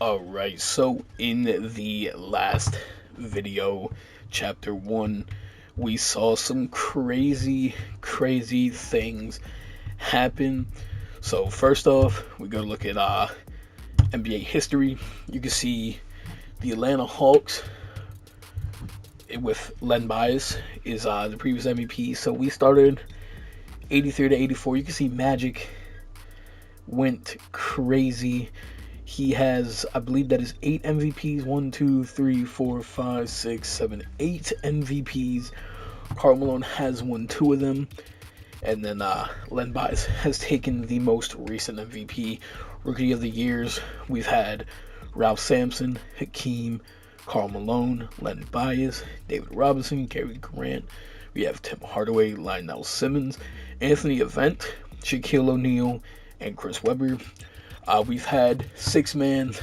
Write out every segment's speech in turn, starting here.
Alright, so in the last video, chapter 1, we saw some crazy things happen. So first off, we're going to look at NBA history. You can see the Atlanta Hawks with Len Bias is the previous MVP. So we started 83 to 84. You can see Magic went crazy. He has, I believe that is 8 MVPs. 1, 2, 3, 4, 5, 6, 7, 8 MVPs. Karl Malone has won 2 of them. And then Len Bias has taken the most recent MVP. Rookie of the Years, we've had Ralph Sampson, Hakeem, Karl Malone, Len Bias, David Robinson, Gary Grant. We have Tim Hardaway, Lionel Simmons, Anthony Event, Shaquille O'Neal, and Chris Webber. We've had 6-man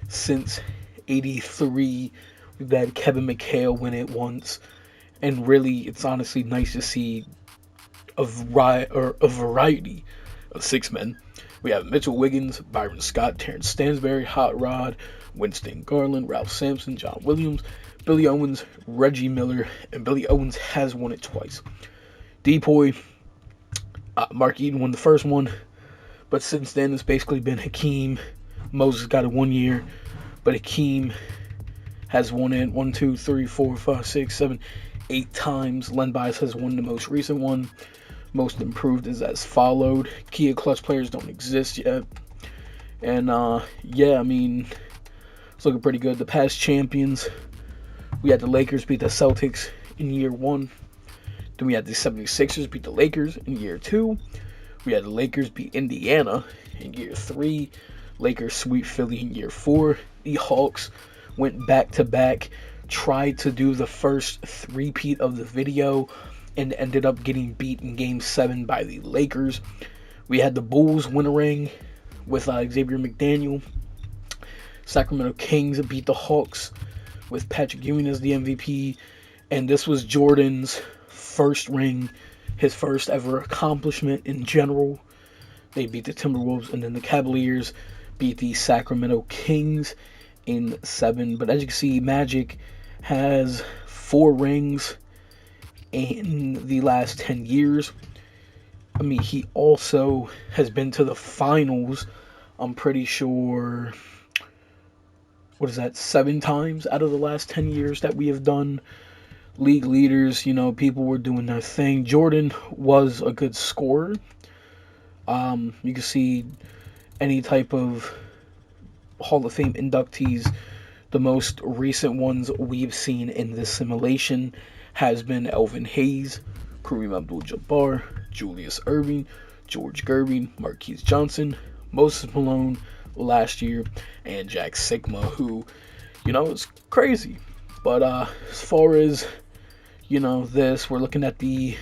since 83. We've had Kevin McHale win it once. And really, it's honestly nice to see a variety of 6-men. We have Mitchell Wiggins, Byron Scott, Terrence Stansberry, Hot Rod, Winston Garland, Ralph Sampson, John Williams, Billy Owens, Reggie Miller, and Billy Owens has won it twice. Depoy, Mark Eaton won the first one. But since then, it's basically been Hakeem. Moses got it 1 year, but Hakeem has won it 1, 2, 3, 4, 5, 6, 7, 8 times. Len Bias has won the most recent one. Most improved is as followed. Key clutch players don't exist yet. And yeah, I mean, it's looking pretty good. The past champions, we had the Lakers beat the Celtics in year 1. Then we had the 76ers beat the Lakers in year 2. We had the Lakers beat Indiana in year 3. Lakers sweep Philly in year 4. The Hawks went back-to-back, tried to do the first three-peat of the video, and ended up getting beat in Game 7 by the Lakers. We had the Bulls win a ring with Xavier McDaniel. Sacramento Kings beat the Hawks with Patrick Ewing as the MVP. And this was Jordan's first ring, his first ever accomplishment in general. They beat the Timberwolves, and then the Cavaliers beat the Sacramento Kings in 7. But as you can see, Magic has 4 rings in the last 10 years. I mean, he also has been to the finals, I'm pretty sure, 7 times out of the last 10 years that we have done league leaders. You know, people were doing their thing. Jordan was a good scorer. You can see any type of Hall of Fame inductees. The most recent ones we've seen in this simulation has been Elvin Hayes, Kareem Abdul-Jabbar, Julius Erving, George Gervin, Marquise Johnson, Moses Malone last year, and Jack Sigma, who, you know, is crazy. But as far as, you know, this, we're looking at the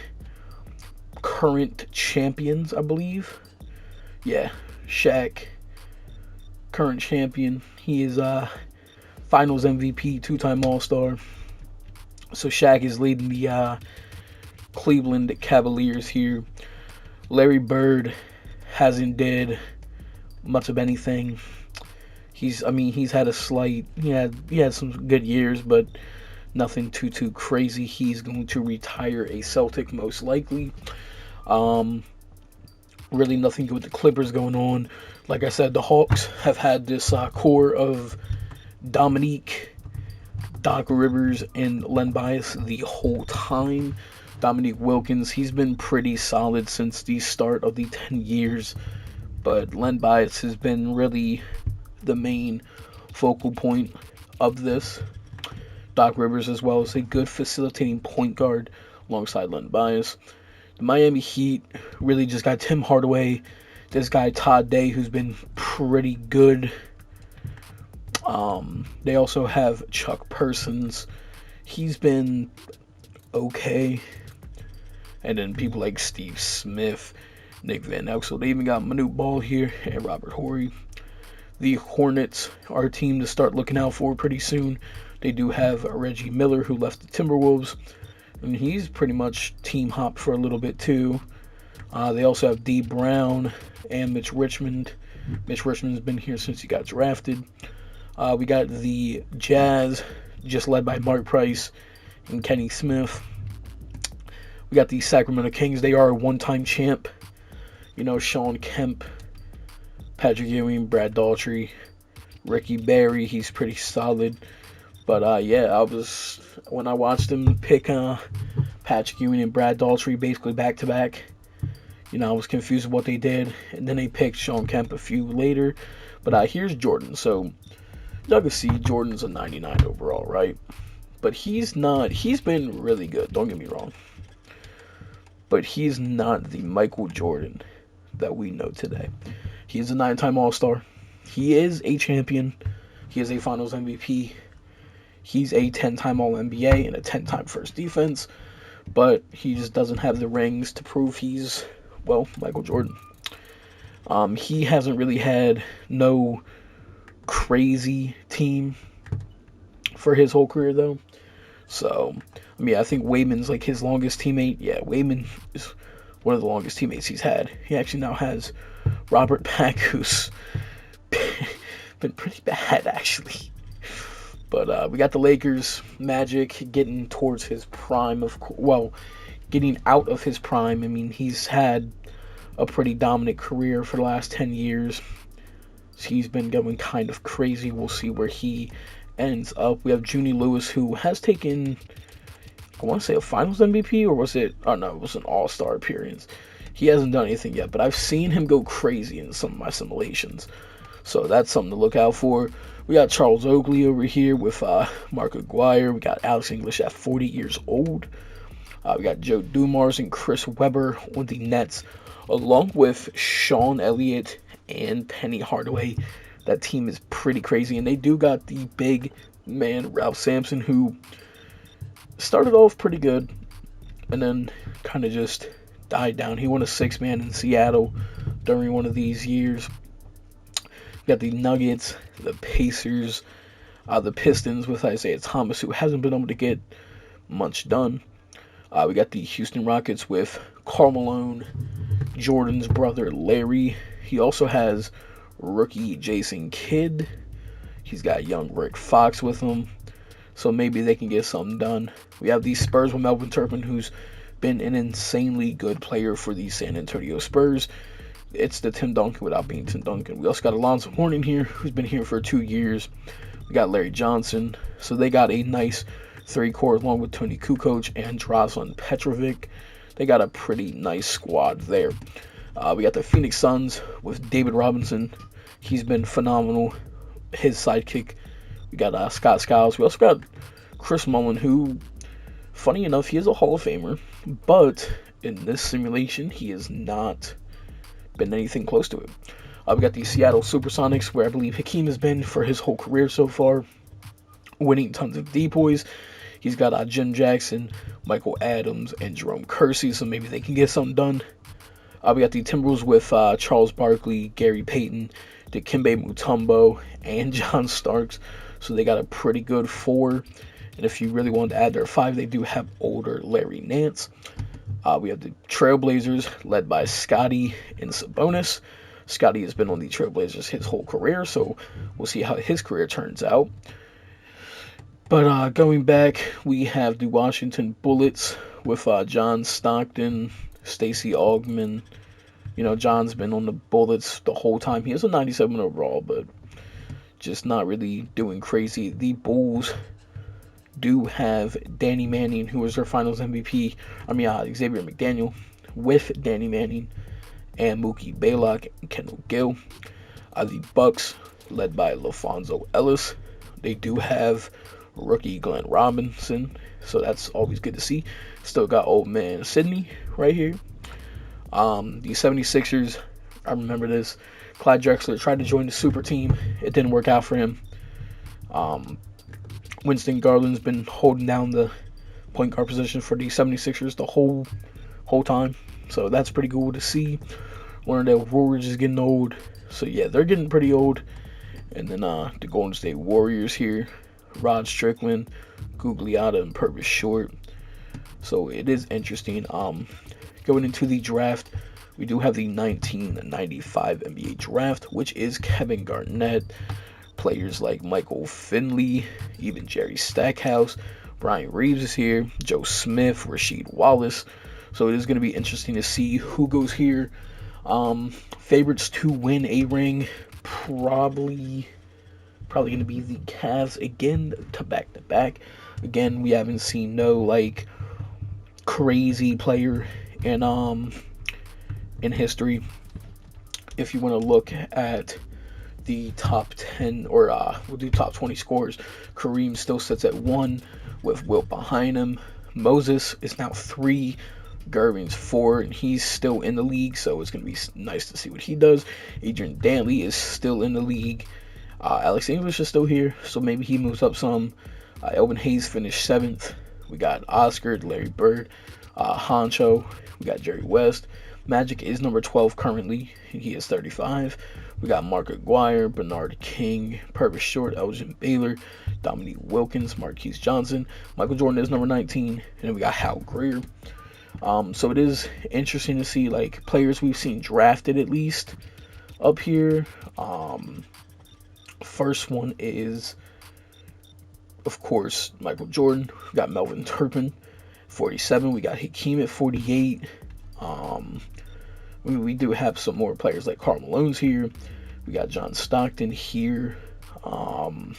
current champions, I believe. Yeah, Shaq, current champion. He is Finals MVP, 2-time All-Star. So Shaq is leading the Cleveland Cavaliers here. Larry Bird hasn't did much of anything. He's had a slight, he had some good years, but nothing too crazy. He's going to retire a Celtic most likely. Really nothing good with the Clippers going on. Like I said, the Hawks have had this core of Dominique, Doc Rivers, and Len Bias the whole time. Dominique Wilkins, he's been pretty solid since the start of the 10 years. But Len Bias has been really the main focal point of this. Doc Rivers as well as a good facilitating point guard alongside Len Bias. The Miami Heat really just got Tim Hardaway, this guy Todd Day, who's been pretty good. They also have Chuck Persons. He's been okay. And then people like Steve Smith, Nick Van Exel. They even got Manute Ball here and Robert Horry. The Hornets are a team to start looking out for pretty soon. They do have Reggie Miller, who left the Timberwolves, and he's pretty much team hopped for a little bit too. They also have D. Brown and Mitch Richmond. Mitch Richmond's been here since he got drafted. We got the Jazz, just led by Mark Price and Kenny Smith. We got the Sacramento Kings. They are a one-time champ. You know, Sean Kemp, Patrick Ewing, Brad Daughtry, Ricky Barry. He's pretty solid. But yeah, when I watched him pick Patrick Ewing and Brad Daughtry basically back to back, you know, I was confused with what they did. And then they picked Sean Kemp a few later. But here's Jordan. So y'all can see Jordan's a 99 overall, right? But he's been really good, don't get me wrong. But he's not the Michael Jordan that we know today. He's a 9-time All-Star. He is a champion. He is a Finals MVP. He's a 10-time All-NBA and a 10-time First Defense. But he just doesn't have the rings to prove he's, well, Michael Jordan. He hasn't really had no crazy team for his whole career, though. So, I mean, I think Wayman's like his longest teammate. Yeah, Wayman is one of the longest teammates he's had. He actually now has Robert Pack, who's been pretty bad, actually. But we got the Lakers, Magic getting towards his prime, getting out of his prime. I mean, he's had a pretty dominant career for the last 10 years. He's been going kind of crazy. We'll see where he ends up. We have Junie Lewis, who has taken, I want to say, a Finals MVP, or was it? Oh no, it was an All-Star appearance. He hasn't done anything yet, but I've seen him go crazy in some of my simulations, so that's something to look out for. We got Charles Oakley over here with Mark Aguirre. We got Alex English at 40 years old. We got Joe Dumars and Chris Webber on the Nets, along with Sean Elliott and Penny Hardaway. That team is pretty crazy, and they do got the big man Ralph Sampson, who started off pretty good and then kind of just died down. He won a 6-man in Seattle during one of these years. We got the Nuggets, the Pacers, the Pistons with Isaiah Thomas, who hasn't been able to get much done. We got the Houston Rockets with Karl Malone, Jordan's brother Larry. He also has rookie Jason Kidd. He's got young Rick Fox with him, so maybe they can get something done. We have the Spurs with Melvin Turpin, who's been an insanely good player for the San Antonio Spurs. It's the Tim Duncan without being Tim Duncan. We also got Alonzo Mourning here, who's been here for 2 years. We got Larry Johnson, so they got a nice 3-core along with Tony Kukoc and Drazen Petrovic. They got a pretty nice squad there. We got the Phoenix Suns with David Robinson. He's been phenomenal. His sidekick. We got Scott Skiles. We also got Chris Mullin, who, funny enough, he is a Hall of Famer, but in this simulation, he has not been anything close to it. We got the Seattle Supersonics, where I believe Hakeem has been for his whole career so far, winning tons of depoys. He's got Jim Jackson, Michael Adams, and Jerome Kersey, so maybe they can get something done. We got the Timberwolves with Charles Barkley, Gary Payton, Dikembe Mutombo, and John Starks. So they got a pretty good 4. And if you really want to add their 5, they do have older Larry Nance. We have the Trailblazers led by Scotty and Sabonis. Scotty has been on the Trailblazers his whole career, so we'll see how his career turns out. But going back, we have the Washington Bullets with John Stockton, Stacey Augmon. You know, John's been on the Bullets the whole time. He has a 97 overall, but just not really doing crazy. The Bulls do have Danny Manning, who was their Finals MVP. Xavier McDaniel with Danny Manning and Mookie Blaylock and Kendall Gill. The Bucks, led by LaFonso Ellis. They do have rookie Glenn Robinson, so that's always good to see. Still got old man Sidney right here. The 76ers, I remember this. Clyde Drexler tried to join the super team. It didn't work out for him. Winston Garland's been holding down the point guard position for the 76ers the whole time. So that's pretty cool to see. Learned that Warriors is getting old. So yeah, they're getting pretty old. And then the Golden State Warriors here. Rod Strickland, Gugliotta, and Purvis Short. So it is interesting. Going into the draft, We do have the 1995 NBA draft, which is Kevin Garnett. Players like Michael Finley, even Jerry Stackhouse, Brian Reeves is here, Joe Smith, Rasheed Wallace. So it is going to be interesting to see who goes here. Favorites to win a ring, probably going to be the Cavs again, to back to back. Again, we haven't seen no like crazy player in history. If you want to look at the top 10 or we'll do top 20 scores, Kareem still sits at 1 with Wilt behind him. Moses is now 3, Gervin's 4, and he's still in the league, so it's going to be nice to see what he does. Adrian Dantley is still in the league. Alex English is still here, so maybe he moves up some. Elvin Hayes finished 7th. We got Oscar, Larry Bird, Honcho. We got Jerry West. Magic is number 12 currently. He is 35. We got Mark Aguirre, Bernard King, Purvis Short, Elgin Baylor, Dominique Wilkins, Marquise Johnson. Michael Jordan is number 19. And then we got Hal Greer. So it is interesting to see like players we've seen drafted at least up here. First one is, of course, Michael Jordan. We got Melvin Turpin, 47. We got Hakeem at 48. We do have some more players like Karl Malone's here. We got John Stockton here. Len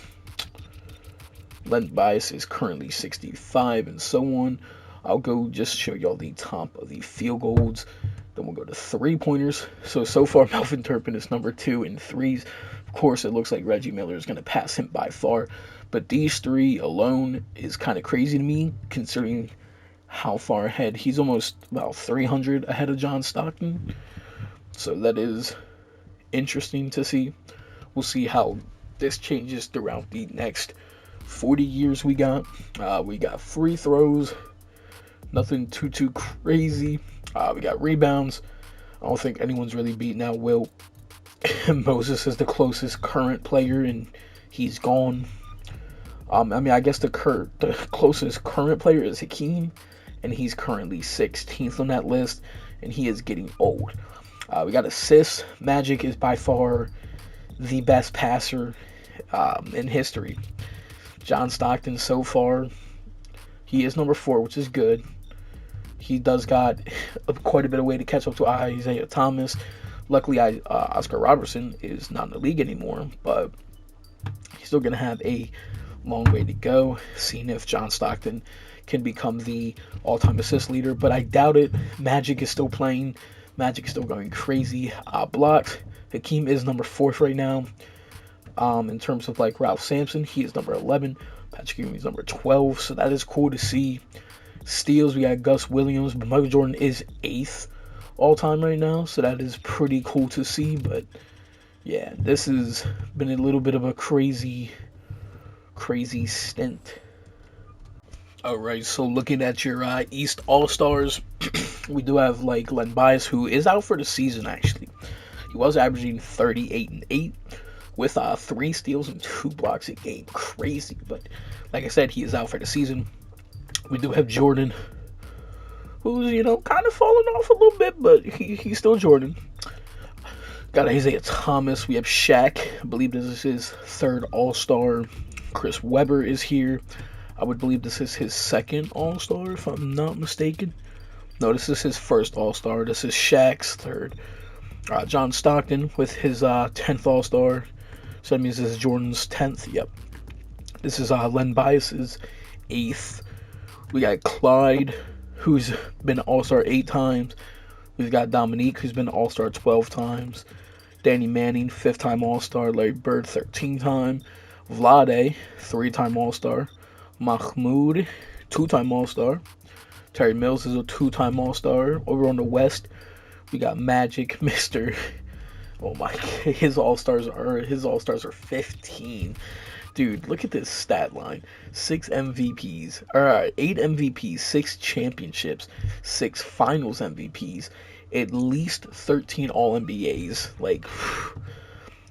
Bias is currently 65 and so on. I'll go just show y'all the top of the field goals. Then we'll go to 3-pointers. So far, Melvin Turpin is number 2 in threes. Of course, it looks like Reggie Miller is going to pass him by far. But these 3 alone is kind of crazy to me, considering how far ahead. He's almost about 300 ahead of John Stockton. So that is interesting to see. We'll see how this changes throughout the next 40 years we got. We got free throws. Nothing too crazy. We got rebounds. I don't think anyone's really beating out Wilt. Moses is the closest current player, and he's gone. I guess the closest current player is Hakeem, and he's currently 16th on that list, and he is getting old. We got assists. Magic is by far the best passer in history. John Stockton so far, he is number 4, which is good. He does got quite a bit of way to catch up to Isaiah Thomas. Luckily, Oscar Robertson is not in the league anymore, but he's still going to have a long way to go, seeing if John Stockton can become the all-time assist leader, but I doubt it. Magic is still playing. Magic is still going crazy. Blocked. Hakeem is number 4th right now. In terms of like Ralph Sampson, he is number 11. Patrick Ewing is number 12, so that is cool to see. Steals, we got Gus Williams, but Michael Jordan is 8th all-time right now, so that is pretty cool to see. But yeah, this has been a little bit of a crazy stint. Alright, so looking at your East All-Stars, we do have like Len Bias, who is out for the season actually. He was averaging 38 and 8 with 3 steals and 2 blocks a game. Crazy, but like I said, he is out for the season. We do have Jordan, who's, kind of falling off a little bit, but he's still Jordan. Got Isaiah Thomas. We have Shaq. I believe this is his 3rd All-Star. Chris Webber is here. I would believe this is his 2nd All-Star, if I'm not mistaken. No, this is his 1st All-Star. This is Shaq's 3rd. John Stockton with his 10th All-Star. So that means this is Jordan's 10th. Yep. This is Len Bias's 8th. We got Clyde, who's been All-Star 8 times. We've got Dominique, who's been All-Star 12 times. Danny Manning, 5th-time All-Star. Larry Bird, 13-time. Vlade, 3-time All-Star. Mahmoud, 2-time All-Star. Terry Mills is a 2-time All-Star. Over on the West, we got Magic, Mr. Oh my, his All-Stars are 15. Dude, look at this stat line. 6 MVPs. Alright, 8 MVPs, 6 championships, 6 finals MVPs, at least 13 All-NBAs. Like,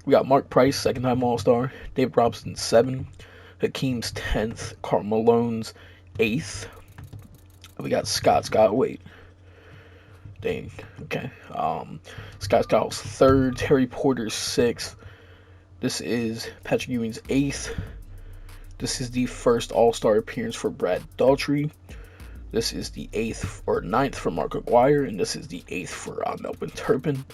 we got Mark Price, 2nd-time All-Star. David Robinson, 7. Hakeem's 10th. Karl Malone's 8th. We got Scott, wait. Dang. Okay. Scott Skiles third. Terry Porter sixth. This is Patrick Ewing's eighth. This is the first All-Star appearance for Brad Daughtry. This is the eighth or ninth for Mark Aguirre, and this is the eighth for Melvin Turpin.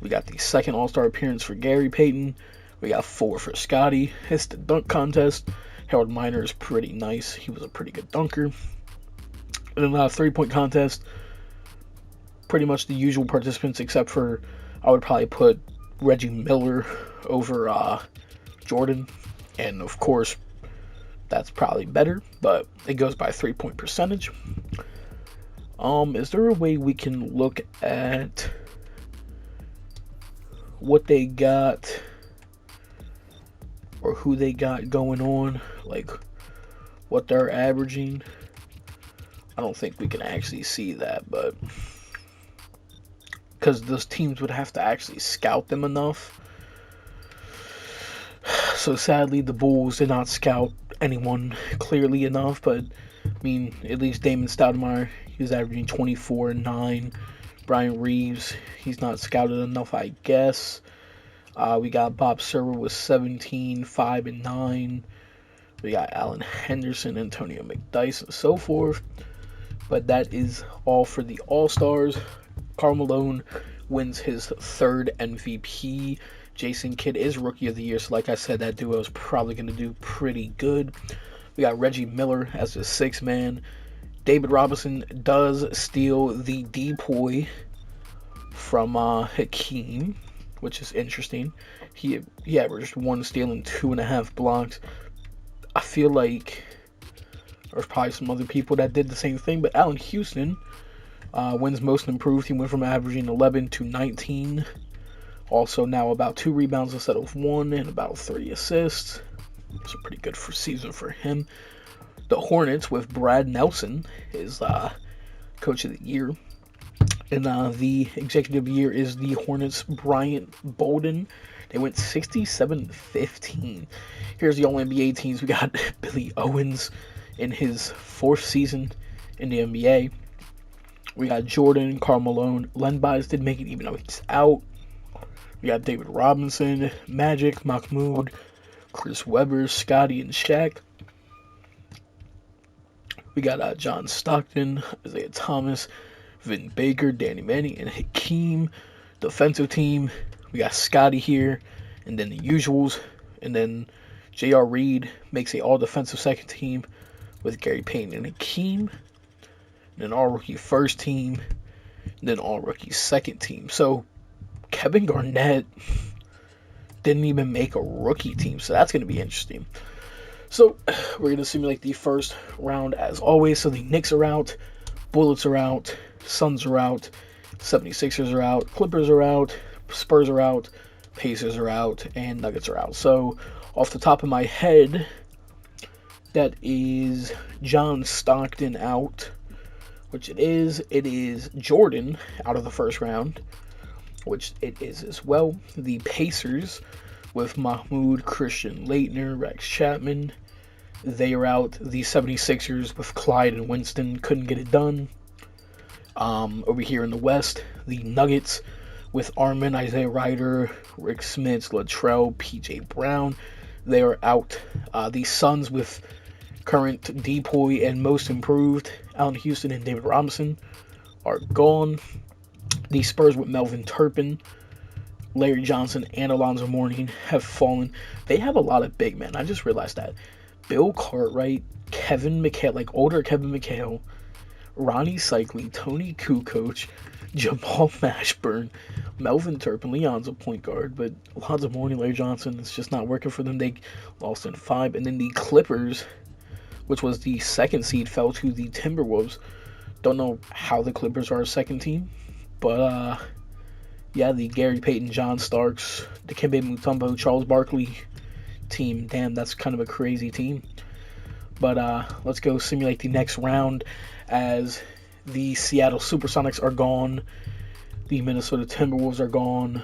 We got the second All-Star appearance for Gary Payton. We got 4 for Scotty. It's the dunk contest. Harold Miner is pretty nice. He was a pretty good dunker. And then 3-point contest. Pretty much the usual participants, except for I would probably put Reggie Miller over Jordan. And of course, that's probably better, but it goes by 3-point percentage. Is there a way we can look at what they got or who they got going on, like what they're averaging? I don't think we can actually see that, but because those teams would have to actually scout them enough. So sadly, the Bulls did not scout anyone clearly enough, but I mean, at least Damon Stoudemire, he was averaging 24 and 9. Brian Reeves, he's not scouted enough, I guess. We got Bob Server with 17, 5 and 9. We got Allen Henderson, Antonio McDyess, and so forth. But that is all for the All-Stars. Karl Malone wins his third MVP. Jason Kidd is Rookie of the Year, so like I said, that duo is probably going to do pretty good. We got Reggie Miller as the sixth man. David Robinson does steal the depoy from Hakeem, which is interesting. He averaged 1 steal and 2.5 blocks. I feel like there's probably some other people that did the same thing, but Allen Houston wins Most Improved. He went from averaging 11 to 19. Also now about 2 rebounds instead of 1 and about 3 assists. It's a pretty good season for him. The Hornets with Brad Nelson is Coach of the Year. And the Executive of the Year is the Hornets' Bryant Bolden. They went 67-15. Here's the All-NBA teams. We got Billy Owens in his 4th season in the NBA. We got Jordan, Karl Malone. Len Bias didn't make it even though he's out. We got David Robinson, Magic, Mahmoud, Chris Webber, Scotty, and Shaq. We got John Stockton, Isaiah Thomas, Vin Baker, Danny Manning, and Hakeem. Defensive team, we got Scotty here, and then the usuals. And then J.R. Reed makes a all-defensive second team with Gary Payton and Hakeem. And then all-rookie first team, and then all-rookie second team. So Kevin Garnett didn't even make a rookie team, so that's going to be interesting. So we're going to simulate the first round as always. So the Knicks are out, Bullets are out, Suns are out, 76ers are out, Clippers are out, Spurs are out, Pacers are out, and Nuggets are out. So off the top of my head, that is John Stockton out, which it is. It is Jordan out of the first round, which it is as well. The Pacers with Mahmoud, Christian Laettner, Rex Chapman, they are out. The 76ers with Clyde and Winston couldn't get it done. Over here in the West, the Nuggets with Armin, Isaiah Ryder, Rick Smits, Latrell, P.J. Brown, they are out. The Suns with current depoy and most improved, Allen Houston and David Robinson, are gone. The Spurs with Melvin Turpin, Larry Johnson, and Alonzo Mourning have fallen. They have a lot of big men. I just realized that. Bill Cartwright, Kevin McHale, like older Kevin McHale, Ronnie Cycli, Tony Kukoc, Jamal Mashburn, Melvin Turpin. Leon's a point guard, but Alonzo Mourning, Larry Johnson, it's just not working for them. They lost in 5. And then the Clippers, which was the 2nd seed, fell to the Timberwolves. Don't know how the Clippers are a second team, but yeah, the Gary Payton, John Starks, Dikembe Mutombo, Charles Barkley team. Damn, that's kind of a crazy team. But let's go simulate the next round as the Seattle Supersonics are gone, the Minnesota Timberwolves are gone,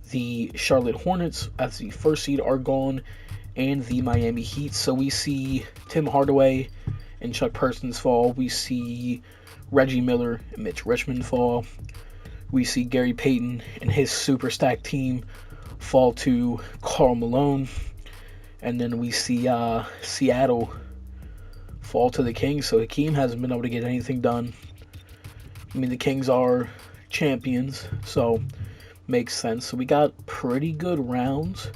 the Charlotte Hornets as the 1st seed are gone, and the Miami Heat. So we see Tim Hardaway and Chuck Persons fall. We see Reggie Miller and Mitch Richmond fall. We see Gary Payton and his super stacked team fall to Karl Malone. And then we see Seattle fall to the Kings. So Hakeem hasn't been able to get anything done. I mean, the Kings are champions, so makes sense. So we got pretty good rounds.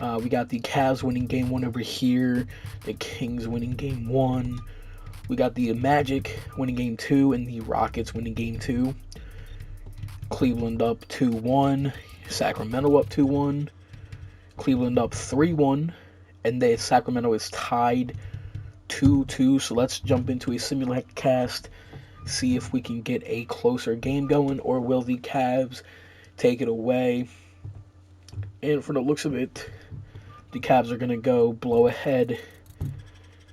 We got the Cavs winning game 1 over here, the Kings winning game 1. We got the Magic winning game 2 and the Rockets winning game 2. Cleveland up 2-1, Sacramento up 2-1, Cleveland up 3-1, and then Sacramento is tied 2-2. So let's jump into a simulcast, see if we can get a closer game going, or will the Cavs take it away? And for the looks of it, the Cavs are going to go blow ahead,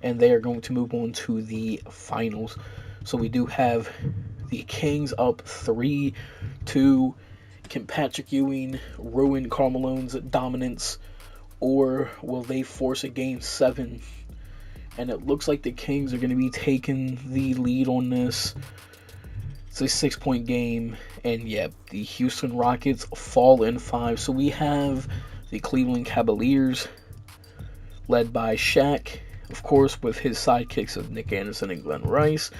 and they are going to move on to the finals. So we do have the Kings up 3-2. Can Patrick Ewing ruin Karl Malone's dominance, or will they force a game 7? And it looks like the Kings are going to be taking the lead on this. It's a 6-point game, and yeah, the Houston Rockets fall in 5. So we have the Cleveland Cavaliers, led by Shaq, of course, with his sidekicks of Nick Anderson and Glenn Rice,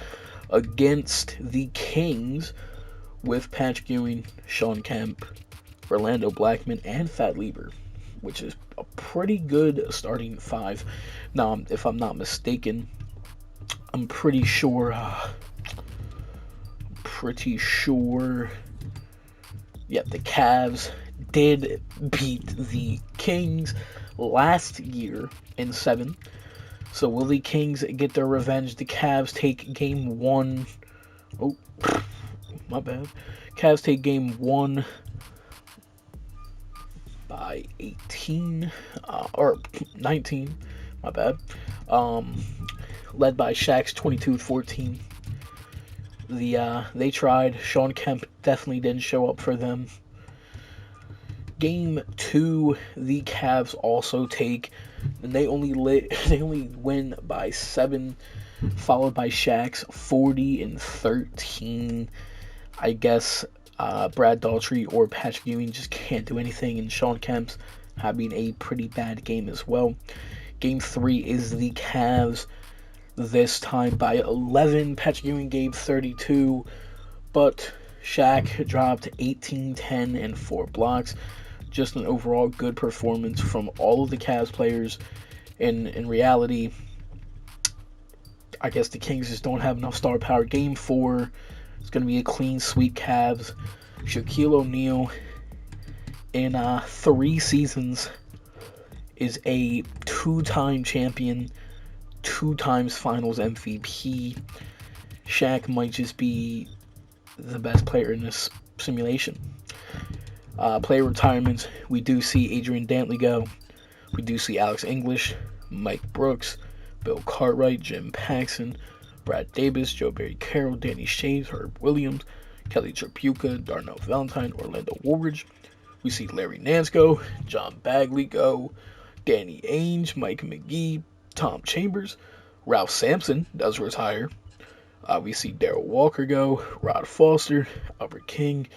against the Kings with Patrick Ewing, Sean Kemp, Orlando Blackman, and Fat Lever, which is a pretty good starting 5. Now, if I'm not mistaken, I'm pretty sure, yeah, the Cavs did beat the Kings last year in 7. So will the Kings get their revenge? The Cavs take game 1. Oh, my bad. Cavs take game 1 by 18 or 19. My bad. Led by Shaq's 22-14. They tried. Sean Kemp definitely didn't show up for them. Game 2, the Cavs also take, and they only win by 7, followed by Shaq's 40-13. I guess Brad Daughtry or Patrick Ewing just can't do anything, and Sean Kemp's having a pretty bad game as well. Game 3 is the Cavs, this time by 11. Patrick Ewing gave 32, but Shaq dropped 18, 10, and 4 blocks. Just an overall good performance from all of the Cavs players. In reality, I guess the Kings just don't have enough star power. Game 4, it's going to be a clean sweep Cavs. Shaquille O'Neal, in 3 seasons, is a 2-time champion, 2 times Finals MVP. Shaq might just be the best player in this simulation. Player retirements, we do see Adrian Dantley go. We do see Alex English, Mike Brooks, Bill Cartwright, Jim Paxson, Brad Davis, Joe Barry Carroll, Danny Shaves, Herb Williams, Kelly Tripucka, Darnell Valentine, Orlando Woolridge. We see Larry Nance go, John Bagley go, Danny Ainge, Mike McGee, Tom Chambers, Ralph Sampson does retire. We see Darrell Walker go, Rod Foster, Albert King,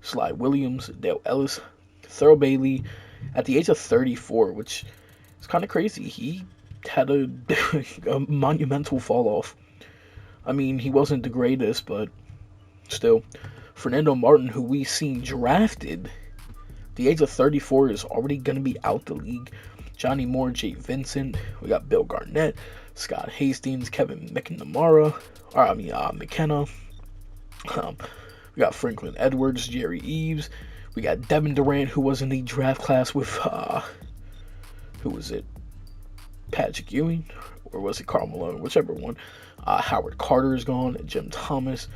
Sly Williams, Dale Ellis, Thurl Bailey, at the age of 34, which is kind of crazy. He had a monumental fall off. I mean, he wasn't the greatest, but still. Fernando Martin, who we seen drafted, the age of 34 is already going to be out the league. Johnny Moore, Jay Vincent, we got Bill Garnett, Scott Hastings, Kevin McKenna. We got Franklin Edwards, Jerry Eves. We got Devin Durant, who was in the draft class with, who was it? Patrick Ewing? Or was it Karl Malone? Whichever one. Howard Carter is gone. Jim Thomas.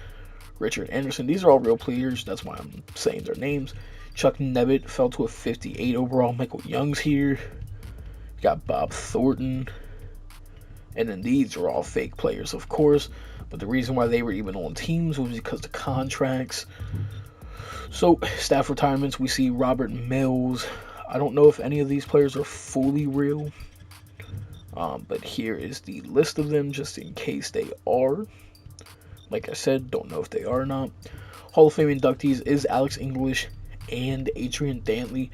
Richard Anderson. These are all real players. That's why I'm saying their names. Chuck Nevitt fell to a 58 overall. Michael Young's here. We got Bob Thornton. And then these are all fake players, of course. But the reason why they were even on teams was because of contracts. So, staff retirements, we see Robert Mills. I don't know if any of these players are fully real. But here is the list of them, just in case they are. Like I said, don't know if they are or not. Hall of Fame inductees is Alex English and Adrian Dantley,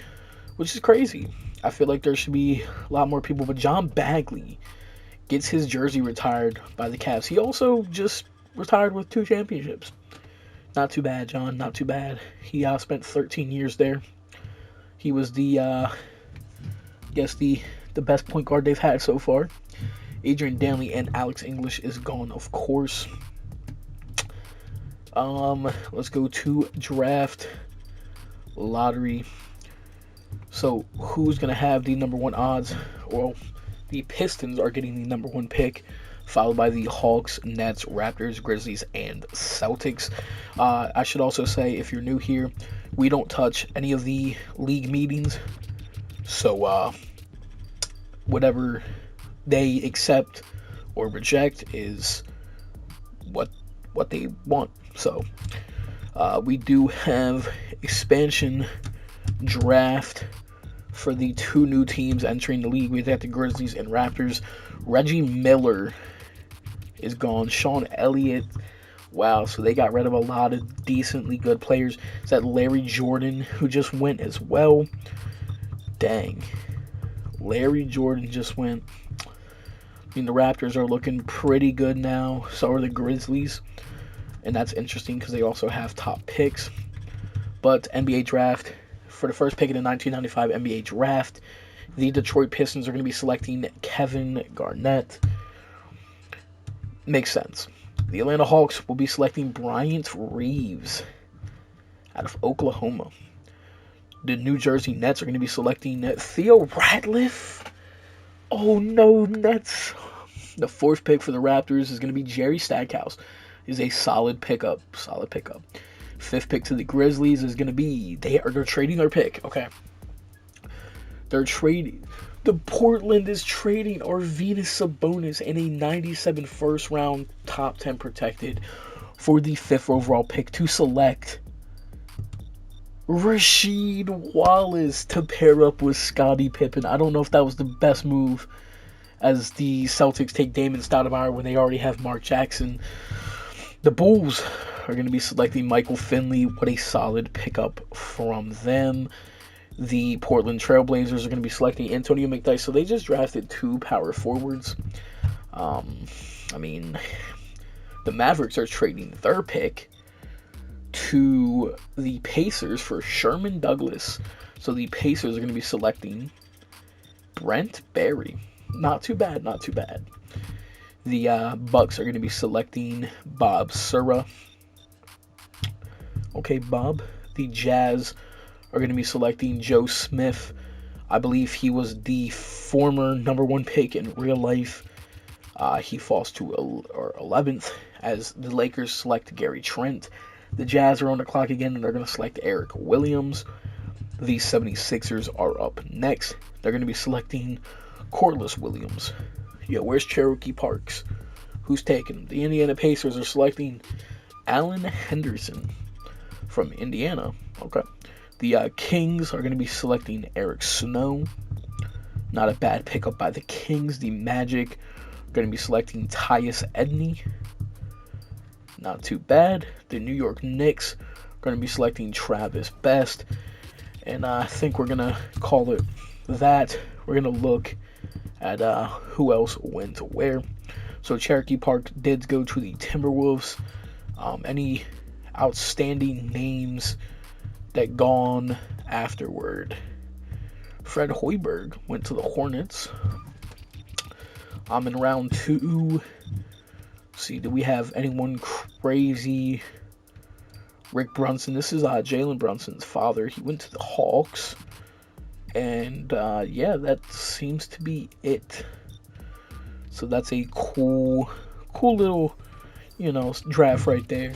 which is crazy. I feel like there should be a lot more people, but John Bagley gets his jersey retired by the Cavs. He also just retired with 2 championships. Not too bad, John. Not too bad. He spent 13 years there. He was the best point guard they've had so far. Adrian Dantley and Alex English is gone, of course. Let's go to draft lottery. So who's gonna have the number 1 odds? Well, the Pistons are getting the number 1 pick, followed by the Hawks, Nets, Raptors, Grizzlies, and Celtics. I should also say, if you're new here, we don't touch any of the league meetings. So whatever they accept or reject is what they want. So we do have expansion draft for the 2 new teams entering the league. We've got the Grizzlies and Raptors. Reggie Miller is gone. Sean Elliott. Wow, so they got rid of a lot of decently good players. Is that Larry Jordan, who just went as well? Dang. Larry Jordan just went. I mean, the Raptors are looking pretty good now. So are the Grizzlies. And that's interesting because they also have top picks. But NBA draft, for the first pick in the 1995 NBA draft, the Detroit Pistons are going to be selecting Kevin Garnett. Makes sense. The Atlanta Hawks will be selecting Bryant Reeves out of Oklahoma. The New Jersey Nets are going to be selecting Theo Ratliff. Oh no, Nets. The 4th pick for the Raptors is going to be Jerry Stackhouse. Is a solid pickup. 5th pick to the Grizzlies is going to be, they're trading their pick. Okay. They're trading. The Portland is trading Arvydas Sabonis and a 97 first round top 10 protected for the 5th overall pick to select Rasheed Wallace to pair up with Scottie Pippen. I don't know if that was the best move, as the Celtics take Damon Stoudemire when they already have Mark Jackson. The Bulls are going to be selecting Michael Finley. What a solid pickup from them. The Portland Trailblazers are going to be selecting Antonio McDyess. So they just drafted 2 power forwards. I mean, the Mavericks are trading their pick to the Pacers for Sherman Douglas. So the Pacers are going to be selecting Brent Barry. Not too bad, not too bad. The Bucks are going to be selecting Bob Sura. Okay, Bob. The Jazz are going to be selecting Joe Smith. I believe he was the former number 1 pick in real life. He falls to 11th as the Lakers select Gary Trent. The Jazz are on the clock again, and they're going to select Eric Williams. The 76ers are up next. They're going to be selecting Corliss Williams. Yeah, where's Cherokee Parks? Who's taking him? The Indiana Pacers are selecting Alan Henderson from Indiana. Okay. The Kings are going to be selecting Eric Snow. Not a bad pickup by the Kings. The Magic are going to be selecting Tyus Edney. Not too bad. The New York Knicks are going to be selecting Travis Best. And I think we're going to call it that. We're going to look at who else went where. So Cherokee Park did go to the Timberwolves. Any outstanding names that gone afterward? Fred Hoiberg went to the Hornets. In round 2. See, do we have anyone crazy? Rick Brunson. This is Jalen Brunson's father. He went to the Hawks. And yeah, that seems to be it. So that's a cool little, draft right there.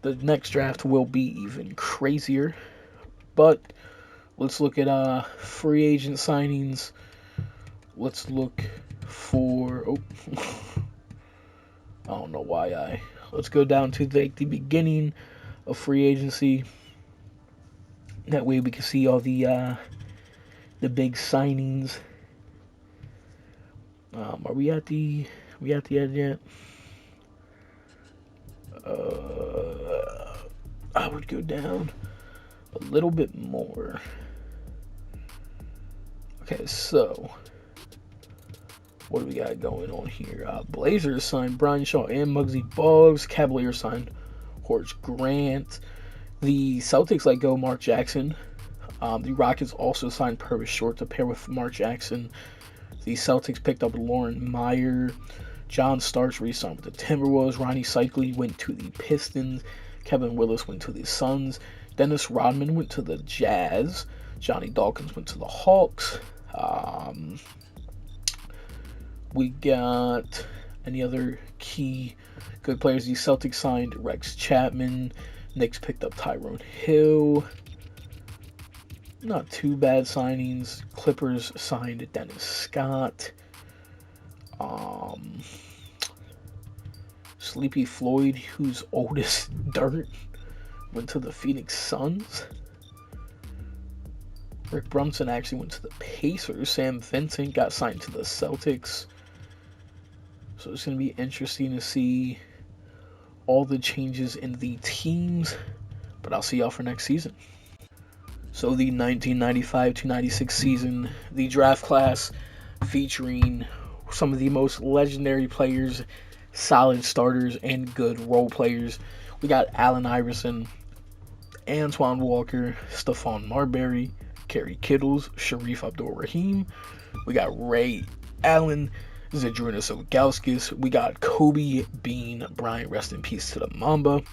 The next draft will be even crazier. But let's look at free agent signings. Let's look for I don't know why let's go down to the beginning of free agency. That way we can see all the big signings. Are we at the end yet? I would go down a little bit more. Okay, so what do we got going on here? Blazers signed Brian Shaw and Muggsy Boggs. Cavaliers signed Horace Grant. The Celtics let go Mark Jackson. The Rockets also signed Purvis Short to pair with Mark Jackson. The Celtics picked up Lauren Meyer. John Starks re-signed with the Timberwolves. Ronnie Cycli went to the Pistons. Kevin Willis went to the Suns. Dennis Rodman went to the Jazz. Johnny Dawkins went to the Hawks. We got any other key good players? The Celtics signed Rex Chapman. Knicks picked up Tyrone Hill. Not too bad signings. Clippers signed Dennis Scott. Sleepy Floyd, who's old as dirt, went to the Phoenix Suns. Rick Brunson actually went to the Pacers. Sam Vincent got signed to the Celtics. So it's going to be interesting to see all the changes in the teams. But I'll see y'all for next season. So the 1995-96 season, the draft class featuring some of the most legendary players, solid starters, and good role players. We got Allen Iverson, Antoine Walker, Stephon Marbury, Kerry Kittles, Sharif Abdul-Rahim. We got Ray Allen, Zydrunas Ilgauskas. We got Kobe Bean Bryant, rest in peace to the Mamba.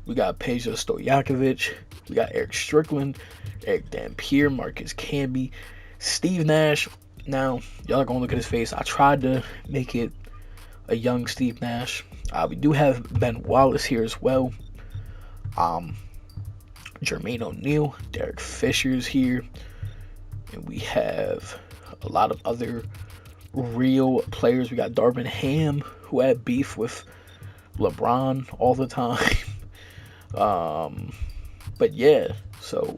We got Peja Stojakovic. We got Eric Strickland, Eric Dampier, Marcus Camby, Steve Nash. Now, y'all are going to look at his face. I tried to make it a young Steve Nash. We do have Ben Wallace here as well. Jermaine O'Neal, Derek Fisher's here. And we have a lot of other real players. We got Darvin Ham, who had beef with LeBron all the time. But yeah, so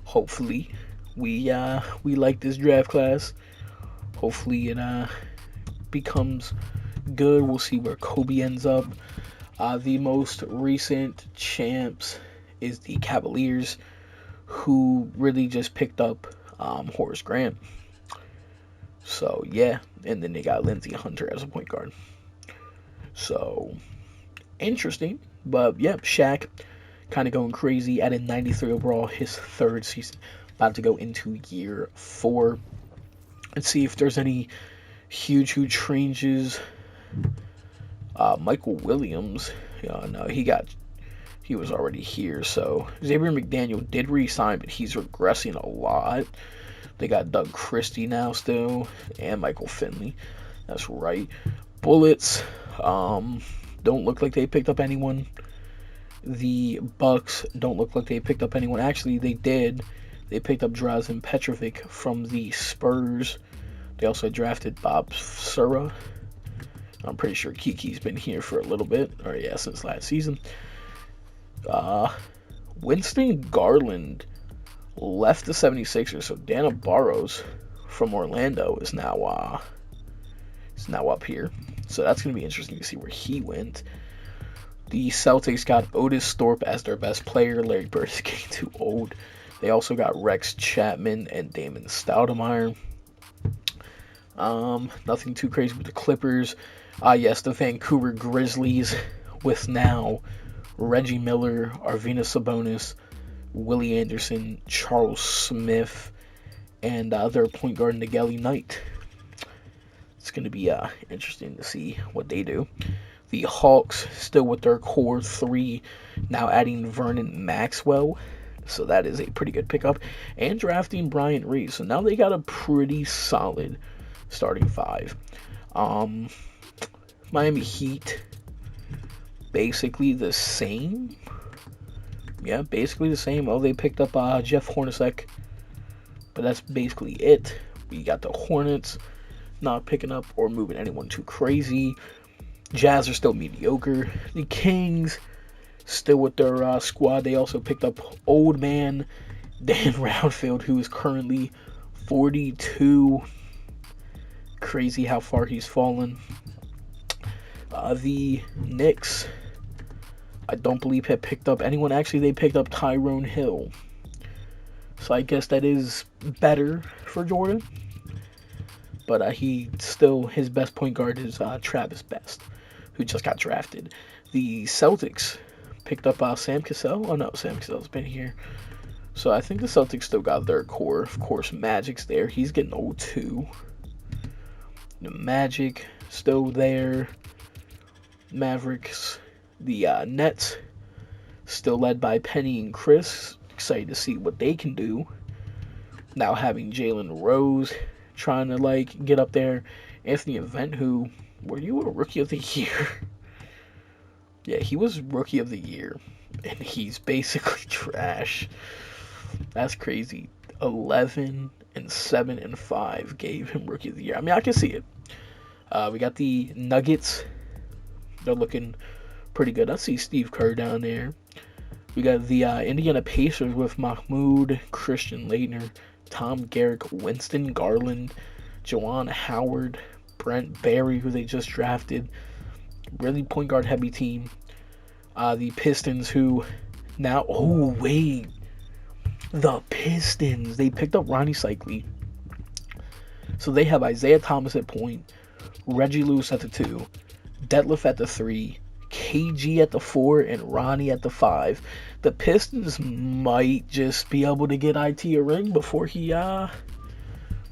hopefully we like this draft class. Hopefully it becomes good. We'll see where Kobe ends up. The most recent champs is the Cavaliers, who really just picked up Horace Grant. So yeah, and then they got Lindsey Hunter as a point guard. So interesting, but yeah, Shaq kind of going crazy, added 93 overall, his third season, about to go into year 4. Let's see if there's any huge changes. Michael Williams, no, he was already here. So Xavier McDaniel did re-sign, but he's regressing a lot. They got Doug Christie now still, and Michael Finley. That's right. Bullets don't look like they picked up anyone. The Bucks don't look like they picked up anyone. Actually, they did. They picked up Drazen Petrovic from the Spurs. They also drafted Bob Sura. I'm pretty sure Kiki's been here for a little bit. Or yeah, since last season. Winston Garland left the 76ers. So Dana Barros from Orlando is now up here. So that's going to be interesting to see where he went. The Celtics got Otis Thorpe as their best player. Larry Bird is getting too old. They also got Rex Chapman and Damon Stoudemire. Nothing too crazy with the Clippers. Yes, the Vancouver Grizzlies with now Reggie Miller, Arvydas Sabonis, Willie Anderson, Charles Smith, and their point guard Nigeli Knight. It's going to be interesting to see what they do. The Hawks still with their core 3, now adding Vernon Maxwell. So that is a pretty good pickup. And drafting Bryant Reeves. So now they got a pretty solid starting 5. Miami Heat, basically the same. Yeah, basically the same. Oh, they picked up Jeff Hornacek. But that's basically it. We got the Hornets not picking up or moving anyone too crazy. Jazz are still mediocre. The Kings still with their squad. They also picked up old man Dan Roundfield, who is currently 42. crazy how far he's fallen. The Knicks, I don't believe have picked up anyone. Actually, they picked up Tyrone Hill. So I guess that is better for Jordan. But he still, his best point guard is Travis Best, who just got drafted. The Celtics picked up Sam Cassell. Oh no, Sam Cassell's been here. So I think the Celtics still got their core. Of course, Magic's there. He's getting old too. The Magic still there. Mavericks. The Nets still led by Penny and Chris. Excited to see what they can do. Now having Jalen Rose trying to like get up there. Anthony Event, who, were you a rookie of the year? Yeah, he was rookie of the year, and he's basically trash. That's crazy. 11 and 7 and 5 gave him rookie of the year. I mean, I can see it. We got the Nuggets. They're looking pretty good. I see Steve Kerr down there. We got the Indiana Pacers with Mahmoud, Christian Laettner, Tom Garrick, Winston Garland, Juwan Howard, Brent Barry, who they just drafted. Really point guard heavy team. The Pistons, who now, oh wait, the Pistons, they picked up Ronnie Cycli. So they have Isaiah Thomas at point, Reggie Lewis at the 2, Detlef at the 3, KG at the 4, and Ronnie at the 5. The Pistons might just be able to get IT a ring before he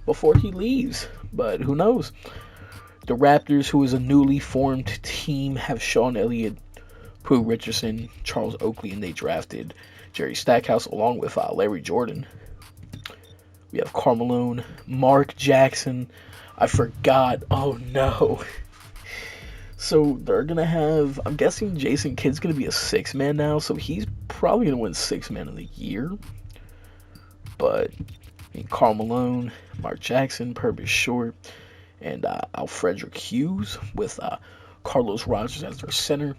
leaves, but who knows? The Raptors, who is a newly formed team, have Sean Elliott, Pooh Richardson, Charles Oakley, and they drafted Jerry Stackhouse along with Larry Jordan. We have Carmelo, Mark Jackson. I forgot. Oh no. So they're going to have, I'm guessing Jason Kidd's going to be a 6-man now, so he's probably going to win 6-man of the year. But Carmelo, Mark Jackson, Purvis Short, and Alfredrick Hughes with Carlos Rogers as their center.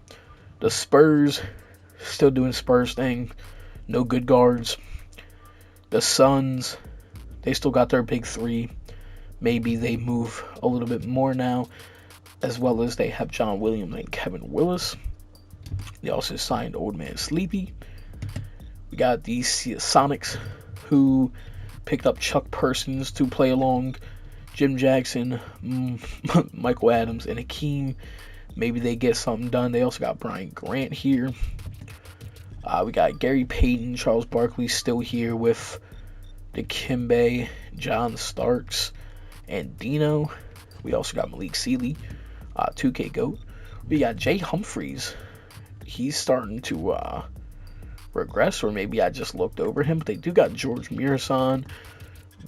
The Spurs, still doing Spurs thing. No good guards. The Suns, they still got their big 3. Maybe they move a little bit more now, as well as they have John Williams and Kevin Willis. They also signed Old Man Sleepy. We got the Sonics, who picked up Chuck Persons to play along Jim Jackson, Michael Adams, and Hakeem. Maybe they get something done. They also got Brian Grant here. We got Gary Payton, Charles Barkley still here with Dikembe, John Starks, and Dino. We also got Malik Sealy, 2K GOAT. We got Jay Humphries. He's starting to regress, or maybe I just looked over him. But they do got George Mirasan,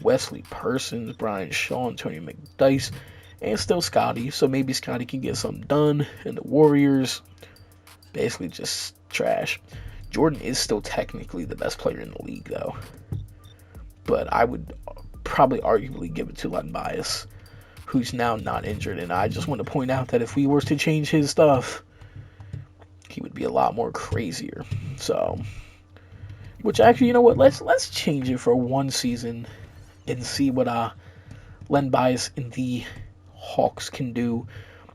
Wesley Persons, Brian Shaw, and Tony McDyess, and still Scotty. So maybe Scotty can get something done. And the Warriors, basically just trash. Jordan is still technically the best player in the league, though. But I would probably arguably give it to Len Bias, who's now not injured. And I just want to point out that if we were to change his stuff, he would be a lot more crazier. So, which actually, you know what? Let's change it for one season and see what Len Bias and the Hawks can do.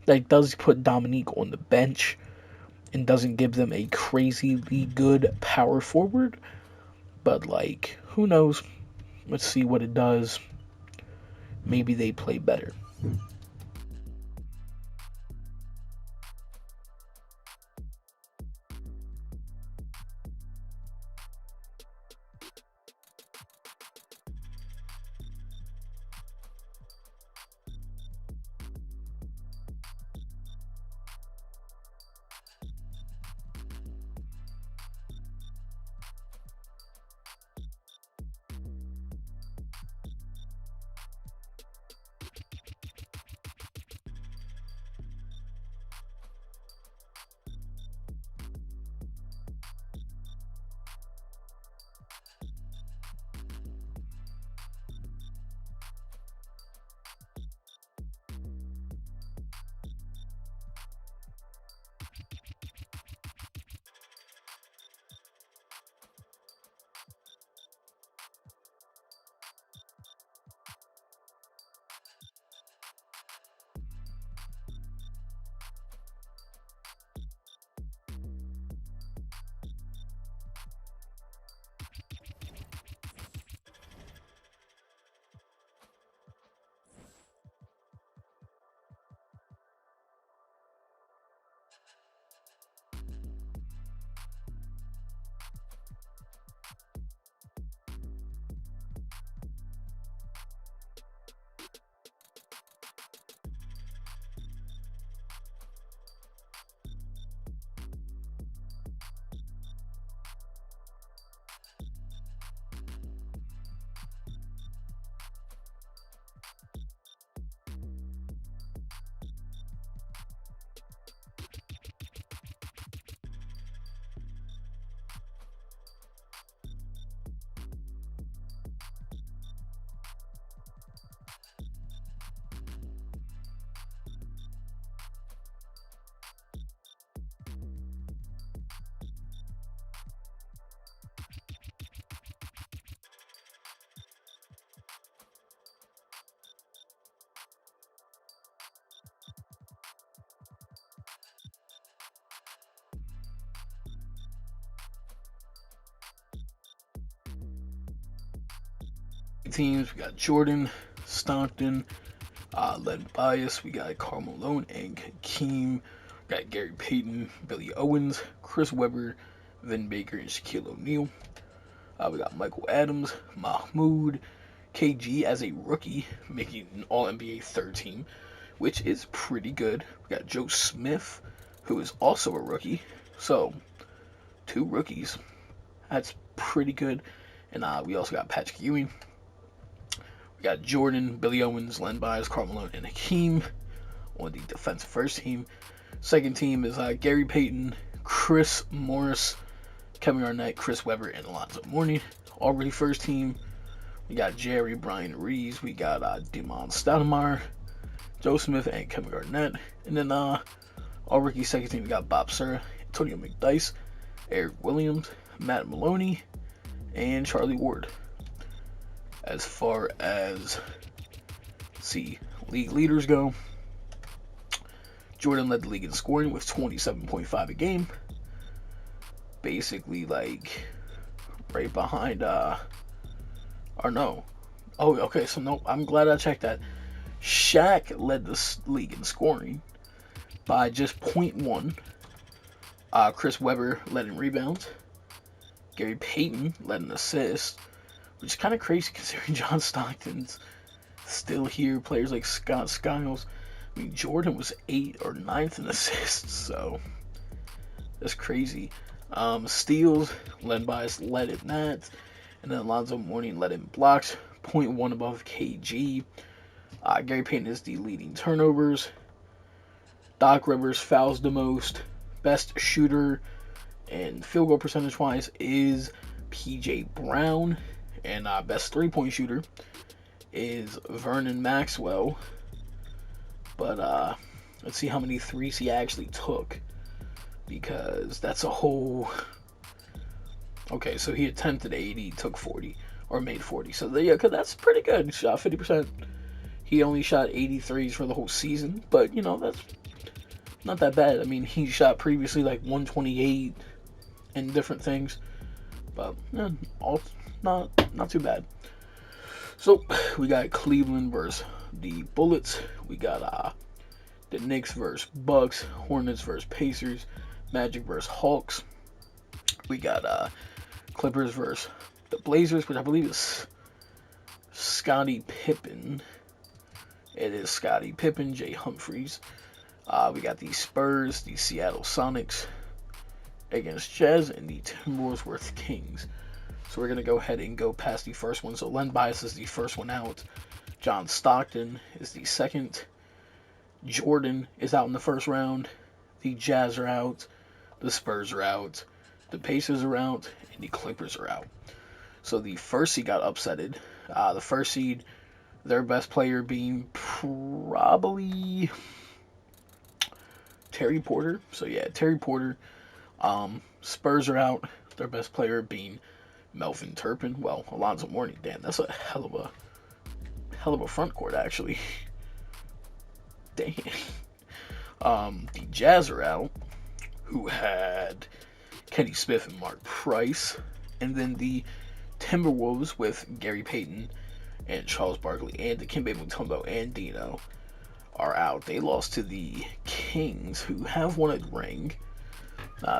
That does put Dominique on the bench and doesn't give them a crazily good power forward. But like, who knows? Let's see what it does. Maybe they play better. teams, we got Jordan, Stockton, Len Bias, we got Karl Malone and Hakeem, we got Gary Payton, Billy Owens, Chris Webber, Vin Baker, and Shaquille O'Neal. We got Michael Adams, Mahmoud, KG as a rookie, making an All NBA third team, which is pretty good. We got Joe Smith, who is also a rookie. So, 2 rookies. That's pretty good. And we also got Patrick Ewing. We got Jordan, Billy Owens, Len Bias, Karl Malone, and Hakeem on the defensive first team. Second team is Gary Payton, Chris Morris, Kevin Garnett, Chris Webber, and Alonzo Mourning. Already first team, we got Jerry, Brian Reeves, we got Damon Stoudemire, Joe Smith, and Kevin Garnett. And then all rookie second team, we got Bob Sura, Antonio McDyess, Eric Williams, Matt Maloney, and Charlie Ward. As far as, league leaders go, Jordan led the league in scoring with 27.5 a game. Basically, like, right behind, or no. Oh, okay, so no, I'm glad I checked that. Shaq led the league in scoring by just 0.1. Chris Webber led in rebounds. Gary Payton led in assists, which is kind of crazy considering John Stockton's still here. Players like Scott Skiles. I mean, Jordan was 8th or 9th in assists, so that's crazy. Steals, Len Bias led in that, and then Alonzo Mourning led in blocks, 0.1 above KG. Gary Payton is the leading turnovers. Doc Rivers fouls the most. Best shooter and field goal percentage wise is PJ Brown, and best 3-point shooter is Vernon Maxwell. But let's see how many threes he actually took, because that's a whole. Okay, so he attempted 80, took 40, or made 40. So yeah, cause that's pretty good. He shot 50%. He only shot 83s for the whole season, but you know, that's not that bad. I mean, he shot previously like 128 and different things, but yeah, all not too bad. So we got Cleveland versus the Bullets. We got the Knicks versus Bucks, Hornets versus Pacers, Magic versus Hawks. We got Clippers versus the Blazers, which I believe is Scottie Pippen. It is Scottie Pippen, Jay Humphries. We got the Spurs, the Seattle Sonics against Jazz, and the Timberwolves versus Kings. So we're going to go ahead and go past the first one. So Len Bias is the first one out. John Stockton is the second. Jordan is out in the first round. The Jazz are out. The Spurs are out. The Pacers are out. And the Clippers are out. So the first seed got upsetted. The first seed, their best player being probably Terry Porter. So yeah, Terry Porter. Spurs are out. Their best player being Melvin Turpin. Well, Alonzo Mourning. Damn, that's a hell of a front court, actually. Dang. The Jazz are out, who had Kenny Smith and Mark Price. And then the Timberwolves with Gary Payton and Charles Barkley and Dikembe Mutombo and Dino are out. They lost to the Kings, who have won a ring.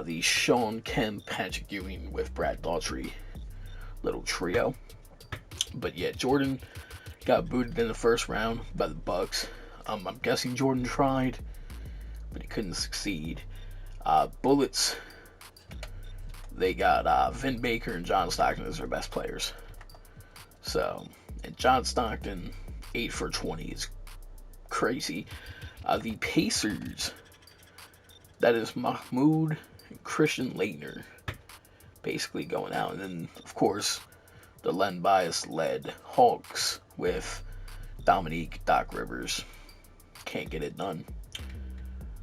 The Sean Kemp, Patrick Ewing with Brad Daughtry little trio. But yeah, Jordan got booted in the first round by the Bucks. I'm guessing Jordan tried, but he couldn't succeed. Bullets, they got Vin Baker and John Stockton as their best players. So, and John Stockton, 8 for 20 is crazy. The Pacers, that is Mahmoud and Christian Laettner basically going out. And then, of course, the Len Bias led Hawks with Dominique Doc Rivers. Can't get it done.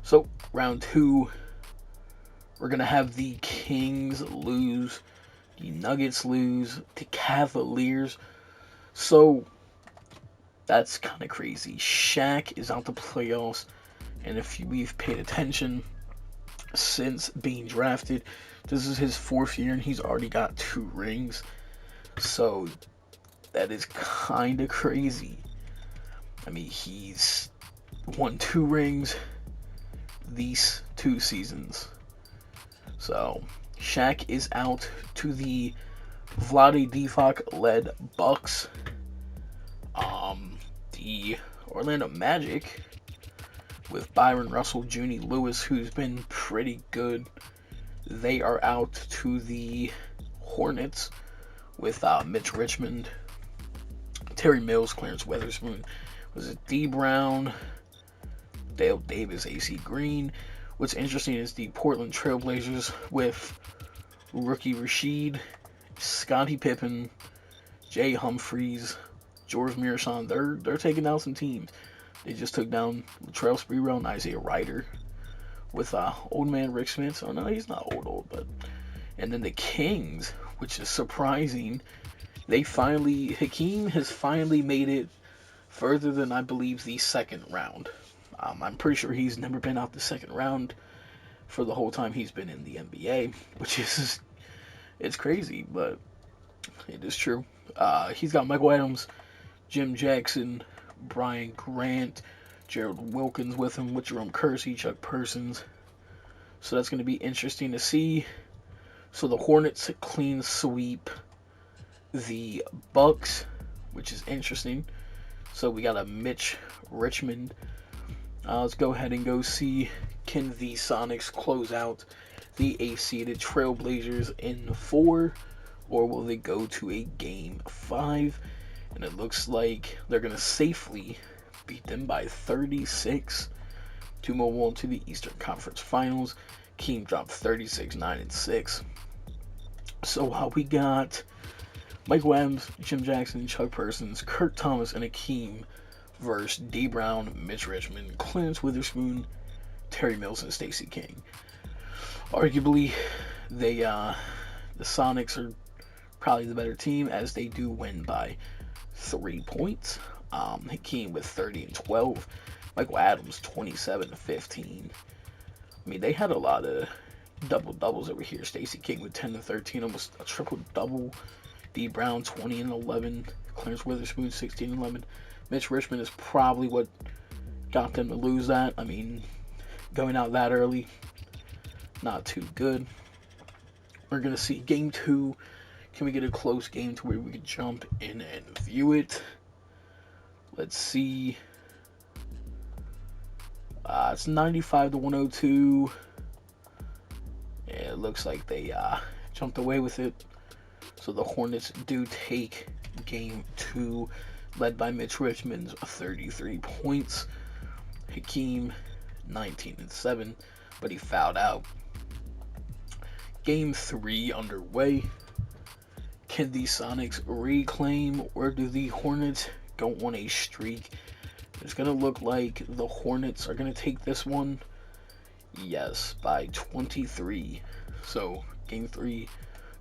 So, round 2, we're going to have the Kings lose, the Nuggets lose, the Cavaliers. So, that's kind of crazy. Shaq is out the playoffs, and if we've paid attention since being drafted, this is his 4th year, and he's already got 2 rings. So, That is kind of crazy. I mean, he's won 2 rings these 2 seasons. So, Shaq is out to the Vlade Divac-led Bucks. The Orlando Magic with Byron Russell, Junie Lewis, who's been pretty good. They are out to the Hornets with Mitch Richmond, Terry Mills, Clarence Weatherspoon, was it D. Brown, Dale Davis, AC Green. What's interesting is the Portland Trailblazers with rookie Rasheed, Scottie Pippen, Jay Humphries, George Mirasan. They're taking down some teams. They just took down Latrell Sprewell and Isaiah Ryder with old man Rick Smith. So no, he's not old, but and then the Kings, which is surprising. Hakeem has finally made it further than I believe the second round. I'm pretty sure he's never been out the second round for the whole time he's been in the NBA, which is it's crazy, but it is true. He's got Michael Adams, Jim Jackson, Brian Grant, Gerald Wilkins with him, with Jerome Kersey, Chuck Persons. So that's going to be interesting to see. So the Hornets clean sweep the Bucks, which is interesting. So we got a Mitch Richmond. Let's go ahead and go see, can the Sonics close out the 8-seeded Trailblazers in 4, or will they go to a Game 5? And it looks like they're going to safely beat them by 36 to move on to the Eastern Conference Finals. Keem dropped 36, 9, and 6. So we got Michael Adams, Jim Jackson, Chuck Persons, Kurt Thomas, and Akeem versus D. Brown, Mitch Richmond, Clarence Witherspoon, Terry Mills, and Stacey King. Arguably, the Sonics are probably the better team, as they do win by 3 points. Hakeem with 30 and 12. Michael Adams 27 and 15. I mean, they had a lot of double doubles over here. Stacey King with 10 and 13, almost a triple double. D. Brown 20 and 11. Clarence Witherspoon 16 and 11. Mitch Richmond is probably what got them to lose that. I mean, going out that early, not too good. We're going to see Game 2. Can we get a close game to where we can jump in and view it? Let's see. It's 95 to 102. Yeah, it looks like they jumped away with it. So the Hornets do take Game 2, led by Mitch Richmond's 33 points. Hakeem 19 and 7, but he fouled out. Game 3 underway. Can the Sonics reclaim, or do the Hornets go on a streak? It's going to look like the Hornets are going to take this one. Yes, by 23. So, Game 3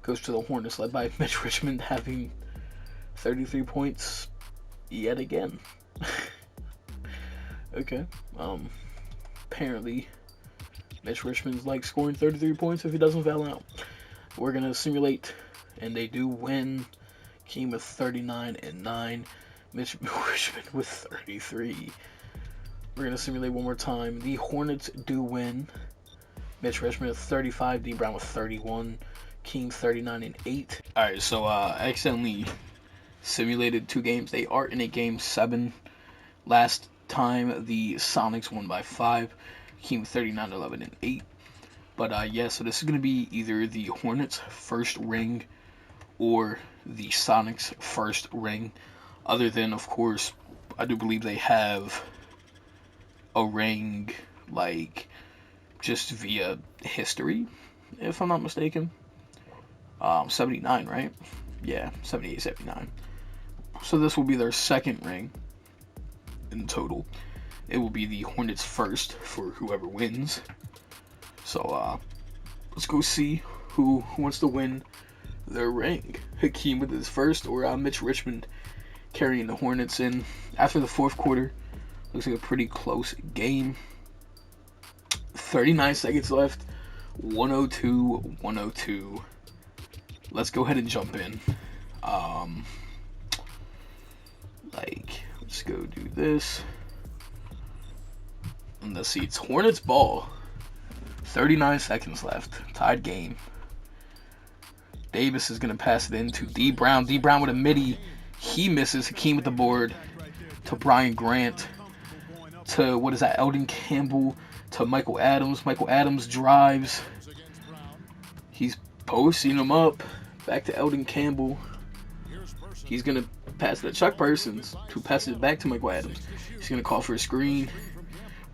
goes to the Hornets, led by Mitch Richmond, having 33 points yet again. Okay. Apparently, Mitch Richmond's like scoring 33 points if he doesn't foul out. We're going to simulate, and they do win. Keem with 39 and 9. Mitch Richmond with 33. We're going to simulate one more time. The Hornets do win. Mitch Richmond with 35. D. Brown with 31. Keem 39 and 8. Alright, so I accidentally simulated 2 games. They are in a Game 7. Last time, the Sonics won by 5. Keem 39, 11, and 8. But yeah, so this is going to be either the Hornets' first ring or the Sonics' first ring. Other than, of course, I do believe they have a ring, like, just via history, if I'm not mistaken. 79, right? Yeah, 78, 79. So this will be their second ring in total. It will be the Hornets' first for whoever wins. So, let's go see who wants to win their ring. Hakeem with his first, or Mitch Richmond carrying the Hornets in. After the fourth quarter, looks like a pretty close game. 39 seconds left. 102. Let's go ahead and jump in. Let's go do this. And let's see, it's Hornets ball. 39 seconds left. Tied game. Davis is going to pass it in to D. Brown. D. Brown with a midi. He misses. Hakeem with the board. To Brian Grant. To, what is that, Eldon Campbell. To Michael Adams. Michael Adams drives. He's posting him up. Back to Eldon Campbell. He's going to pass it to Chuck Persons. To pass it back to Michael Adams. He's going to call for a screen.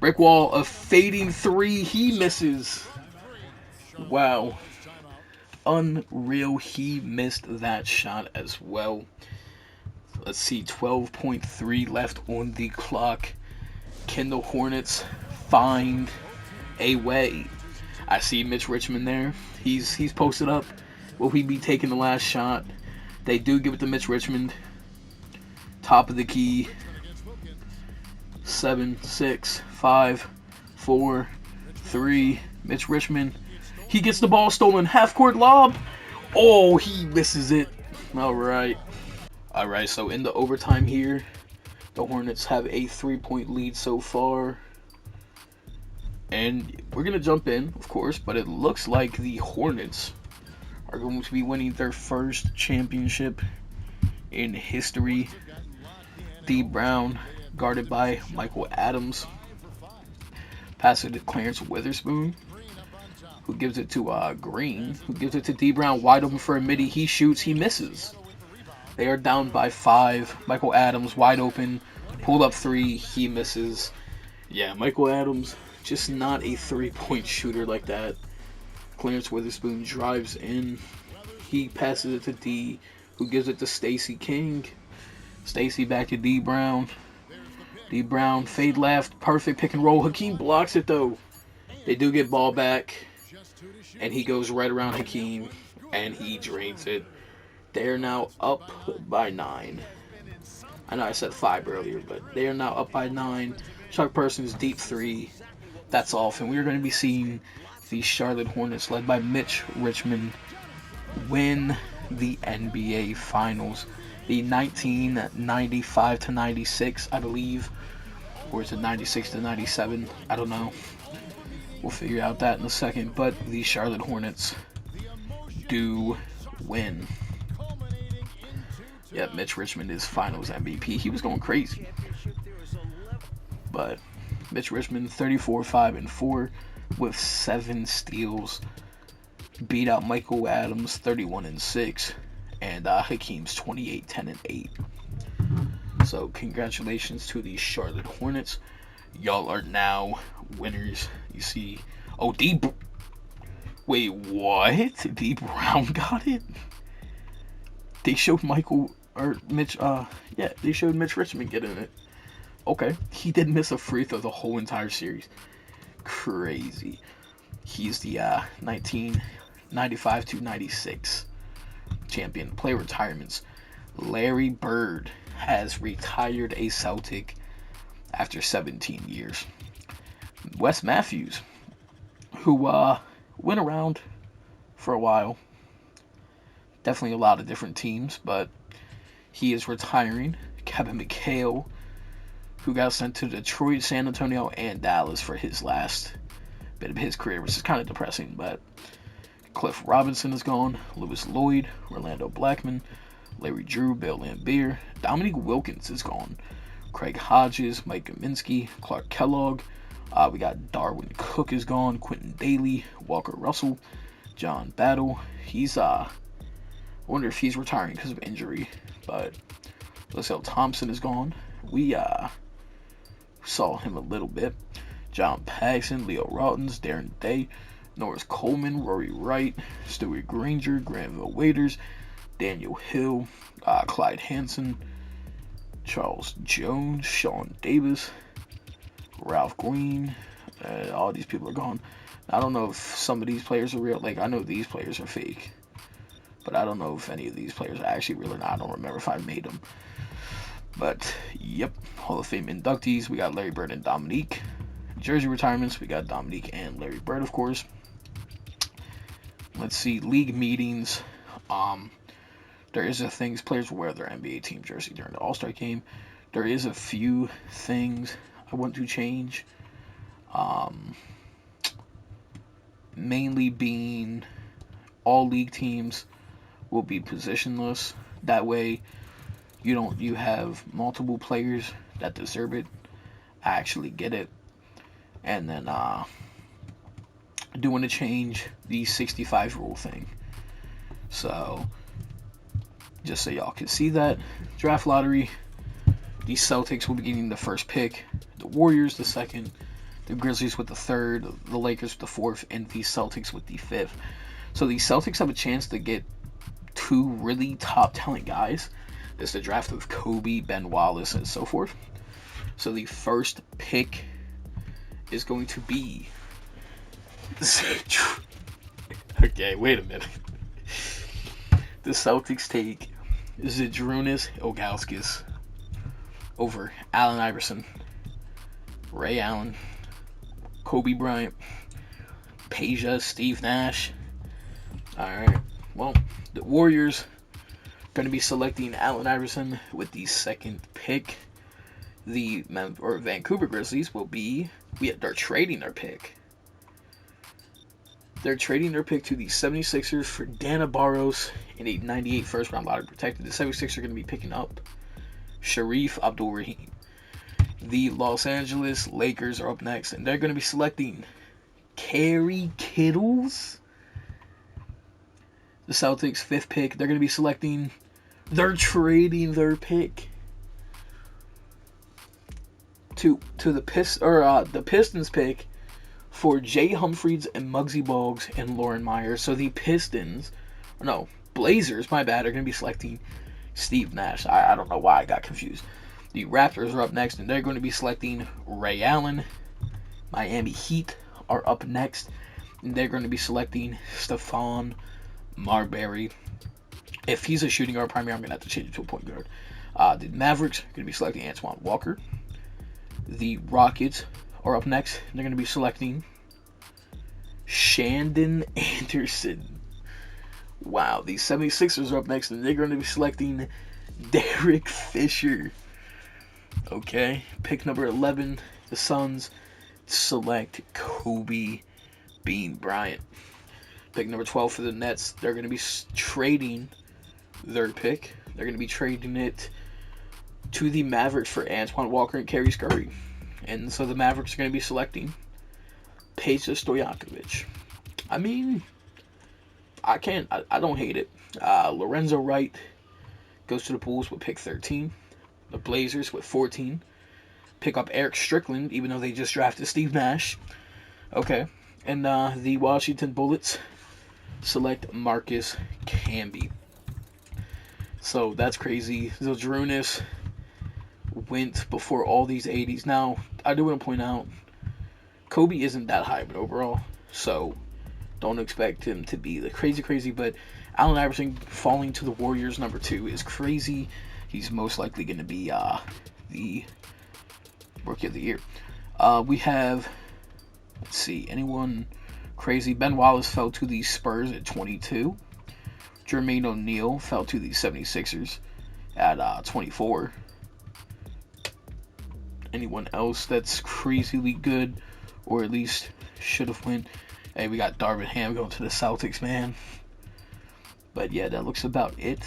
Brick wall, a fading three. He misses. Wow. Unreal. He missed that shot as well. Let's see, 12.3 left on the clock. Can the Hornets find a way? I see Mitch Richmond there. He's posted up. Will he be taking the last shot? They do give it to Mitch Richmond. Top of the key. 7, 6, 5, 4, 3. Mitch Richmond. He gets the ball stolen. Half court lob. Oh, he misses it. Alright, so in the overtime here, the Hornets have a 3-point lead so far. And we're going to jump in, of course, but it looks like the Hornets are going to be winning their first championship in history. D. Brown, guarded by Michael Adams. Pass it to Clarence Witherspoon, who gives it to Green, who gives it to D. Brown, wide open for a midi. He shoots, he misses. They are down by 5. Michael Adams, wide open, pulled up 3, he misses. Yeah, Michael Adams, just not a 3-point shooter like that. Clarence Witherspoon drives in. He passes it to D, who gives it to Stacey King. Stacey back to D. Brown. D. Brown, fade left, perfect pick and roll. Hakeem blocks it though. They do get ball back, and he goes right around Hakeem, and he drains it. They are now up by 9. I know I said 5 earlier, but they are now up by 9. Chuck Persons deep 3. That's off, and we are going to be seeing the Charlotte Hornets, led by Mitch Richmond, win the NBA Finals. The 1995-96, I believe, or is it 96-97? I don't know. We'll figure out that in a second. But the Charlotte Hornets do win. Yeah, Mitch Richmond is Finals MVP. He was going crazy. But Mitch Richmond, 34, 5, and 4 with 7 steals. Beat out Michael Adams, 31 and 6. And Hakeem's 28, 10, and 8. So congratulations to the Charlotte Hornets. Y'all are now winners. You see, oh, wait, what? D. Brown got it? They showed they showed Mitch Richmond getting it. Okay, he did miss a free throw the whole entire series. Crazy. He's the 1995-96 champion. Player retirements. Larry Bird has retired a Celtic after 17 years. Wes Matthews, who went around for a while. Definitely a lot of different teams, but he is retiring. Kevin McHale, who got sent to Detroit, San Antonio, and Dallas for his last bit of his career, which is kind of depressing, but Cliff Robinson is gone. Lewis Lloyd, Orlando Blackman, Larry Drew, Bill Laimbeer. Dominique Wilkins is gone. Craig Hodges, Mike Kaminsky, Clark Kellogg. We got Darwin Cook is gone. Quentin Daly, Walker Russell, John Battle. I wonder if he's retiring because of injury, but LaSalle Thompson is gone. We saw him a little bit. John Paxson, Leo Rautins, Darren Day, Norris Coleman, Rory Wright, Stuart Granger, Granville Waiters, Daniel Hill, Clyde Hansen, Charles Jones, Sean Davis, Ralph Green. All these people are gone. I don't know if some of these players are real. Like, I know these players are fake, but I don't know if any of these players are actually real or not. I don't remember if I made them. But, yep, Hall of Fame inductees. We got Larry Bird and Dominique. Jersey retirements. We got Dominique and Larry Bird, of course. Let's see, league meetings. There is a thing, players will wear their NBA team jersey during the All-Star game. There is a few things I want to change. Mainly being all league teams will be positionless. That way you have multiple players that deserve it, actually get it. And then I do want to change the 65 rule thing. So just so y'all can see that, draft lottery, the Celtics will be getting the first pick, the Warriors the second, the Grizzlies with the third, the Lakers with the fourth, and the Celtics with the fifth. So the Celtics have a chance to get two really top talent guys. There's the draft of Kobe, Ben Wallace, and so forth. So the first pick is going to be... Okay, wait a minute. The Celtics take Zydrunas Ilgauskas over Allen Iverson, Ray Allen, Kobe Bryant, Peja, Steve Nash. Alright, well, the Warriors going to be selecting Allen Iverson with the second pick. The Vancouver Grizzlies will be... they're trading their pick. They're trading their pick to the 76ers for Dana Barros in a 98 first round lottery protected. The 76ers are going to be picking up Sharif Abdul-Rahim. The Los Angeles Lakers are up next, and they're going to be selecting Kerry Kittles. The Celtics' fifth pick, they're going to be selecting... They're trading their pick to the Pistons pick for Jay Humphries and Muggsy Bogues and Lauren Myers. So the Blazers, my bad, are going to be selecting Steve Nash. I don't know why I got confused. The Raptors are up next, and they're going to be selecting Ray Allen. Miami Heat are up next, and they're going to be selecting Stephon Marbury. If he's a shooting guard primary, I'm going to have to change it to a point guard. The Mavericks are going to be selecting Antoine Walker. The Rockets are up next. They're going to be selecting Shandon Anderson. Wow, the 76ers are up next, and they're going to be selecting Derek Fisher. Okay, pick number 11, the Suns select Kobe Bean Bryant. Pick number 12 for the Nets, they're going to be trading their pick. They're going to be trading it to the Mavericks for Antoine Walker and Kerry Scurry. And so the Mavericks are going to be selecting Peja Stojakovic. I mean, I don't hate it. Lorenzo Wright goes to the Bulls with pick 13. The Blazers with 14. Pick up Eric Strickland, even though they just drafted Steve Nash. Okay. And the Washington Bullets select Marcus Camby. So that's crazy. Zydrunas went before all these 80s. Now, I do want to point out, Kobe isn't that high of an overall, so don't expect him to be the crazy, but Allen Iverson falling to the Warriors number 2 is crazy. He's most likely going to be the Rookie of the Year. We have, let's see, anyone crazy? Ben Wallace fell to the Spurs at 22. Jermaine O'Neal fell to the 76ers at 24. Anyone else that's crazily good, or at least should have went? Hey, we got Darvin Ham going to the Celtics, man. But yeah, that looks about it.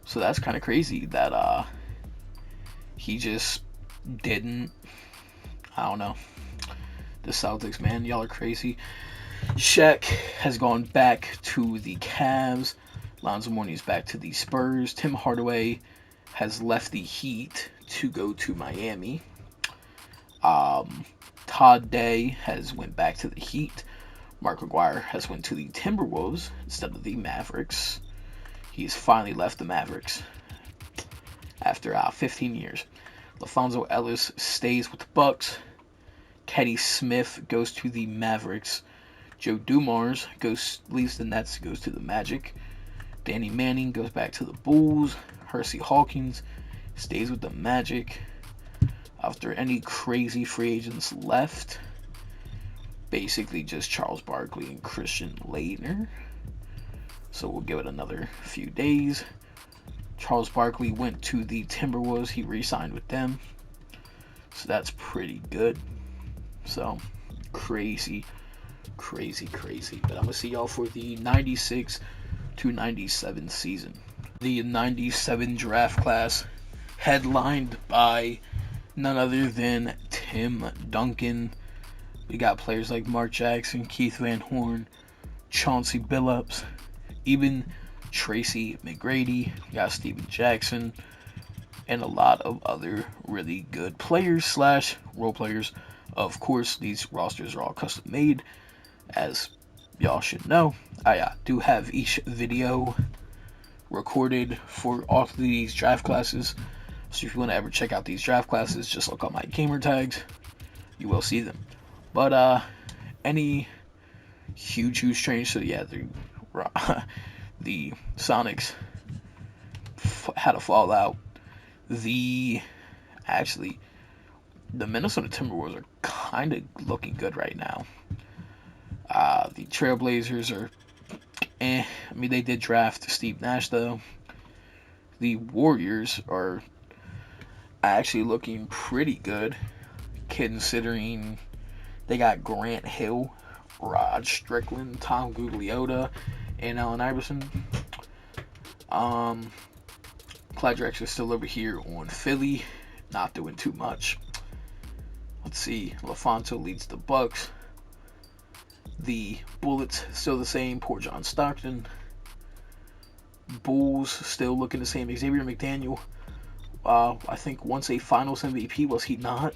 So that's kind of crazy that he just didn't. I don't know. The Celtics, man, y'all are crazy. Shaq has gone back to the Cavs. Lonzo Mourning is back to the Spurs. Tim Hardaway has left the Heat to go to Miami. Todd Day has went back to the Heat. Mark McGuire has went to the Timberwolves instead of the Mavericks. He's finally left the Mavericks after 15 years. LaFonso Ellis stays with the Bucks. Kenny Smith goes to the Mavericks. Joe Dumars leaves the Nets, goes to the Magic. Danny Manning goes back to the Bulls. Hersey Hawkins stays with the Magic. After any crazy free agents left, basically just Charles Barkley and Christian Laettner. So we'll give it another few days. Charles Barkley went to the Timberwolves. He re-signed with them. So that's pretty good. So crazy. But I'm going to see y'all for the 96 to 97 season. The 97 draft class headlined by none other than Tim Duncan. We got players like Mark Jackson, Keith Van Horn, Chauncey Billups, even Tracy McGrady. We got Steven Jackson, and a lot of other really good players slash role players. Of course, these rosters are all custom made, as y'all should know. I do have each video recorded for all of these draft classes. So if you want to ever check out these draft classes, just look up my gamer tags. You will see them. But any huge change. So yeah, the Sonics had a fallout. The Minnesota Timberwolves are kind of looking good right now. The Trailblazers are I mean, they did draft Steve Nash, though. The Warriors are actually looking pretty good, considering they got Grant Hill, Rod Strickland, Tom Gugliotta, and Allen Iverson. Clyde Drexler's still over here on Philly, not doing too much. Let's see, LaFonso leads the Bucks. The Bullets still the same. Poor John Stockton. Bulls still looking the same. Xavier McDaniel. I think once a Finals MVP, was he not?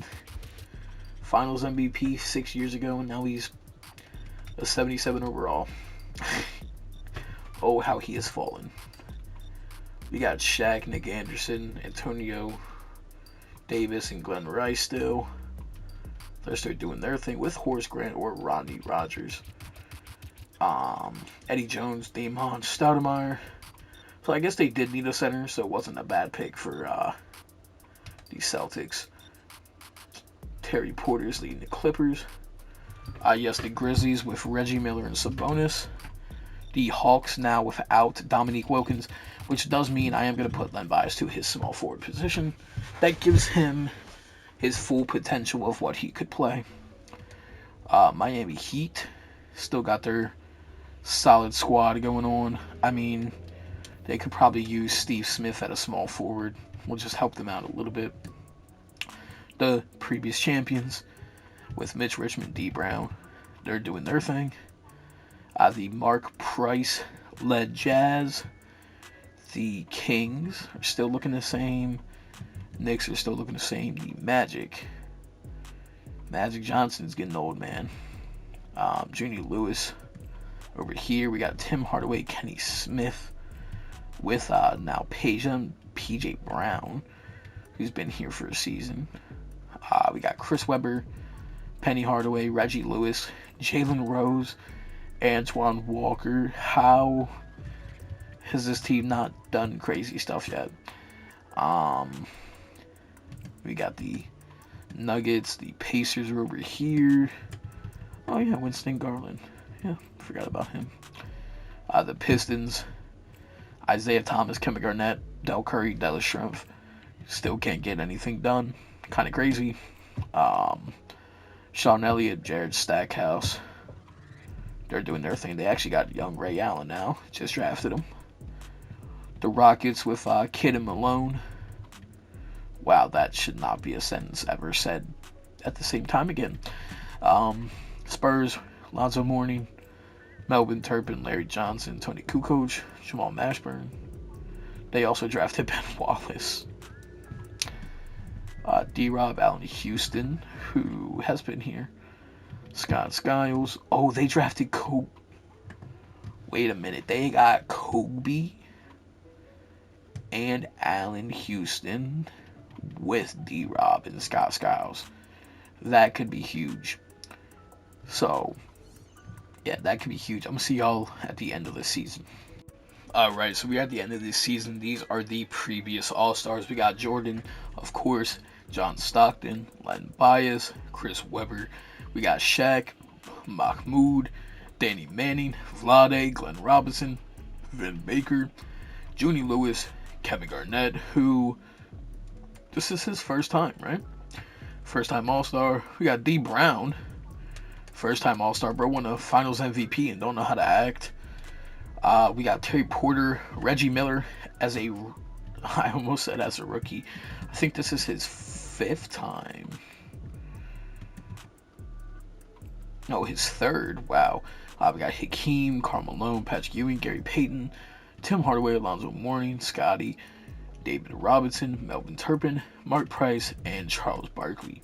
Finals MVP 6 years ago, and now he's a 77 overall. Oh, how he has fallen. We got Shaq, Nick Anderson, Antonio Davis, and Glenn Rice still. They're still doing their thing with Horace Grant or Rodney Rogers. Eddie Jones, Damon Stoudemire. So I guess they did need a center, so it wasn't a bad pick for the Celtics. Terry Porter's leading the Clippers. Yes, the Grizzlies with Reggie Miller and Sabonis. The Hawks now without Dominique Wilkins, which does mean I am going to put Len Bias to his small forward position. That gives him his full potential of what he could play. Miami Heat still got their solid squad going on. I mean, they could probably use Steve Smith at a small forward. We'll just help them out a little bit. The previous champions with Mitch Richmond, D. Brown, they're doing their thing. The Mark Price-led Jazz. The Kings are still looking the same. Knicks are still looking the same. The Magic Johnson's getting old, man. Junior Lewis over here. We got Tim Hardaway, Kenny Smith with now PJ Brown, who's been here for a season. We got Chris Webber, Penny Hardaway, Reggie Lewis, Jalen Rose, Antoine Walker. How has this team not done crazy stuff yet? We got the Nuggets, the Pacers are over here. Oh yeah, Winston Garland. Yeah, forgot about him. The Pistons, Isaiah Thomas, Kevin Garnett, Del Curry, Dallas Shrimp. Still can't get anything done. Kind of crazy. Sean Elliott, Jared Stackhouse. They're doing their thing. They actually got young Ray Allen now. Just drafted him. The Rockets with Kidd and Malone. Wow, that should not be a sentence ever said at the same time again. Spurs, Lonzo Mourning, Melvin Turpin, Larry Johnson, Tony Kukoc, Jamal Mashburn. They also drafted Ben Wallace. D-Rob, Allen Houston, who has been here. Scott Skiles. Oh, they drafted Kobe. Wait a minute. They got Kobe and Allen Houston with D-Rob and Scott Skiles. That could be huge. So, yeah, that could be huge. I'm going to see y'all at the end of the season. Alright, so we're at the end of this season. These are the previous All-Stars. We got Jordan, of course, John Stockton, Len Bias, Chris Webber. We got Shaq, Mahmoud, Danny Manning, Vlade, Glenn Robinson, Vin Baker, Junie Lewis, Kevin Garnett, who this is his first time, right? First time All-Star. We got D Brown, first time All-Star, bro. Won a Finals MVP and don't know how to act. We got Terry Porter, Reggie Miller as a, I almost said as a rookie. I think this is his 5th time. No, his 3rd. Wow. We got Hakeem, Karl Malone, Patrick Ewing, Gary Payton, Tim Hardaway, Alonzo Mourning, Scotty, David Robinson, Melvin Turpin, Mark Price, and Charles Barkley.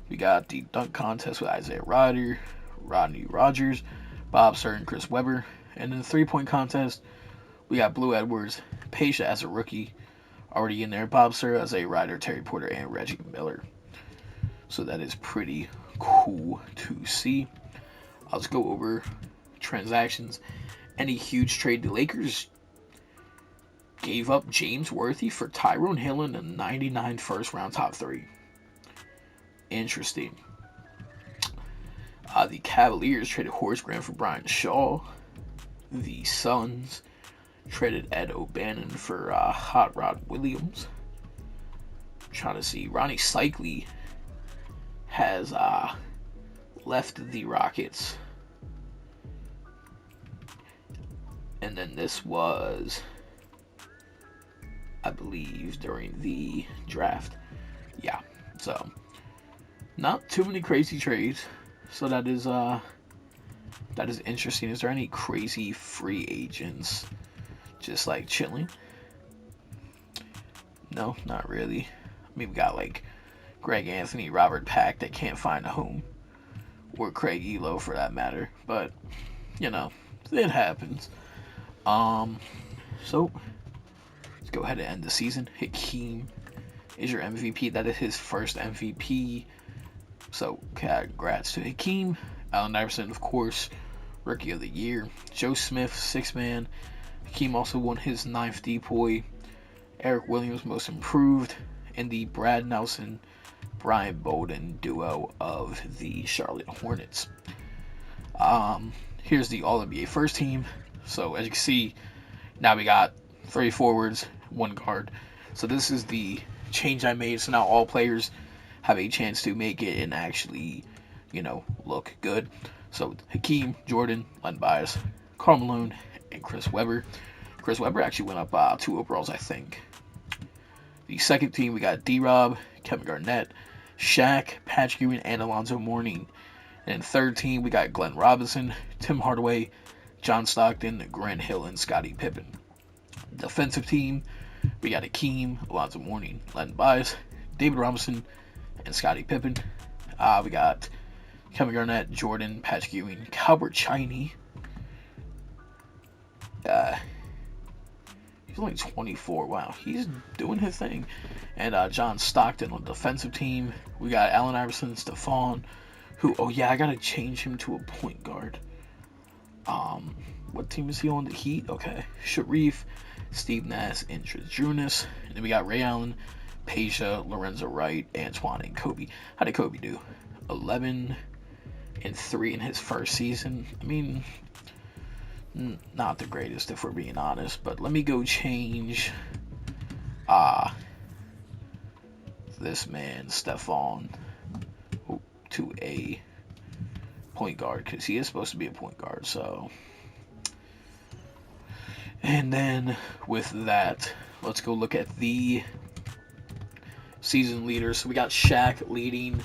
We got the dunk contest with Isaiah Ryder, Rodney Rogers, Bob Sir, and Chris Webber. And in the 3-point contest, we got Blue Edwards, Pasha as a rookie, already in there, Bob Sir, Isaiah Ryder, Terry Porter, and Reggie Miller. So that is pretty cool to see. Let's go over transactions. Any huge trade? The Lakers gave up James Worthy for Tyrone Hill and a 99 first-round top 3. Interesting. The Cavaliers traded Horace Grant for Brian Shaw. The Suns traded Ed O'Bannon for Hot Rod Williams. I'm trying to see. Ronnie Cycli has left the Rockets. And then this was, I believe, during the draft. Yeah, so not too many crazy trades. So that is interesting. Is there any crazy free agents just like chilling? No, not really. I mean, we got like Greg Anthony, Robert Pack that can't find a home, or Craig Elo for that matter. But you know, it happens. So let's go ahead and end the season. Hakeem is your MVP. That is his first MVP. So congrats to Hakeem. Allen Iverson, of course, Rookie of the Year. Joe Smith, 6th man. Hakeem also won his 9th DPOY. Eric Williams, Most Improved. And the Brad Nelson, Brian Bolden duo of the Charlotte Hornets. Here's the All-NBA first team. So as you can see, now we got 3 forwards, 1 guard. So this is the change I made. So now all players have a chance to make it and actually, you know, look good. So Hakeem, Jordan, Len Bias, Karl Malone, and Chris Webber. Chris Webber actually went up 2 overalls, I think. The second team, we got D-Rob, Kevin Garnett, Shaq, Patrick Ewing, and Alonzo Mourning. And third team, we got Glenn Robinson, Tim Hardaway, John Stockton, Grant Hill, and Scottie Pippen. Defensive team, we got Hakeem, Alonzo Mourning, Len Bias, David Robinson, and Scottie Pippen. We got Kevin Garnett, Jordan, Patrick Ewing, Calbert Chiney. He's only 24. Wow, he's doing his thing. And John Stockton on the defensive team. We got Allen Iverson, Stephon, who, oh yeah, I gotta change him to a point guard. What team is he on? The Heat? Okay. Sharif, Steve Nash, and Junis. And then we got Ray Allen, Pasha, Lorenzo Wright, Antoine, and Kobe. How did Kobe do? 11-3 in his first season. I mean, not the greatest if we're being honest. But let me go change this man, Stephon, to a point guard, because he is supposed to be a point guard. So, and then with that, let's go look at the season leaders. So we got Shaq leading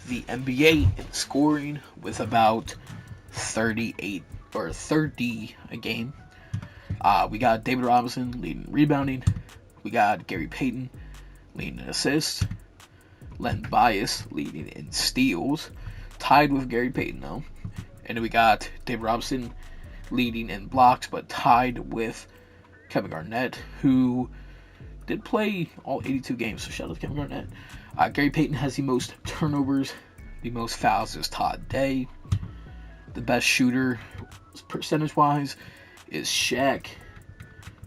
the NBA in scoring with about 38 or 30 a game. We got David Robinson leading rebounding. We got Gary Payton leading in assists. Len Bias leading in steals, tied with Gary Payton though. And then we got David Robinson leading in blocks, but tied with Kevin Garnett, who did play all 82 games, so shout out to Kevin Garnett. Gary Payton has the most turnovers. The most fouls is Todd Day. The best shooter, percentage-wise, is Shaq.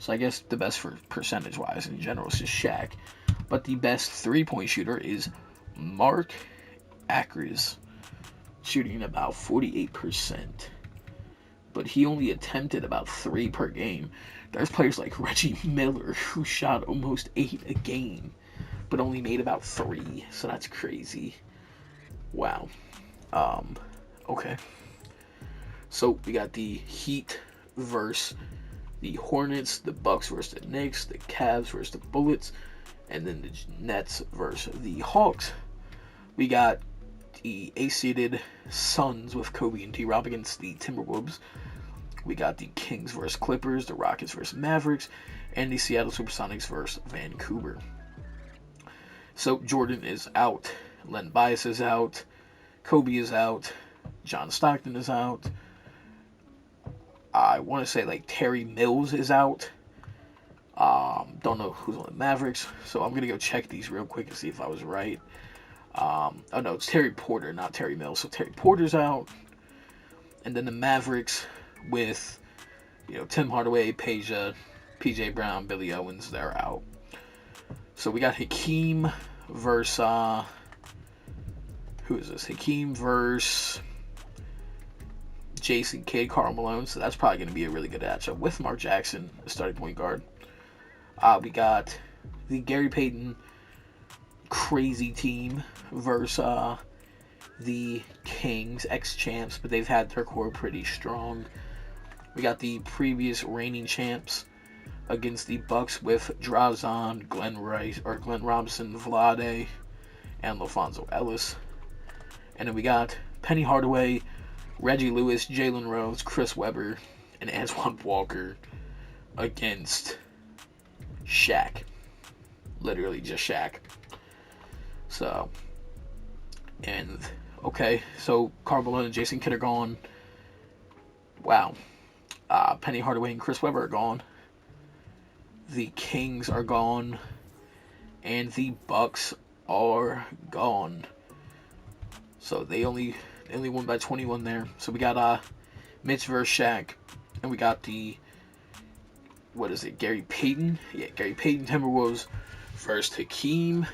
So I guess the best for percentage-wise in general is just Shaq. But the best three-point shooter is Mark Akers, shooting about 48%. But he only attempted about 3 per game. There's players like Reggie Miller who shot almost 8 a game, but only made about 3. So that's crazy. Wow. Okay. So we got the Heat versus the Hornets, the Bucks versus the Knicks, the Cavs versus the Bullets, and then the Nets versus the Hawks. We got the A-seeded Suns with Kobe and T-Rob against the Timberwolves. We got the Kings versus Clippers, the Rockets versus Mavericks, and the Seattle Supersonics versus Vancouver. So Jordan is out, Len Bias is out, Kobe is out, John Stockton is out. I want to say like Terry Mills is out. Don't know who's on the Mavericks, so I'm gonna go check these real quick and see if I was right. Oh no, it's Terry Porter, not Terry Mills. So Terry Porter's out, and then the Mavericks with Tim Hardaway, Peja, PJ Brown, Billy Owens, they're out. So we got Hakeem versus who is this? Hakeem versus Jason Kidd, Karl Malone. So that's probably going to be a really good matchup with Mark Jackson, the starting point guard. We got the Gary Payton crazy team versus the Kings, ex-champs, but they've had their core pretty strong. We got the previous reigning champs against the Bucks with Drazen, Glenn Robinson, Vlade, and LaFonso Ellis. And then we got Penny Hardaway, Reggie Lewis, Jalen Rose, Chris Webber, and Antoine Walker against Shaq. Literally just Shaq. So, and okay, so Karl Malone and Jason Kidd are gone. Wow. Penny Hardaway and Chris Webber are gone. The Kings are gone. And the Bucks are gone. So they only won by 21 there. So we got Mitch versus Shaq. And we got the, what is it, Gary Payton? Yeah, Gary Payton Timberwolves versus Hakeem.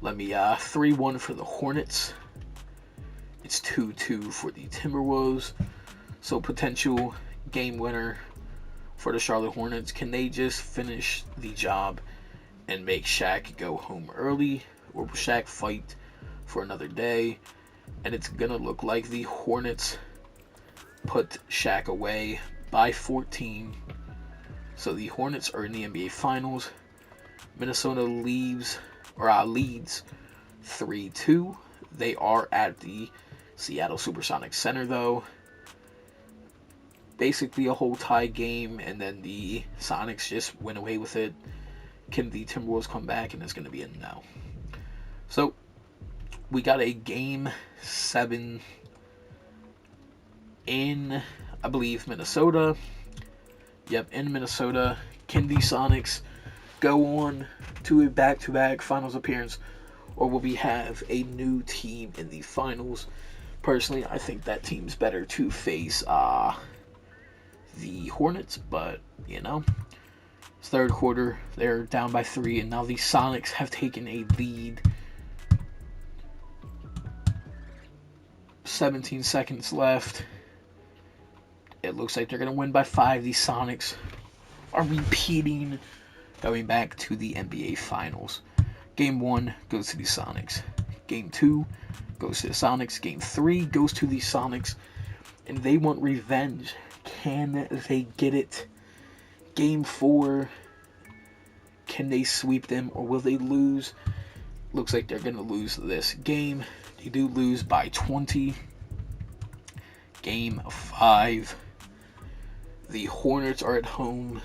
Let me 3-1 for the Hornets. It's 2-2 for the Timberwolves. So potential game winner for the Charlotte Hornets. Can they just finish the job and make Shaq go home early? Or will Shaq fight for another day? And it's going to look like the Hornets put Shaq away by 14. So the Hornets are in the NBA Finals. Minnesota leads 3-2. They are at the Seattle Supersonics Center, though. Basically a whole tie game, and then the Sonics just went away with it. Can the Timberwolves come back? And it's going to be a no. So we got a Game 7 in, I believe, Minnesota. Yep, in Minnesota. Can the Sonics go on to a back-to-back finals appearance, or will we have a new team in the finals? Personally, I think that team's better to face the Hornets, but it's third quarter, they're down by 3, and now the Sonics have taken a lead. 17 seconds left. It looks like they're going to win by 5. The Sonics are repeating, going back to the NBA Finals. Game 1 goes to the Sonics. Game 2 goes to the Sonics. Game 3 goes to the Sonics. And they want revenge. Can they get it? Game 4, can they sweep them, or will they lose? Looks like they're going to lose this game. They do lose by 20. Game 5, the Hornets are at home.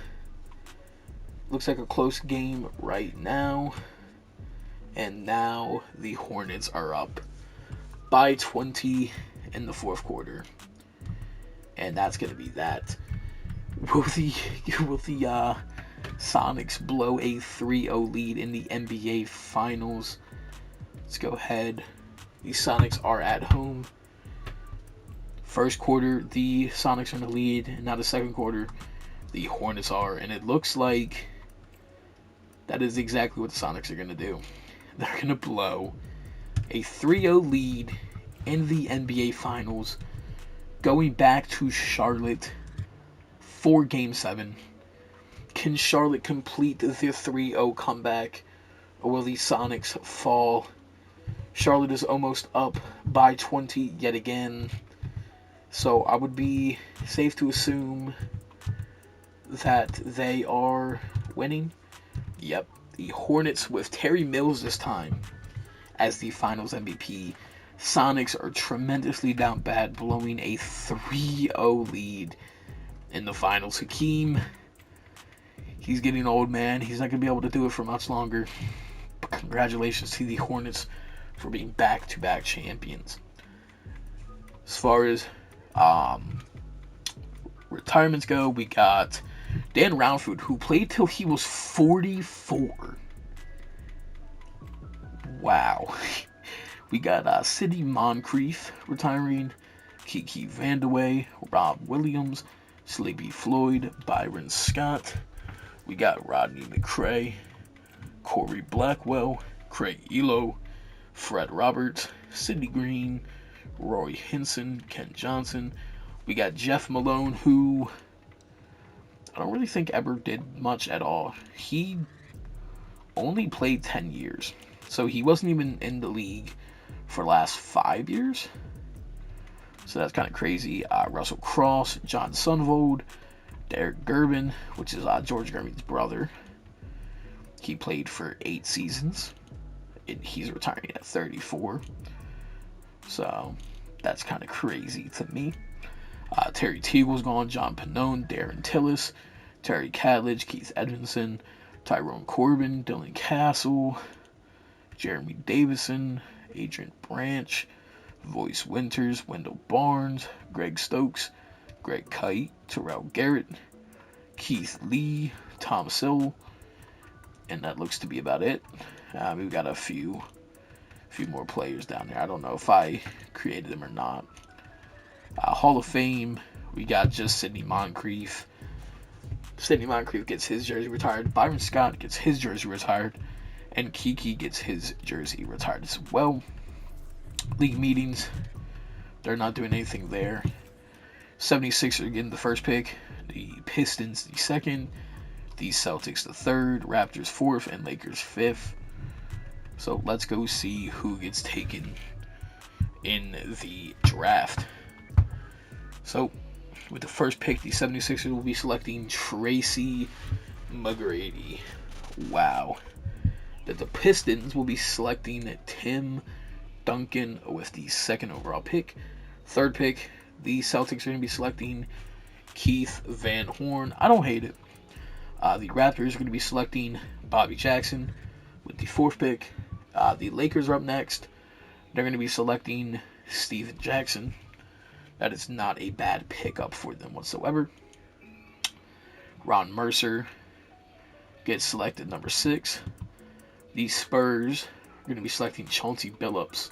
Looks like a close game right now. And now the Hornets are up by 20 in the fourth quarter. And that's going to be that. Will the Sonics blow a 3-0 lead in the NBA Finals? Let's go ahead. The Sonics are at home. First quarter, the Sonics are in the lead. And now the second quarter, the Hornets are. And it looks like that is exactly what the Sonics are going to do. They're going to blow a 3-0 lead in the NBA Finals, going back to Charlotte for Game 7. Can Charlotte complete the 3-0 comeback, or will the Sonics fall? Charlotte is almost up by 20 yet again, so I would be safe to assume that they are winning. Yep, the Hornets with Terry Mills this time as the Finals MVP. Sonics are tremendously down bad, blowing a 3-0 lead in the Finals. Hakeem, he's getting old, man. He's not going to be able to do it for much longer. But congratulations to the Hornets for being back-to-back champions. As far as retirements go, we got Dan Roundfoot, who played till he was 44. Wow. We got Sidney Moncrief retiring, Kiki Vandeweghe, Rob Williams, Sleepy Floyd, Byron Scott. We got Rodney McCray, Corey Blackwell, Craig Elo, Fred Roberts, Sidney Green, Roy Hinson, Ken Johnson. We got Jeff Malone, who I don't really think ever did much at all. He only played 10 years, so he wasn't even in the league for the last 5 years. So that's kind of crazy. Russell Cross, John Sunvold, Derek Gervin, which is George Gervin's brother. He played for 8 seasons. He's retiring at 34. So that's kind of crazy to me. Terry Teagle's gone, John Pannone, Darren Tillis, Terry Cadledge, Keith Edmondson, Tyrone Corbin, Dylan Castle, Jeremy Davison, Adrian Branch, Voice Winters, Wendell Barnes, Greg Stokes, Greg Kite, Terrell Garrett, Keith Lee, Tom Sill, and that looks to be about it. We've got a few more players down there. I don't know if I created them or not. Hall of Fame, we got just Sidney Moncrief. Sidney Moncrief gets his jersey retired. Byron Scott gets his jersey retired. And Kiki gets his jersey retired as well. League meetings, they're not doing anything there. 76ers are getting the first pick. The Pistons the second. The Celtics the third. Raptors fourth. And Lakers fifth. So let's go see who gets taken in the draft. So with the first pick, the 76ers will be selecting Tracy McGrady. Wow. That the Pistons will be selecting Tim Duncan with the second overall pick. Third pick, the Celtics are going to be selecting Keith Van Horn. I don't hate it. The Raptors are going to be selecting Bobby Jackson with the fourth pick. The Lakers are up next. They're going to be selecting Steven Jackson. That is not a bad pickup for them whatsoever. Ron Mercer gets selected number 6. The Spurs are going to be selecting Chauncey Billups,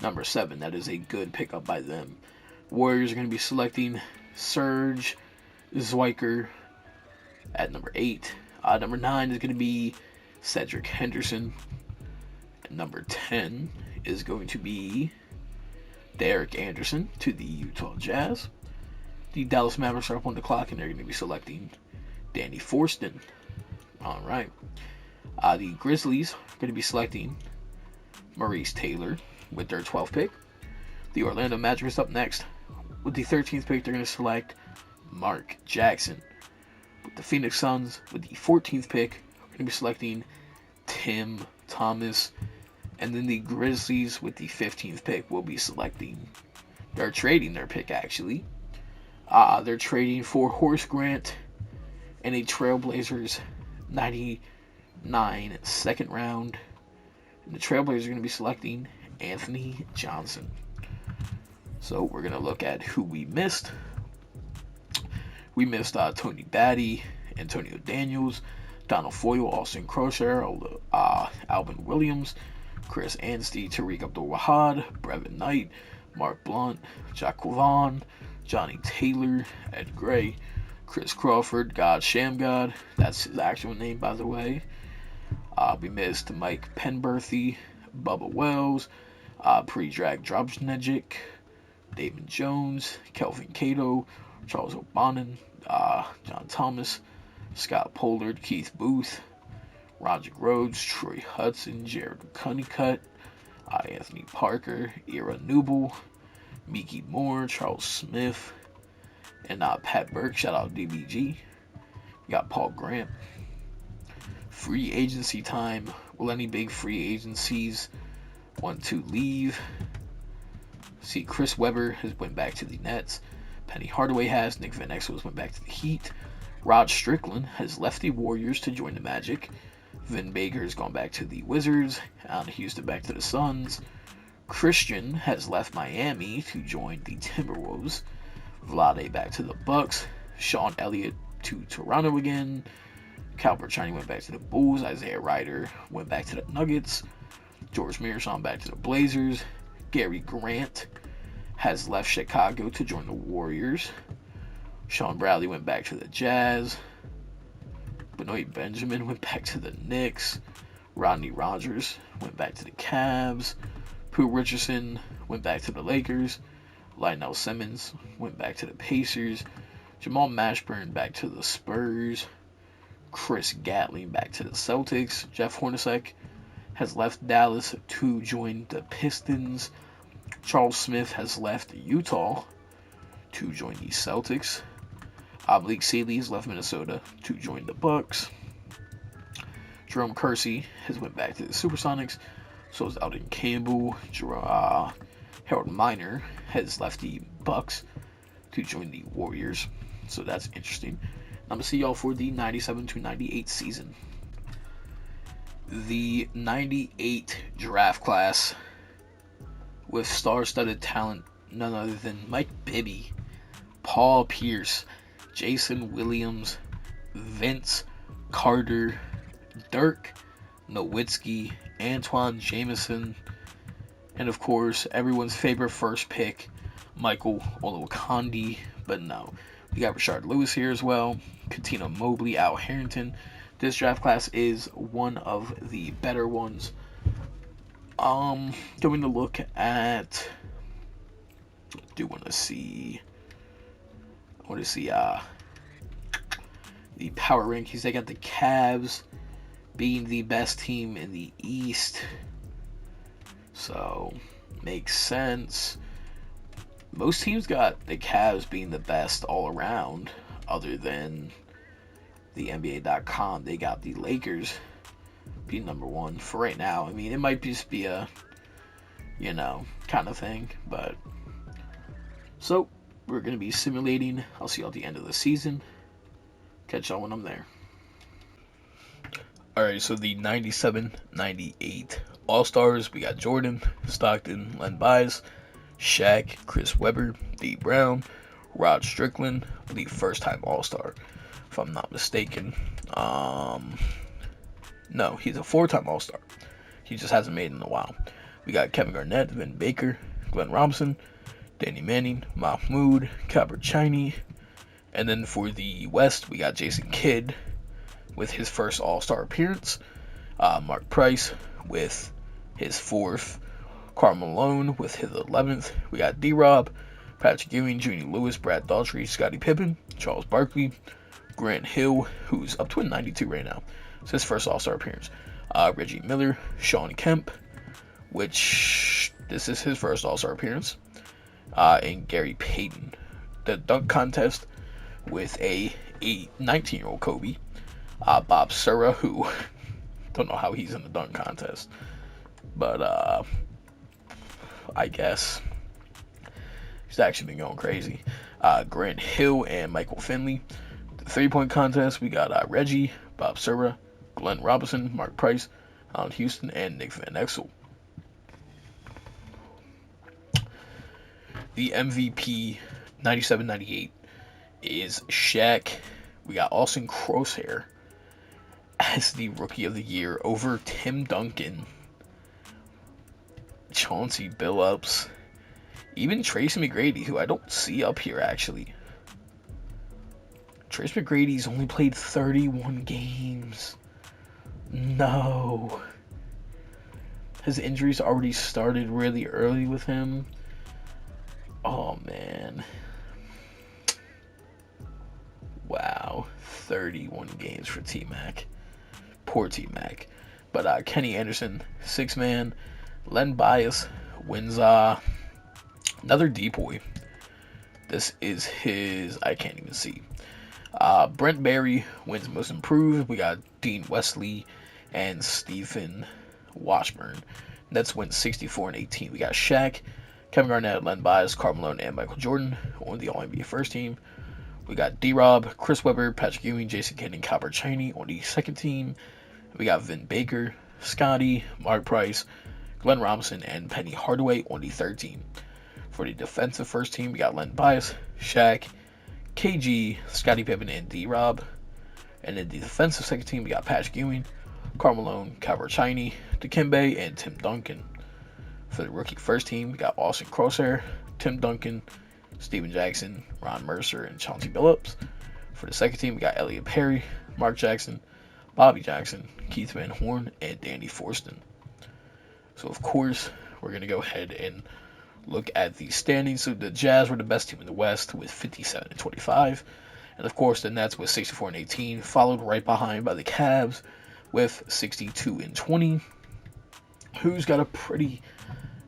number 7. That is a good pickup by them. Warriors are going to be selecting Serge Zwicker at number 8. Number 9 is going to be Cedric Henderson. And number 10 is going to be Derek Anderson to the Utah Jazz. The Dallas Mavericks are up on the clock, and they're going to be selecting Danny Forston. All right. The Grizzlies are going to be selecting Maurice Taylor with their 12th pick. The Orlando Magic is up next. With the 13th pick, they're going to select Mark Jackson. With the Phoenix Suns, with the 14th pick, are going to be selecting Tim Thomas. And then the Grizzlies, with the 15th pick, will be selecting. They're trading their pick, actually. They're trading for Horace Grant and a Trailblazers 99 second round. And the Trailblazers are going to be selecting Anthony Johnson. So we're going to look at who we missed. We missed Tony Batty, Antonio Daniels, Donald Foyle, Austin Croshair, Alvin Williams, Chris Anstey, Tariq Abdul-Wahad, Brevin Knight, Mark Blunt, Jack Quavon, Johnny Taylor, Ed Gray, Chris Crawford, God Shamgod, that's his actual name, by the way. We missed Mike Penberthy, Bubba Wells, Predrag Drobnejik, David Jones, Kelvin Cato, Charles O'Bannon, John Thomas, Scott Pollard, Keith Booth, Roger Rhodes, Troy Hudson, Jared Cunnicott, Anthony Parker, Ira Newble, Mickey Moore, Charles Smith, and Pat Burke. Shout out DBG. We got Paul Grant. Free agency time. Will any big free agencies want to leave? See, Chris Webber has went back to the Nets. Penny Hardaway has. Nick Van Exel has went back to the Heat. Rod Strickland has left the Warriors to join the Magic. Vin Baker has gone back to the Wizards. Allen Houston back to the Suns. Christian has left Miami to join the Timberwolves. Vlade back to the Bucks. Sean Elliott to Toronto again. Calbert Chiney went back to the Bulls. Isaiah Ryder went back to the Nuggets. George Mearson back to the Blazers. Gary Grant has left Chicago to join the Warriors. Sean Bradley went back to the Jazz. Benoit Benjamin went back to the Knicks. Rodney Rogers went back to the Cavs. Pooh Richardson went back to the Lakers. Lionel Simmons went back to the Pacers. Jamal Mashburn back to the Spurs. Chris Gatling back to the Celtics. Jeff Hornacek has left Dallas to join the Pistons. Charles Smith has left Utah to join the Celtics. Malik Sealy has left Minnesota to join the Bucks. Jerome Kersey has went back to the Supersonics. So is Alden Campbell. Harold Miner has left the Bucks to join the Warriors. So that's interesting. I'm going to see y'all for the 97 to 98 season. The 98 draft class with star-studded talent, none other than Mike Bibby, Paul Pierce, Jason Williams, Vince Carter, Dirk Nowitzki, Antoine Jameson, and of course everyone's favorite first pick, Michael Olowokandi. But no, we got Rashard Lewis here as well, Katina Mobley, Al Harrington. This draft class is one of the better ones. Going to look at. I want to see the power rankings. They got the Cavs being the best team in the East, so makes sense. Most teams got the Cavs being the best all around, other than the NBA.com. They got the Lakers being number one for right now. I mean, it might just be a, kind of thing, but so we're going to be simulating. I'll see you at the end of the season. Catch y'all when I'm there. Alright, so the 97-98 All-Stars, we got Jordan, Stockton, Len Bias, Shaq, Chris Webber, D. Brown, Rod Strickland, the first-time All-Star, if I'm not mistaken. No, he's a four-time All-Star. He just hasn't made it in a while. We got Kevin Garnett, Vin Baker, Glenn Robinson, Danny Manning, Mahmoud, Calbert Chiney, and then for the West, we got Jason Kidd with his first All-Star appearance, Mark Price with his fourth, Karl Malone with his 11th. We got D-Rob, Patrick Ewing, Junior Lewis, Brad Daughtry, Scottie Pippen, Charles Barkley, Grant Hill, who's up to a 92 right now. It's his first All-Star appearance. Reggie Miller, Sean Kemp, which this is his first All-Star appearance, and Gary Payton. The dunk contest with a 19-year-old Kobe. Bob Sura, who don't know how he's in the dunk contest, but I guess he's actually been going crazy. Grant Hill and Michael Finley. The 3-point contest, we got Reggie, Bob Sura, Glenn Robinson, Mark Price, Allen Houston, and Nick Van Exel. The MVP 97-98 is Shaq. We got Austin Crosshair as the Rookie of the Year over Tim Duncan, Chauncey Billups, even Tracy McGrady, who I don't see up here actually. Tracy McGrady's only played 31 games. No. His injuries already started really early with him. Oh, man. Wow, 31 games for T-Mac. Poor T-Mac. But Kenny Anderson, 6-man. Len Bias wins another depoy. This is his, I can't even see. Brent Barry wins most improved. We got Dean Wesley and Stephen Washburn. Nets win 64-18. We got Shaq, Kevin Garnett, Len Bias, Karl Malone, and Michael Jordan on the All-NBA first team. We got D-Rob, Chris Webber, Patrick Ewing, Jason Kidd, and Calbert Cheney on the second team. We got Vin Baker, Scotty, Mark Price, Glenn Robinson, and Penny Hardaway on the third team. For the defensive first team, we got Len Bias, Shaq, KG, Scottie Pippen, and D-Rob. And in the defensive second team, we got Patrick Ewing, Karl Malone, Calvert Cheney, Dikembe, and Tim Duncan. For the rookie first team, we got Austin Crosshair, Tim Duncan, Steven Jackson, Ron Mercer, and Chauncey Billups. For the second team, we got Elliot Perry, Mark Jackson, Bobby Jackson, Keith Van Horn, and Danny Forston. So, of course, we're going to go ahead and look at the standings. So the Jazz were the best team in the West with 57-25. And of course the Nets with 64-18, followed right behind by the Cavs with 62-20. Who's got a pretty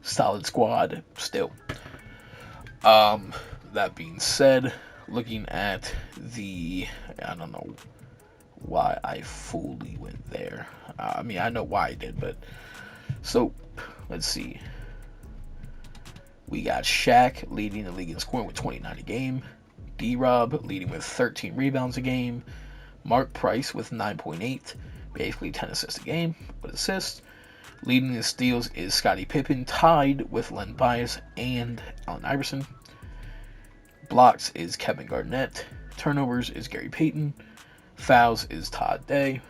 solid squad still. That being said, looking at I don't know why I fully went there. I mean, I know why I did, but so let's see. We got Shaq leading the league in scoring with 29 a game. D-Rob leading with 13 rebounds a game. Mark Price with 9.8, basically 10 assists a game, with assists. Leading in steals is Scottie Pippen, tied with Len Bias and Allen Iverson. Blocks is Kevin Garnett. Turnovers is Gary Payton. Fouls is Todd Day.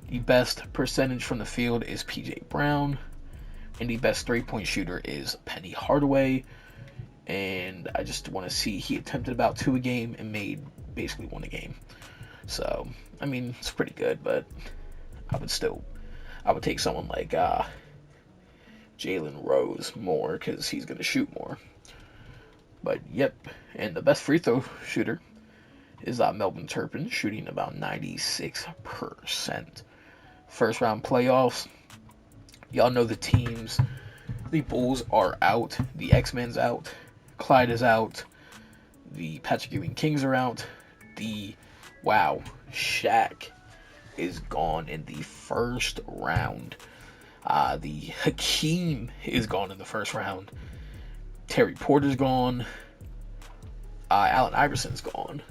The best percentage from the field is PJ Brown. And the best three-point shooter is Penny Hardaway. And I just want to see, he attempted about 2 a game and made basically 1 a game. So, I mean, it's pretty good, but I would take someone like Jalen Rose more because he's going to shoot more. But, yep. And the best free throw shooter is Melvin Turpin, shooting about 96%. First round playoffs. Y'all know the teams. The Bulls are out. The X-Men's out. Clyde is out. The Patrick Ewing Kings are out. Shaq is gone in the first round. The Hakeem is gone in the first round. Terry Porter's gone. Allen Iverson's gone.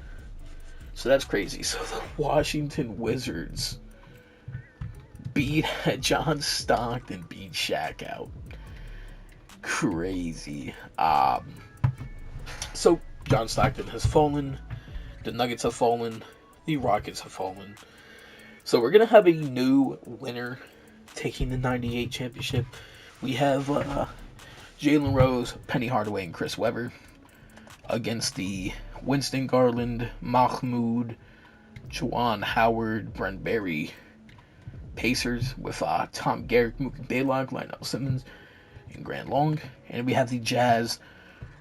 So that's crazy. So the Washington Wizards beat John Stockton, beat Shaq out. Crazy. So John Stockton has fallen. The Nuggets have fallen. The Rockets have fallen. So we're gonna have a new winner taking the '98 championship. We have Jalen Rose, Penny Hardaway, and Chris Webber against the Winston Garland, Mahmoud, Juwan Howard, Brent Barry Pacers with Tom Garrick, Mookie Baylock, Lionel Simmons, and Grant Long. And we have the Jazz,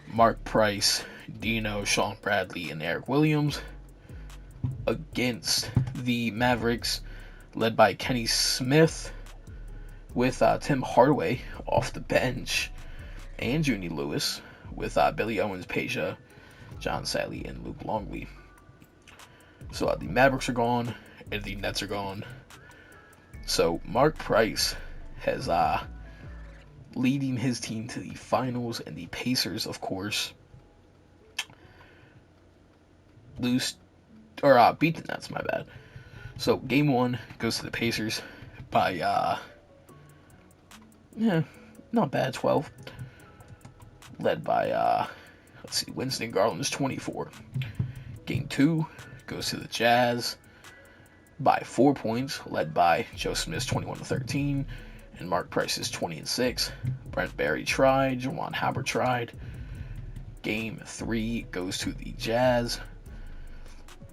Mark Price, Dino, Sean Bradley, and Eric Williams against the Mavericks, led by Kenny Smith with Tim Hardaway off the bench, and Junie Lewis with Billy Owens, Peja, John Salley, and Luke Longley. So the Mavericks are gone, and the Nets are gone. So Mark Price has leading his team to the finals, and the Pacers, of course, beat the Nets, my bad. So game 1 goes to the Pacers by not bad, 12. Led by Winston Garland's 24. Game 2 goes to the Jazz by 4 points, led by Joe Smith's 21-13 and Mark Price's 20-6. Brent Barry tried, Juwan Howard tried. Game 3 goes to the Jazz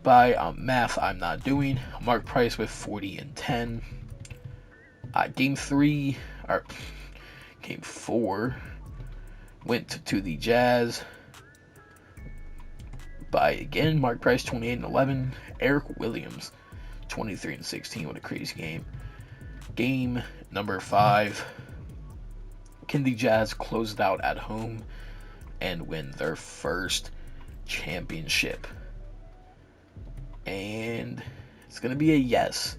by math I'm not doing. Mark Price with 40-10. Game 4 went to the Jazz by, again, Mark Price, 28-11. Eric Williams, 23-16. What a crazy game. Game number 5. Can the Jazz close it out at home and win their first championship? And it's going to be a yes.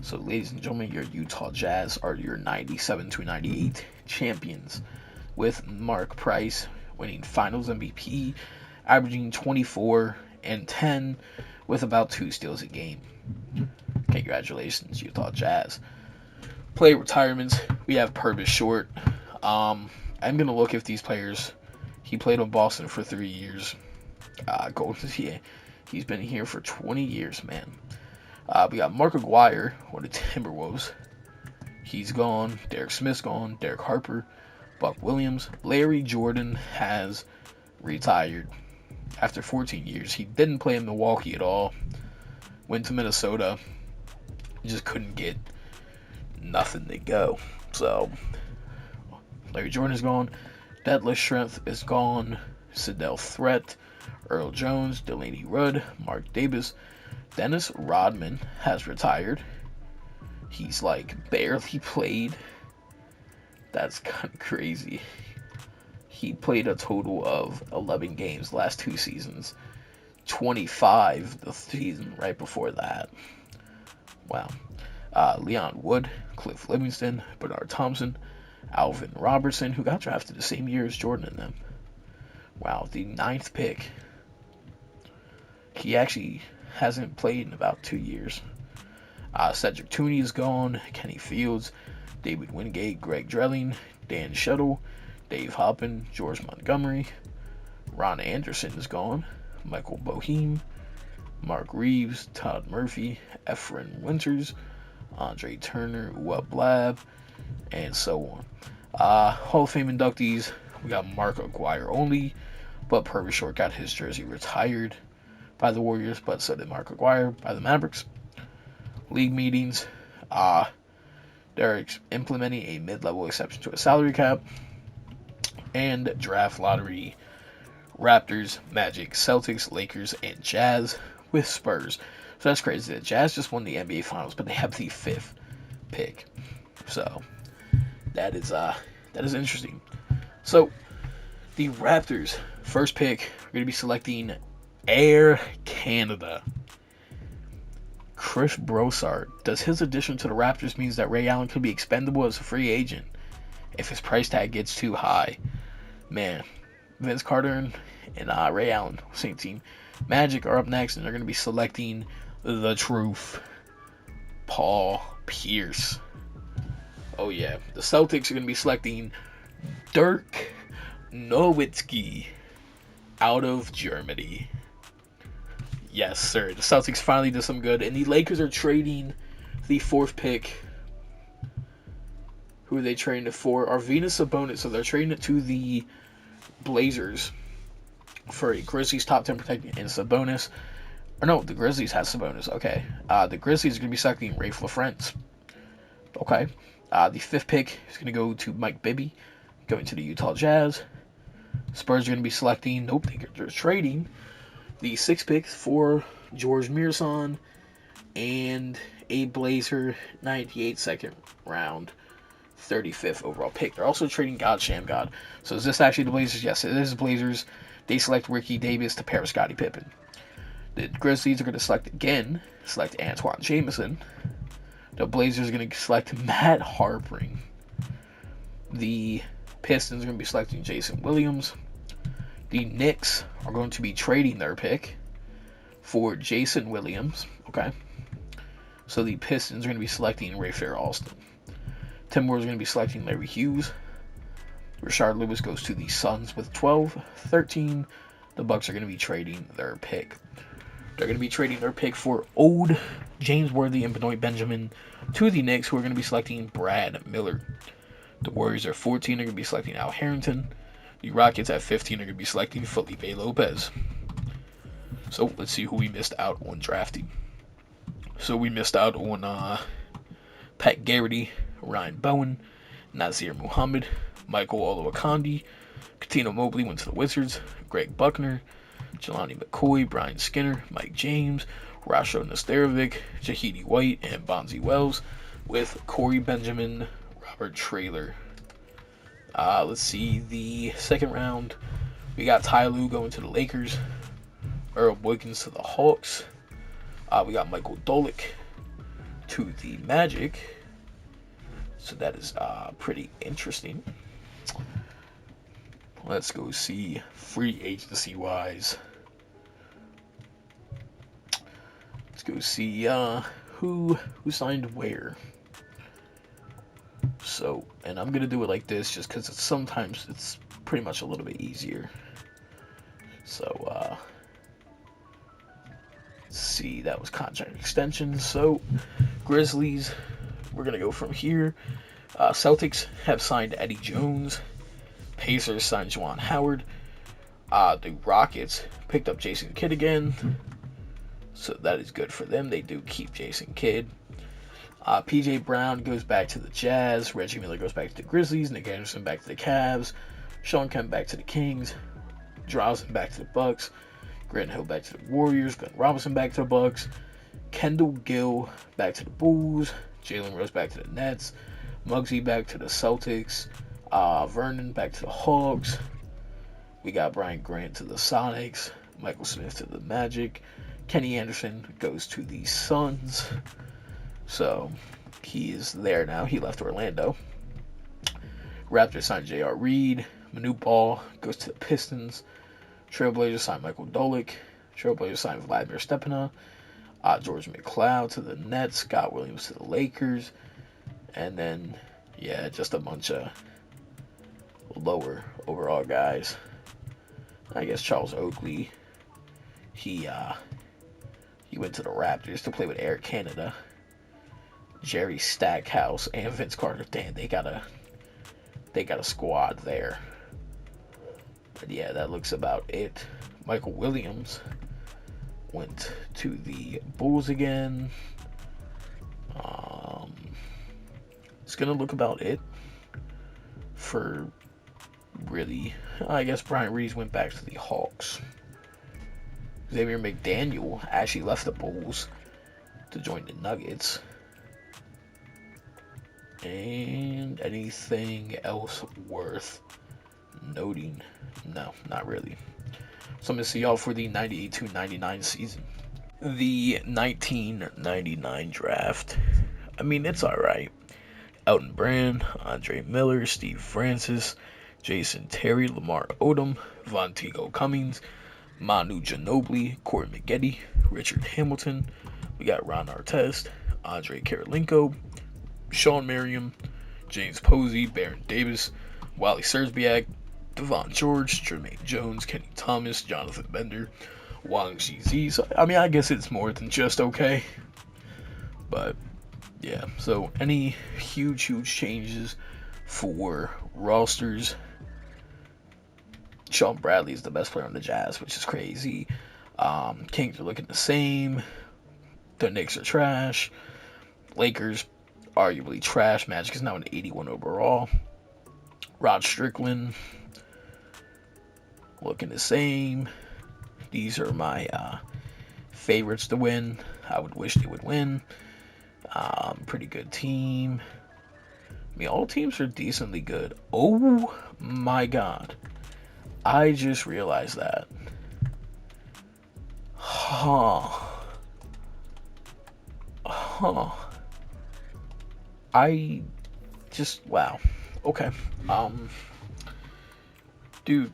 So, ladies and gentlemen, your Utah Jazz are your 97-98 champions, with Mark Price winning Finals MVP, averaging 24 and 10 with about 2 steals a game. Congratulations, Utah Jazz. Player retirements. We have Purvis Short. I'm going to look if these players... He played on Boston for 3 years. He's been here for 20 years, man. We got Mark Aguirre with the Timberwolves. He's gone. Derek Smith's gone. Derek Harper. Buck Williams. Larry Jordan has retired after 14 years. He didn't play in Milwaukee at all. Went to Minnesota. Just couldn't get nothing to go. So, Larry Jordan is gone. Deadlift Strength is gone. Sidell Threat. Earl Jones. Delaney Rudd. Mark Davis. Dennis Rodman has retired. He's like barely played. That's kind of crazy. He played a total of 11 games last 2 seasons. 25 the season right before that. Wow. Leon Wood, Cliff Livingston, Bernard Thompson, Alvin Robertson, who got drafted the same year as Jordan and them. Wow, the 9th pick. He actually hasn't played in about 2 years. Cedric Tooney is gone. Kenny Fields, David Wingate, Greg Drelling, Dan Shuttle, Dave Hoppin, George Montgomery. Ron Anderson is gone. Michael Boeheim, Mark Reeves, Todd Murphy, Efren Winters, Andre Turner, Webb Blab, and so on. Hall of Fame inductees, we got Mark Aguirre only, but Purvis Short got his jersey retired by the Warriors, but so did Mark Aguirre by the Mavericks. League meetings, they're implementing a mid-level exception to a salary cap, and draft lottery, Raptors, Magic, Celtics, Lakers, and Jazz with Spurs. So that's crazy. The Jazz just won the NBA Finals, but they have the 5th pick. So that is interesting. So the Raptors, first pick, are going to be selecting Air Canada. Chris Broussard. Does his addition to the Raptors means that Ray Allen could be expendable as a free agent if his price tag gets too high? Man, Vince Carter and Ray Allen, same team. Magic are up next, and they're going to be selecting the truth, Paul Pierce. Oh yeah, the Celtics are going to be selecting Dirk Nowitzki out of Germany. Yes, sir. The Celtics finally did some good, and the Lakers are trading the 4th pick. Who are they trading it for? Arvydas Sabonis. So they're trading it to the Blazers for a Grizzlies top 10 protecting and Sabonis. Or no, the Grizzlies has Sabonis. Okay. The Grizzlies are going to be selecting Rafe LaFrentz. Okay. The 5th pick is going to go to Mike Bibby, going to the Utah Jazz. Spurs are going to be selecting, they're trading the 6th pick for George Mearson and a Blazer 98 second round 35th overall pick. They're also trading God Sham God. So is this actually the Blazers? Yes, it is the Blazers. They select Ricky Davis to pair with Scottie Pippen. The Grizzlies are going to select Antoine Jameson. The Blazers are going to select Matt Harpring. The Pistons are going to be selecting Jason Williams. The Knicks are going to be trading their pick for Jason Williams. Okay. So the Pistons are going to be selecting Rayfair Alston. Timberwolves are going to be selecting Larry Hughes. Rashard Lewis goes to the Suns with 12. 13. The Bucks are going to be trading their pick. They're going to be trading their pick for old James Worthy and Benoit Benjamin to the Knicks, who are going to be selecting Brad Miller. The Warriors at 14 are going to be selecting Al Harrington. The Rockets at 15 are going to be selecting Felipe Lopez. So let's see who we missed out on drafting. So we missed out on Pat Garrity, Ryan Bowen, Nazir Muhammad, Michael Olowokandi, Katino Mobley went to the Wizards, Greg Buckner, Jelani McCoy, Brian Skinner, Mike James, Rasho Nesterovic, Jahidi White, and Bonzi Wells, with Corey Benjamin, Robert Traylor. Let's see, the second round, we got Ty Lue going to the Lakers, Earl Boykins to the Hawks. We got Michael Dolik to the Magic. So that is pretty interesting. Let's go see free agency wise. Let's go see who signed where. So, and I'm gonna do it like this just because sometimes it's pretty much a little bit easier. So let's see, that was contract extension. So Grizzlies, we're gonna go from here. Celtics have signed Eddie Jones. Pacers signed Juwan Howard. The Rockets picked up Jason Kidd again, so that is good for them. They do keep Jason Kidd. PJ Brown goes back to the Jazz. Reggie Miller goes back to the Grizzlies. Nick Anderson back to the Cavs. Sean Kemp back to the Kings. Drowson back to the Bucks. Grant Hill back to the Warriors. Glenn Robinson back to the Bucks. Kendall Gill back to the Bulls. Jalen Rose back to the Nets. Muggsy back to the Celtics. Vernon back to the Hawks. We got Brian Grant to the Sonics. Michael Smith to the Magic. Kenny Anderson goes to the Suns. So he is there now. He left Orlando. Raptors signed J.R. Reed. Manu Ball goes to the Pistons. Trailblazers signed Michael Dolik. Trailblazers signed Vladimir Stepana. George McLeod to the Nets. Scott Williams to the Lakers. And then, yeah, just a bunch of lower overall guys. I guess Charles Oakley, he went to the Raptors to play with Air Canada. Jerry Stackhouse and Vince Carter, damn, they got a squad there. But yeah, that looks about it. Michael Williams went to the Bulls again. It's gonna look about it for really. I guess Brian Reeves went back to the Hawks. Xavier McDaniel actually left the Bulls to join the Nuggets. And anything else worth noting? No, not really. So I'm going to see y'all for the 98-99 season. The 1999 draft. I mean, it's alright. Elton Brand, Andre Miller, Steve Francis, Jason Terry, Lamar Odom, Vonteego Cummings, Manu Ginobili, Corey Maggette, Richard Hamilton. We got Ron Artest, Andre Karolinko, Sean Merriam, James Posey, Baron Davis, Wally Sersbiak, Devon George, Jermaine Jones, Kenny Thomas, Jonathan Bender, Wang Zhizi. So, I mean, I guess it's more than just okay. But, yeah. So, any huge changes for rosters? Sean Bradley is the best player on the Jazz, which is crazy. Kings are looking the same. The Knicks are trash. Lakers, arguably trash. Magic is now an 81 overall. Rod Strickland, looking the same. These are my favorites to win. I would wish they would win. Pretty good team. I mean, all teams are decently good. Oh my god. I just realized that. I just, wow. Okay. Dude,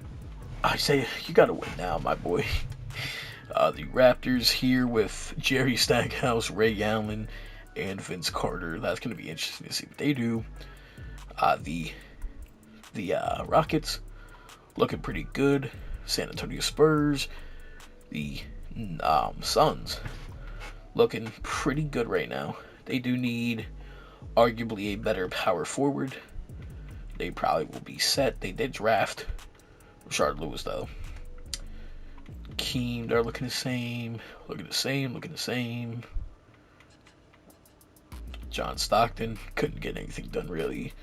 I say you gotta win now, my boy. The Raptors here with Jerry Stackhouse, Ray Allen, and Vince Carter. That's gonna be interesting to see what they do. The Rockets looking pretty good. San Antonio Spurs. The Suns looking pretty good right now. They do need arguably a better power forward. They probably will be set. They did draft Rashard Lewis though. Keem, they're looking the same. Looking the same. John Stockton couldn't get anything done really.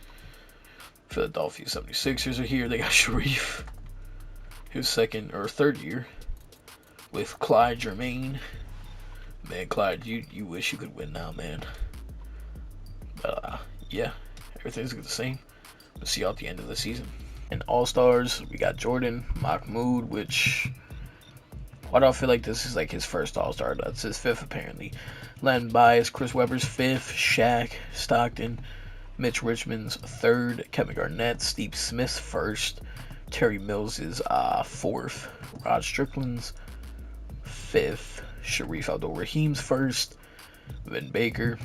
Philadelphia 76ers are here. They got Sharif, his second or third year. with Clyde Germain. Man, Clyde, you wish you could win now, man. But yeah, everything's the same. We'll see you at the end of the season. And All-Stars, we got Jordan, Mahmoud, which... Why do I feel like this is like his first All-Star? That's his fifth, apparently. Len Bias, Chris Webber's fifth, Shaq, Stockton, Mitch Richmond's third, Kevin Garnett, Steve Smith's first, Terry Mills is fourth, Rod Strickland's fifth, Sharif Abdul-Rahim's first, Vin Baker.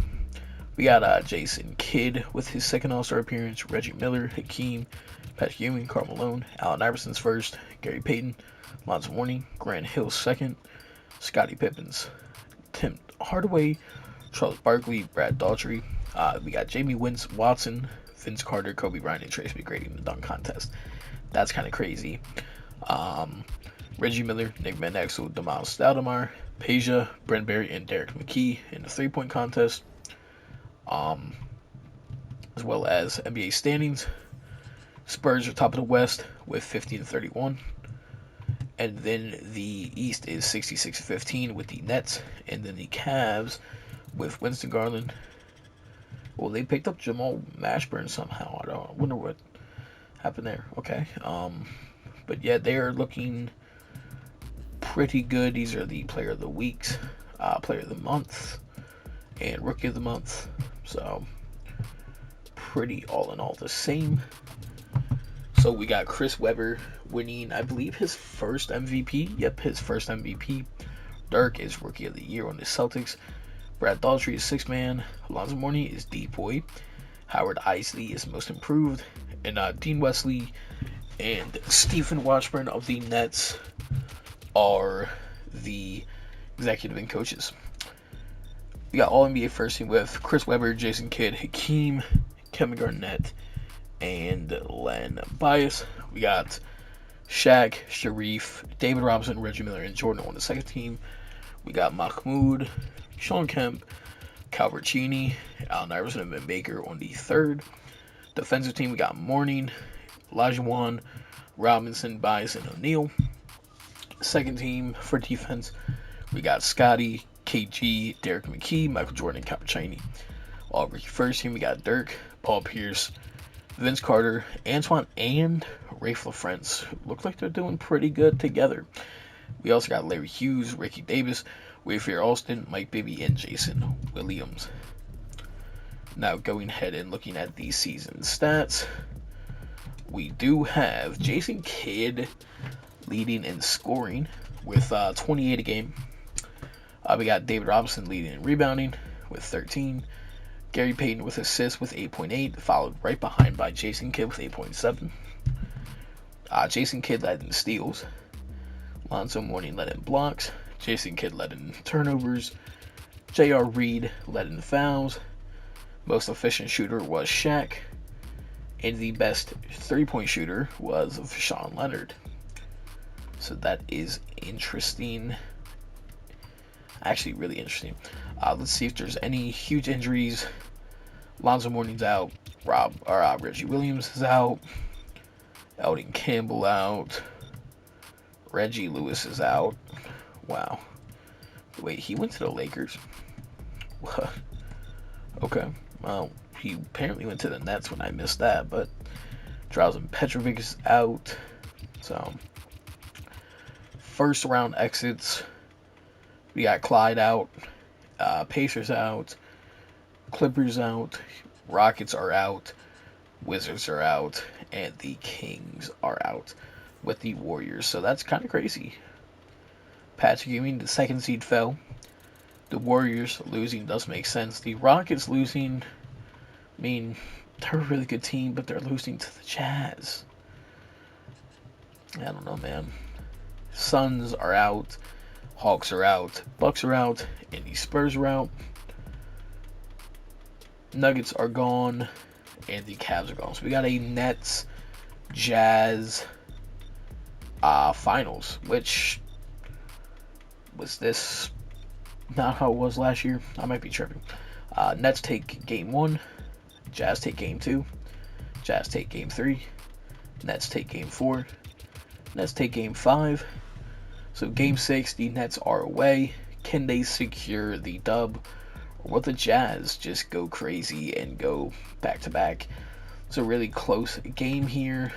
We got Jason Kidd with his second All-Star appearance, Reggie Miller, Hakeem, Patrick Ewing, Karl Malone, Allen Iverson's first, Gary Payton, Lonzo Mourning, Grant Hill's second, Scottie Pippen's, Tim Hardaway, Charles Barkley, Brad Daughtry. We got Jamie Watson, Vince Carter, Kobe Bryant, and Trace McGrady in the dunk contest. That's kind of crazy. Reggie Miller, Nick Van Exel, Demal Stoudemire, Peja, Brent Berry, and Derek McKee in the three-point contest. As well as NBA standings. Spurs are top of the West with 50-31. And then the East is 66-15 with the Nets. And then the Cavs with Winston Garland. Well, they picked up Jamal Mashburn somehow. I wonder what happened there. Okay. But yeah, they are looking pretty good. These are the Player of the Weeks, Player of the Month, and Rookie of the Month. So, pretty all in all the same. So we got Chris Webber winning, I believe, his first MVP. Yep, his first MVP. Dirk is Rookie of the Year on the Celtics. Brad Daughtry is Sixth Man. Alonzo Mourning is D-Boy. Howard Isley is Most Improved. And Dean Wesley and Stephen Washburn of the Nets are the executive and coaches. We got All-NBA First Team with Chris Webber, Jason Kidd, Hakeem, Kevin Garnett, and Len Bias. We got Shaq, Sharif, David Robinson, Reggie Miller, and Jordan on the second team. We got Mahmoud, Sean Kemp, Calvert Cheney, Allen Iverson, and Vin Baker on the third. Defensive team, we got Mourning, Olajuwon, Robinson, Bias, and O'Neal. Second team for defense, we got Scotty, KG, Derek McKee, Michael Jordan, and Calvert Cheney. All rookie first team, we got Dirk, Paul Pierce, Vince Carter, Antoine, and Rafe LaFrance. Look like they're doing pretty good together. We also got Larry Hughes, Ricky Davis, Wayfair Alston, Mike Bibby, and Jason Williams. Now going ahead and looking at the season stats, we do have Jason Kidd leading in scoring with 28 a game. We got David Robinson leading in rebounding with 13. Gary Payton with assists with 8.8, followed right behind by Jason Kidd with 8.7. Jason Kidd led in steals. Lonzo Mourning led in blocks. Jason Kidd led in turnovers. J.R. Reed led in fouls. Most efficient shooter was Shaq. And the best three-point shooter was Sean Leonard. So that is interesting. Actually, really interesting. Let's see if there's any huge injuries. Lonzo Mourning's out. Reggie Williams is out. Eldon Campbell out. Reggie Lewis is out. Wow. Wait, he went to the Lakers? What? Okay. Well, he apparently went to the Nets when I missed that, but Drazen Petrovic is out. So, first round exits. We got Clyde out, Pacers out, Clippers out, Rockets are out, Wizards are out, and the Kings are out with the Warriors. So that's kind of crazy. Patrick Ewing, the second seed, fell. The Warriors losing does make sense. The Rockets losing, I mean, they're a really good team, but they're losing to the Jazz. I don't know, man. Suns are out. Hawks are out, Bucks are out, and the Spurs are out. Nuggets are gone, and the Cavs are gone. So we got a Nets Jazz finals, which was this not how it was last year? I might be tripping. Nets take game 1, Jazz take game 2, Jazz take game 3, Nets take game 4, Nets take game 5. So game 6, the Nets are away. Can they secure the dub? Or will the Jazz just go crazy and go back to back? It's a really close game here.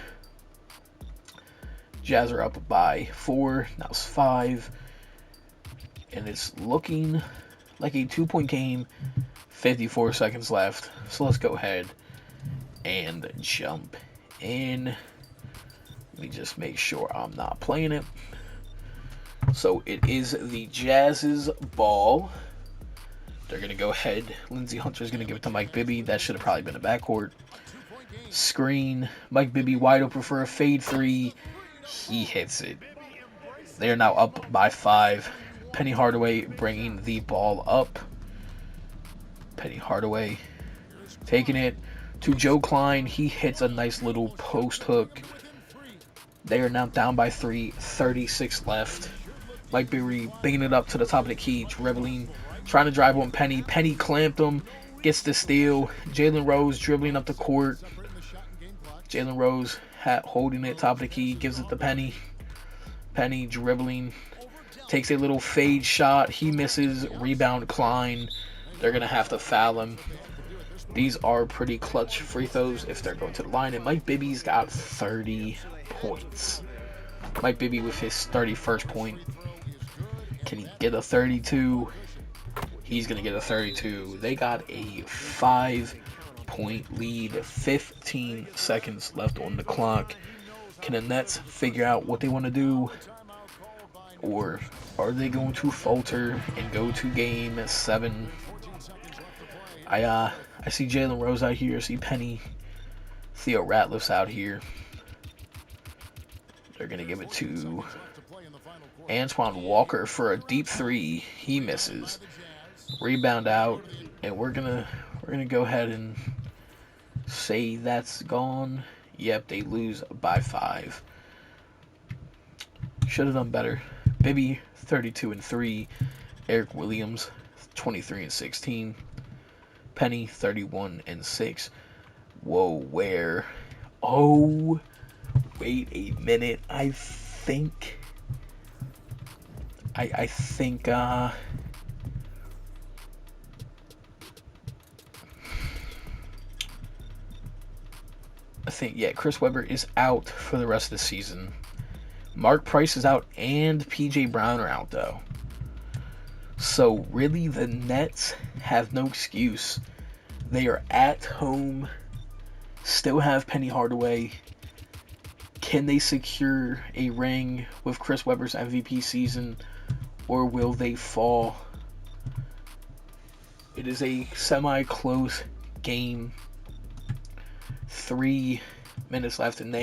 Jazz are up by 4, now it's 5. And it's looking like a 2-point game. 54 seconds left. So let's go ahead and jump in. Let me just make sure I'm not playing it. So it is the Jazz's ball. They're going to go ahead. Lindsey Hunter's going to give it to Mike Bibby. That should have probably been a backcourt. Screen. Mike Bibby wide open for a fade 3. He hits it. They are now up by 5. Penny Hardaway bringing the ball up. Penny Hardaway taking it to Joe Klein. He hits a nice little post hook. They are now down by 3. 36 left. Mike Bibby bringing it up to the top of the key, dribbling, trying to drive on Penny. Penny clamped him, gets the steal. Jalen Rose dribbling up the court. Jalen Rose holding it top of the key, gives it to Penny. Penny dribbling, takes a little fade shot. He misses. Rebound Klein. They're going to have to foul him. These are pretty clutch free throws if they're going to the line. And Mike Bibby's got 30 points. Mike Bibby with his 31st point. Can he get a 32? He's going to get a 32. They got a 5-point lead. 15 seconds left on the clock. Can the Nets figure out what they want to do? Or are they going to falter and go to game 7? I see Jalen Rose out here. I see Penny. Theo Ratliff's out here. They're going to give it to Antoine Walker for a deep 3. He misses. Rebound out, and we're gonna go ahead and say that's gone. Yep, they lose by 5. Should have done better. Bibby 32 and 3. Eric Williams 23 and 16. Penny 31 and 6. Whoa, where? Oh, wait a minute. I think yeah, Chris Webber is out for the rest of the season. Mark Price is out and PJ Brown are out though. So really the Nets have no excuse. They are at home, still have Penny Hardaway. Can they secure a ring with Chris Webber's MVP season, or will they fall? It is a semi-close game. 3 minutes left, and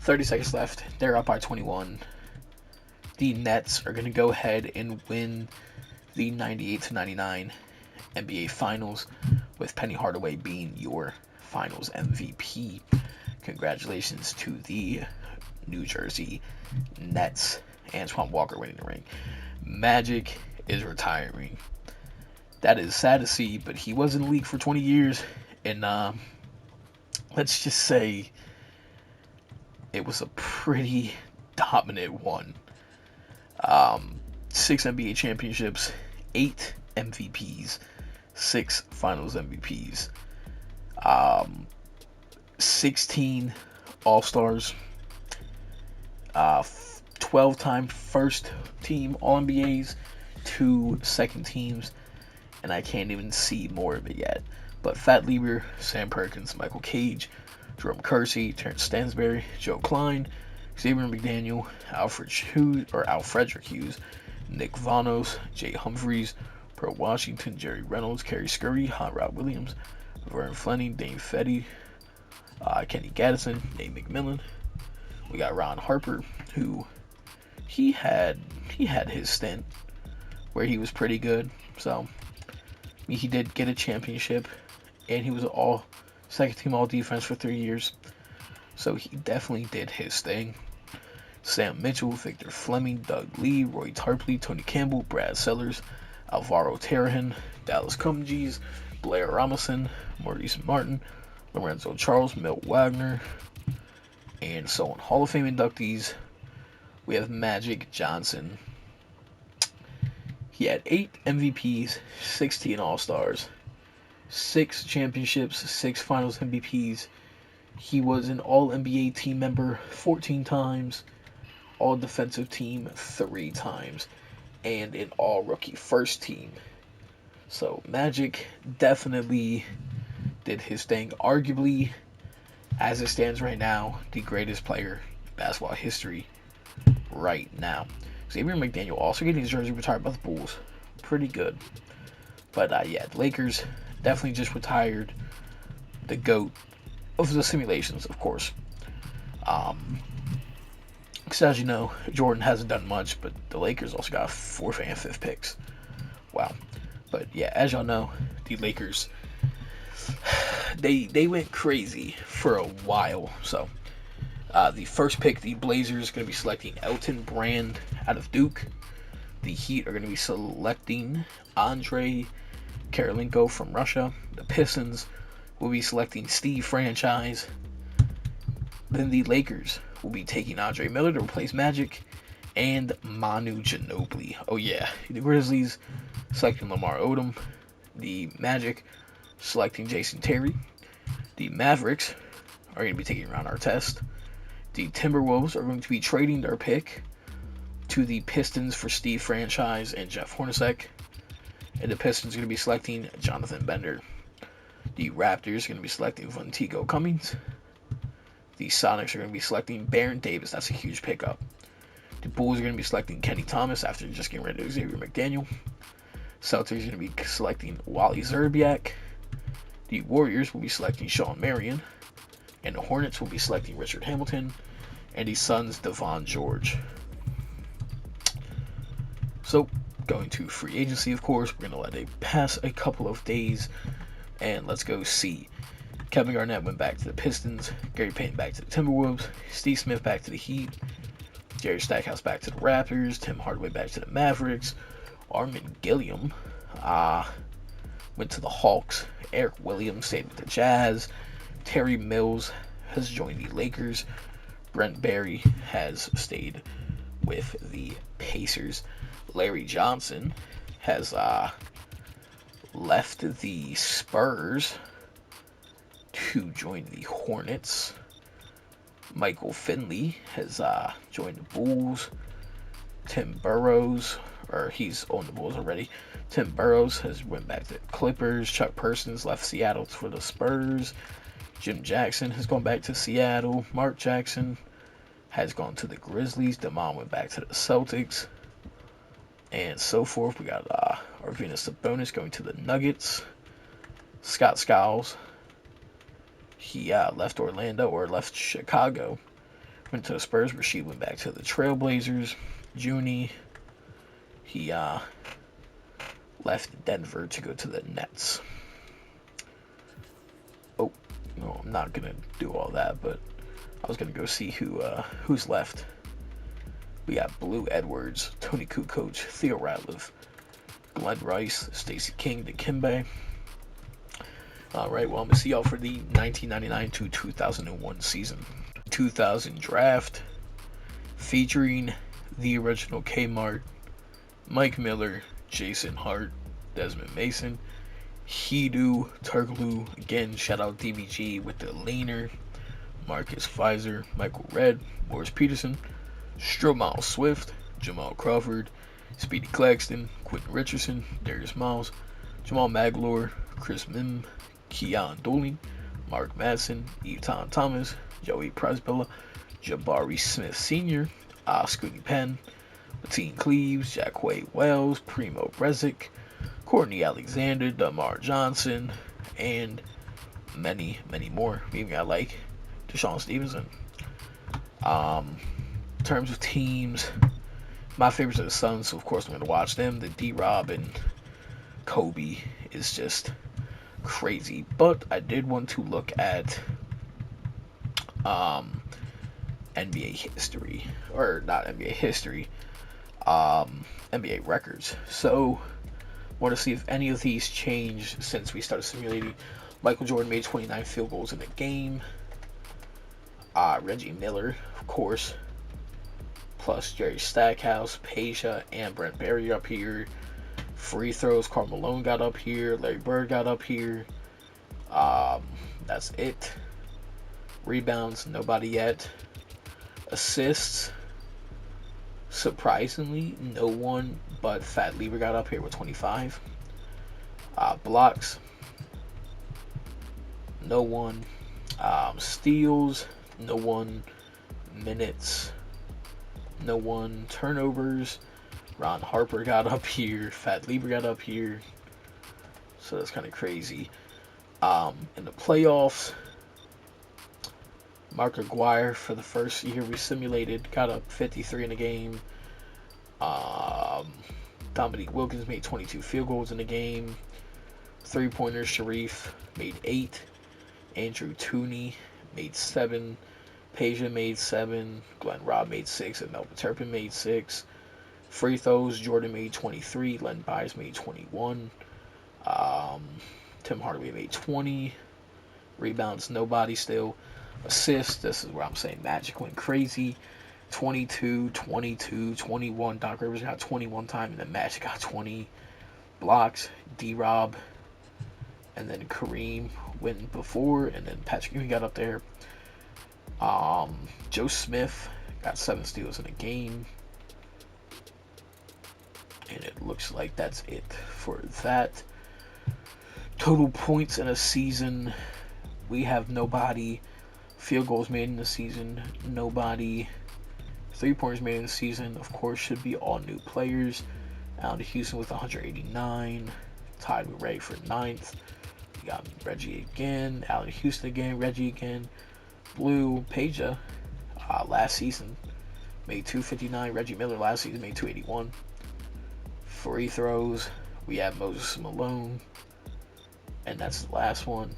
30 seconds left. They're up by 21. The Nets are going to go ahead and win the 98-99 NBA Finals, with Penny Hardaway being your Finals MVP. Congratulations to the New Jersey Nets. Antoine Walker winning the ring. Magic is retiring. That is sad to see, but he was in the league for 20 years, and let's just say it was a pretty dominant one. 6 NBA championships, 8 MVPs, 6 Finals MVPs, 16 All-Stars, 12-time first team All-NBAs, 2 second teams, and I can't even see more of it yet. But Fat Lieber, Sam Perkins, Michael Cage, Jerome Kersey, Terrence Stansberry, Joe Klein, Xavier McDaniel, Alfrederick Hughes, Nick Vanos, Jay Humphreys, Pearl Washington, Jerry Reynolds, Kerry Scurry, Hot Rod Williams, Vern Fleming, Dane Fetty, Kenny Gaddison, Nate McMillan. We got Ron Harper, who he had his stint where he was pretty good. So he did get a championship, and he was second team all defense for 3 years. So he definitely did his thing. Sam Mitchell, Victor Fleming, Doug Lee, Roy Tarpley, Tony Campbell, Brad Sellers, Alvaro Terrahan, Dallas Cumges, Blair Robinson, Maurice Martin, Lorenzo Charles, Milt Wagner, and so on. Hall of Fame inductees: we have Magic Johnson. He had 8 MVPs, 16 All-Stars, 6 championships, 6 Finals MVPs. He was an All-NBA team member 14 times, All-Defensive Team 3 times, and an All-Rookie First Team. So Magic definitely did his thing. Arguably, as it stands right now, the greatest player in basketball history right now. Xavier McDaniel also getting his jersey retired by the Bulls. Pretty good. But yeah, the Lakers definitely just retired the GOAT of the simulations, of course. Because as you know, Jordan hasn't done much, but the Lakers also got 4th and 5th picks. Wow. But yeah, as y'all know, the Lakers, they went crazy for a while. So the first pick, the Blazers, going to be selecting Elton Brand out of Duke. The Heat are going to be selecting Andrei Kirilenko from Russia. The Pistons will be selecting Steve Franchise. Then the Lakers will be taking Andre Miller to replace Magic and Manu Ginobili. Oh yeah, the Grizzlies selecting Lamar Odom. The Magic selecting Jason Terry. The Mavericks are going to be taking Ron Artest. The Timberwolves are going to be trading their pick to the Pistons for Steve Franchise and Jeff Hornacek. And the Pistons are going to be selecting Jonathan Bender. The Raptors are going to be selecting Vontigo Cummings. The Sonics are going to be selecting Baron Davis. That's a huge pickup. The Bulls are going to be selecting Kenny Thomas after just getting rid of Xavier McDaniel. Celtics are going to be selecting Wally Zerbiak. The Warriors will be selecting Sean Marion. And the Hornets will be selecting Richard Hamilton. And the Suns, Devon George. So, going to free agency, of course. We're going to let it pass a couple of days. And let's go see. Kevin Garnett went back to the Pistons. Gary Payton back to the Timberwolves. Steve Smith back to the Heat. Jerry Stackhouse back to the Raptors. Tim Hardaway back to the Mavericks. Armin Gilliam went to the Hawks. Eric Williams stayed with the Jazz. Terry Mills has joined the Lakers. Brent Barry has stayed with the Pacers. Larry Johnson has left the Spurs to join the Hornets. Michael Finley has joined the Bulls. Tim Burrows, or he's on the Bulls already. Tim Burrows has went back to the Clippers. Chuck Persons left Seattle for the Spurs. Jim Jackson has gone back to Seattle. Mark Jackson has gone to the Grizzlies. Damon went back to the Celtics. And so forth. We got Arvydas Sabonis going to the Nuggets. Scott Skiles, he left Orlando, or left Chicago. Went to the Spurs. Rasheed went back to the Trailblazers. Junie, he left Denver to go to the Nets. Oh, no, I'm not going to do all that, but I was going to go see who's left. We got Blue Edwards, Tony Kukoc, Theo Ratliff, Glenn Rice, Stacey King, Dikembe. Alright, well, I'm going to see y'all for the 1999 to 2001 season. 2000 draft, featuring the original Kmart, Mike Miller, Jason Hart, Desmond Mason, Hedo Turkoglu, again, shout out DBG with the laner, Marcus Fizer, Michael Redd, Morris Peterson, Stromal Swift, Jamal Crawford, Speedy Claxton, Quentin Richardson, Darius Miles, Jamal Magloire, Chris Mim, Keon Dooling, Mark Madsen, Eton Thomas, Joey Presbella, Jabari Smith Sr., Scooty Penn, Mateen Cleaves, Jacquay Wells, Primo Brezic, Courtney Alexander, Damar Johnson, and many, many more. We even got like Deshaun Stevenson. In terms of teams, my favorites are the Suns, so of course I'm going to watch them. The D-Rob and Kobe is just crazy. But I did want to look at NBA history, or not NBA history, NBA records. So want to see if any of these changed since we started simulating. Michael Jordan made 29 field goals in a game. Reggie Miller, of course, plus Jerry Stackhouse, Peja, and Brent Berry up here. Free throws, Karl Malone got up here. Larry Bird got up here. That's it. Rebounds, nobody yet. Assists, surprisingly, no one but Fat Lever got up here with 25. Blocks, no one. Steals, no one. Minutes, no one. Turnovers, Ron Harper got up here. Fat Lever got up here. So that's kind of crazy. In the playoffs, Mark Aguirre, for the first year we simulated, got up 53 in a game. Dominique Wilkins made 22 field goals in the game. Three-pointers, Sharif made 8. Andrew Tooney made 7. Peja made 7. Glenn Robb made 6. And Melvin Turpin made 6. Free throws, Jordan made 23. Len Bias made 21. Tim Hardaway made 20. Rebounds, nobody still. Assists, this is where I'm saying Magic went crazy. 22, 22, 21. Doc Rivers got 21 time, and then Magic got 20. Blocks, D-Rob, and then Kareem went before, and then Patrick Ewing got up there. Joe Smith got 7 steals in a game. And it looks like that's it for that. Total points in a season, we have nobody. Field goals made in the season, nobody. 3-pointers made in the season, of course, should be all new players. Allen Houston with 189, tied with Ray for 9th. We got Reggie again, Allen Houston again, Reggie again. Blue, Peja, last season made 259. Reggie Miller last season made 281. Free throws, we have Moses Malone, and that's the last one.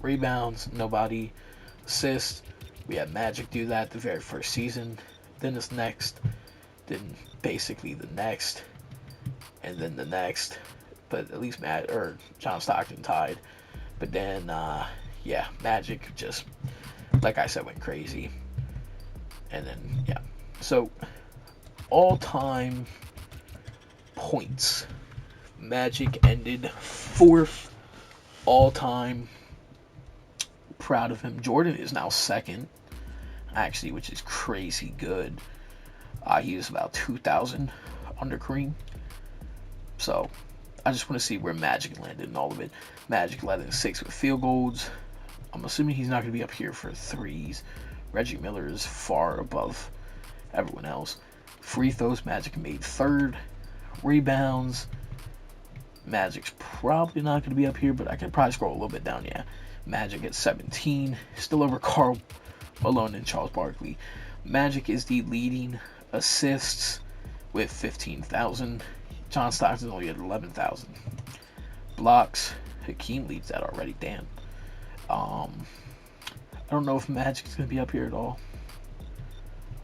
Rebounds, nobody. Assists, we had Magic do that the very first season. Then this next, then basically the next, and then the next. But at least John Stockton tied. But then, yeah, Magic just, like I said, went crazy. And then, yeah. So, all-time points. Magic ended 4th all-time. Proud of him. Jordan is now 2nd, actually, which is crazy good. He was about 2,000 under Kareem. So, I just want to see where Magic landed in all of it. Magic led in 6 with field goals. I'm assuming he's not going to be up here for 3s. Reggie Miller is far above everyone else. Free throws, Magic made 3rd. Rebounds, Magic's probably not going to be up here, but I can probably scroll a little bit down, yeah. Magic at 17, still over Karl Malone and Charles Barkley. Magic is the leading assists with 15,000. John Stockton only at 11,000. Blocks, Hakeem leads that already, damn. I don't know if Magic's going to be up here at all,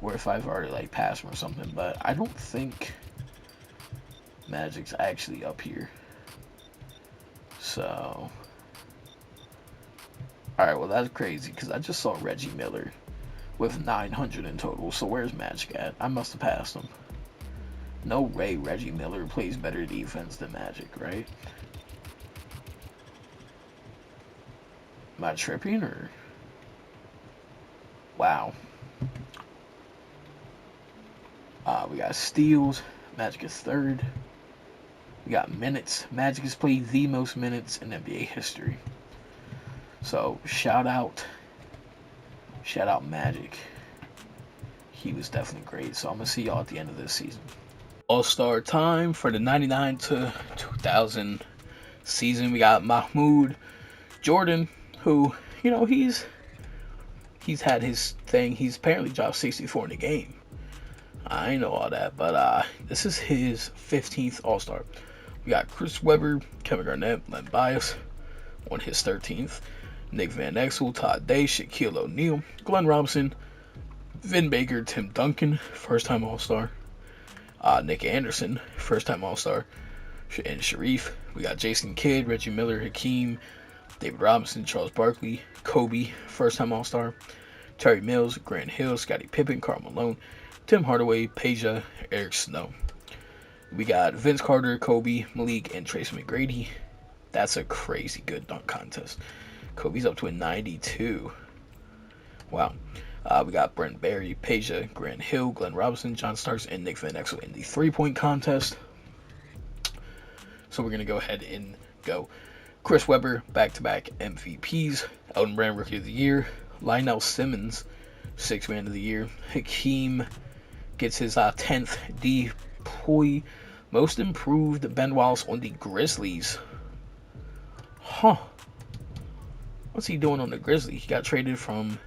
or if I've already like passed him or something, but I don't think Magic's actually up here. So, alright, well that's crazy, because I just saw Reggie Miller with 900 in total, so where's Magic at? I must have passed him. No way Reggie Miller plays better defense than Magic, right? Am I tripping, or? Wow. We got steals. Magic is 3rd. We got minutes. Magic has played the most minutes in NBA history. So, shout out Magic. He was definitely great. So, I'm going to see y'all at the end of this season. All-Star time for the 99 to 2000 season. We got Mahmoud Jordan, who, you know, he's had his thing. He's apparently dropped 64 in the game. I know all that, but this is his 15th All-Star. We got Chris Webber, Kevin Garnett, Len Bias on his 13th. Nick Van Exel, Todd Day, Shaquille O'Neal, Glenn Robinson, Vin Baker, Tim Duncan, first-time All-Star. Nick Anderson, first-time All-Star. And Sharif. We got Jason Kidd, Reggie Miller, Hakeem, David Robinson, Charles Barkley, Kobe, first-time All-Star. Terry Mills, Grant Hill, Scottie Pippen, Karl Malone, Tim Hardaway, Peja, Eric Snow. We got Vince Carter, Kobe, Malik, and Tracy McGrady. That's a crazy good dunk contest. Kobe's up to a 92. Wow. We got Brent Barry, Peja, Grant Hill, Glenn Robinson, John Starks, and Nick Van Exel in the 3-point contest. So we're going to go ahead and go. Chris Webber, back-to-back MVPs. Elton Brand, Rookie of the Year. Lionel Simmons, 6th Man of the Year. Hakeem gets his 10th DPOY. Most Improved. Ben Wallace on the Grizzlies. Huh. What's he doing on the Grizzlies? He got traded from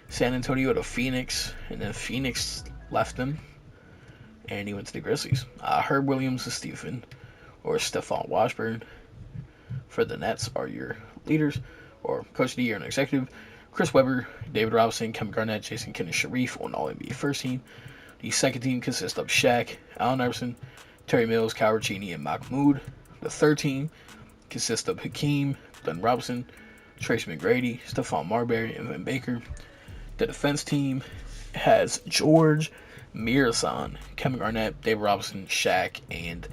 San Antonio to Phoenix, and then Phoenix left him, and he went to the Grizzlies. Herb Williams, Stephen, or Stephon Washburn for the Nets are your leaders, or Coach of the Year and Executive. Chris Webber, David Robinson, Kevin Garnett, Jason Kidd, and Sharif on All-NBA First Team. The second team consists of Shaq, Allen Iverson, Terry Mills, Kyle Cheney, and Mahmoud. The third team consists of Hakeem, Glenn Robinson, Tracy McGrady, Stephon Marbury, and Vin Baker. The defense team has George Mirasan, Kevin Garnett, David Robinson, Shaq, and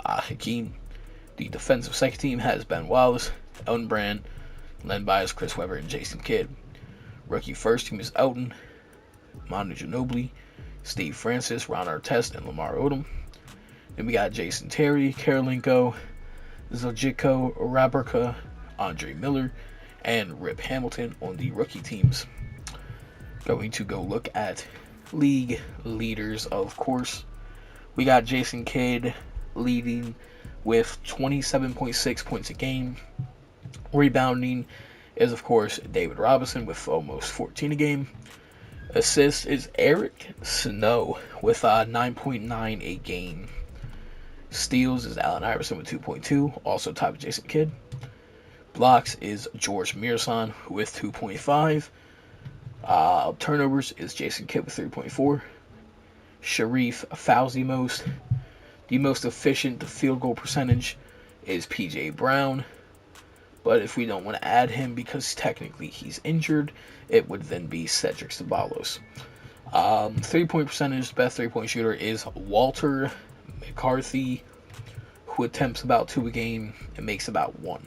Hakeem. The defensive second team has Ben Wallace, Elton Brand, Len Bias, Chris Webber, and Jason Kidd. Rookie first team is Elton, Manu Ginobili, Steve Francis, Ron Artest, and Lamar Odom. Then we got Jason Terry, Karolinko, Zojiko, Raberka, Andre Miller, and Rip Hamilton on the rookie teams. Going to go look at league leaders, of course. We got Jason Kidd leading with 27.6 points a game. Rebounding is, of course, David Robinson with almost 14 a game. Assists is Eric Snow with 9.9 a game. Steals is Allen Iverson with 2.2, also tied with Jason Kidd. Blocks is George Mirasan with 2.5. Turnovers is Jason Kidd with 3.4. Sharif fouls the most. The most efficient field goal percentage is PJ Brown. But if we don't want to add him because technically he's injured, it would then be Cedric Ceballos. 3-point percentage, best 3-point shooter is Walter McCarthy, who attempts about 2 a game and makes about 1.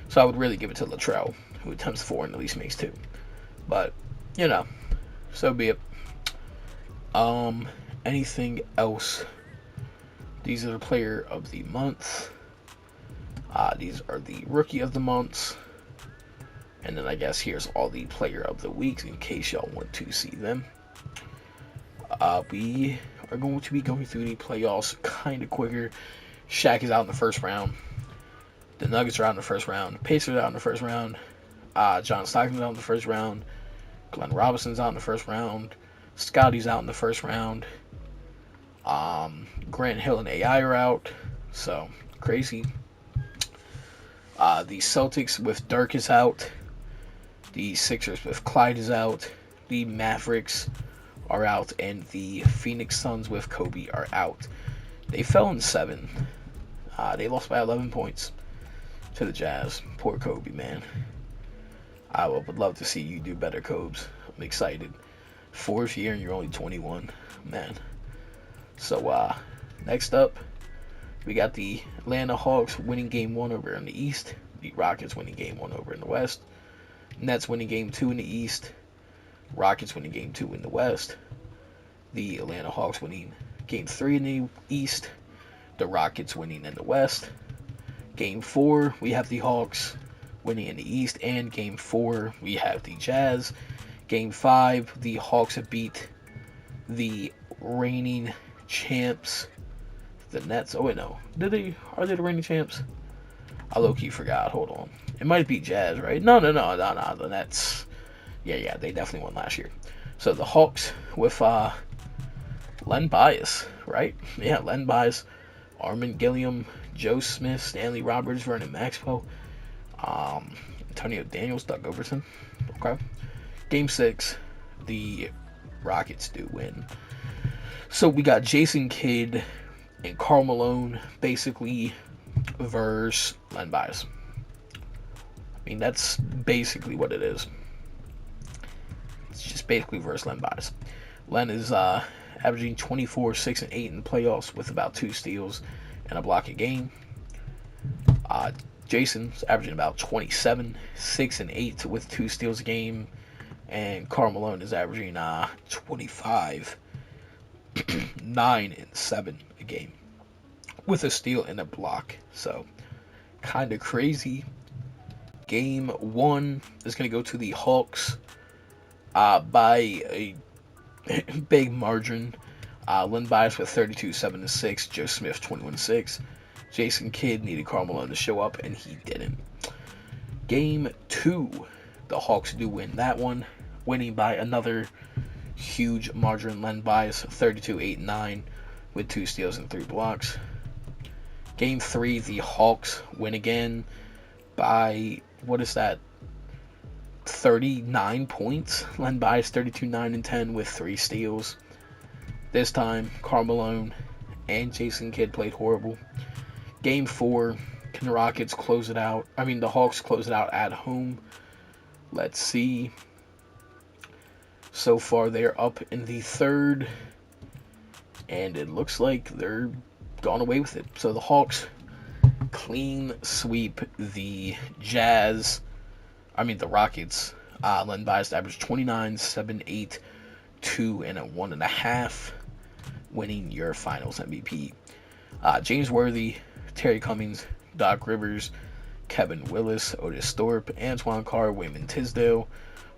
So I would really give it to Latrell, who attempts 4 and at least makes 2. But, you know, so be it. Anything else? These are the player of the month. These are the rookie of the months. And then I guess here's all the player of the weeks in case y'all want to see them. We are going to be going through the playoffs kind of quicker. Shaq is out in the first round. The Nuggets are out in the first round. Pacers are out in the first round. John Stockton's out in the first round. Glenn Robinson's out in the first round. Scotty's out in the first round. Grant Hill and AI are out. So, crazy. The Celtics with Dirk is out. The Sixers with Clyde is out. The Mavericks are out. And the Phoenix Suns with Kobe are out. They fell in 7. They lost by 11 points to the Jazz. Poor Kobe, man. I would love to see you do better, Cobes. I'm excited. 4th year and you're only 21. Man. So, next up, we got the Atlanta Hawks winning Game 1 over in the East. The Rockets winning Game 1 over in the West. Nets winning Game 2 in the East. Rockets winning Game 2 in the West. The Atlanta Hawks winning Game 3 in the East. The Rockets winning in the West. Game 4, we have the Hawks winning in the East. And Game 4, we have the Jazz. Game 5, the Hawks have beat the reigning champs, the Nets. Oh wait, no. Are they the reigning champs? I low-key forgot. Hold on. It might be Jazz, right? No. The Nets. Yeah, they definitely won last year. So the Hawks with Len Bias, right? Yeah, Len Bias, Armin Gilliam, Joe Smith, Stanley Roberts, Vernon Maxwell, Antonio Daniels, Doug Overton. Okay. Game 6, the Rockets do win. So we got Jason Kidd and Karl Malone basically versus Len Bias. I mean, that's basically what it is. It's just basically versus Len Bias. Len is averaging 24, 6, and 8 in the playoffs with about 2 steals and a block a game. Jason's averaging about 27, 6, and 8 with 2 steals a game. And Karl Malone is averaging 25, 9, and 7 a game with a steal and a block. So, kind of crazy. Game 1 is going to go to the Hawks by a big margin. Len Bias with 32, 7, and 6. Joe Smith 21, 6. Jason Kidd needed Karl Malone to show up, and he didn't. Game 2, the Hawks do win that one, winning by another huge margin. Len Bias 32, 8, and 9 with 2 steals and 3 blocks. Game 3, the Hawks win again by, 39 points. Len Bias 32, 9, and 10 with 3 steals. This time, Karl Malone and Jason Kidd played horrible. Game 4, can the Rockets close it out? The Hawks close it out at home. Let's see. So far, they're up in the 3rd, and it looks like they're gone away with it. So the Hawks clean sweep the the Rockets. Len Bias averaged 29, 7, 8, 2, and a 1.5, winning your Finals MVP. James Worthy, Terry Cummings, Doc Rivers, Kevin Willis, Otis Thorpe, Antoine Carr, Wayman Tisdale,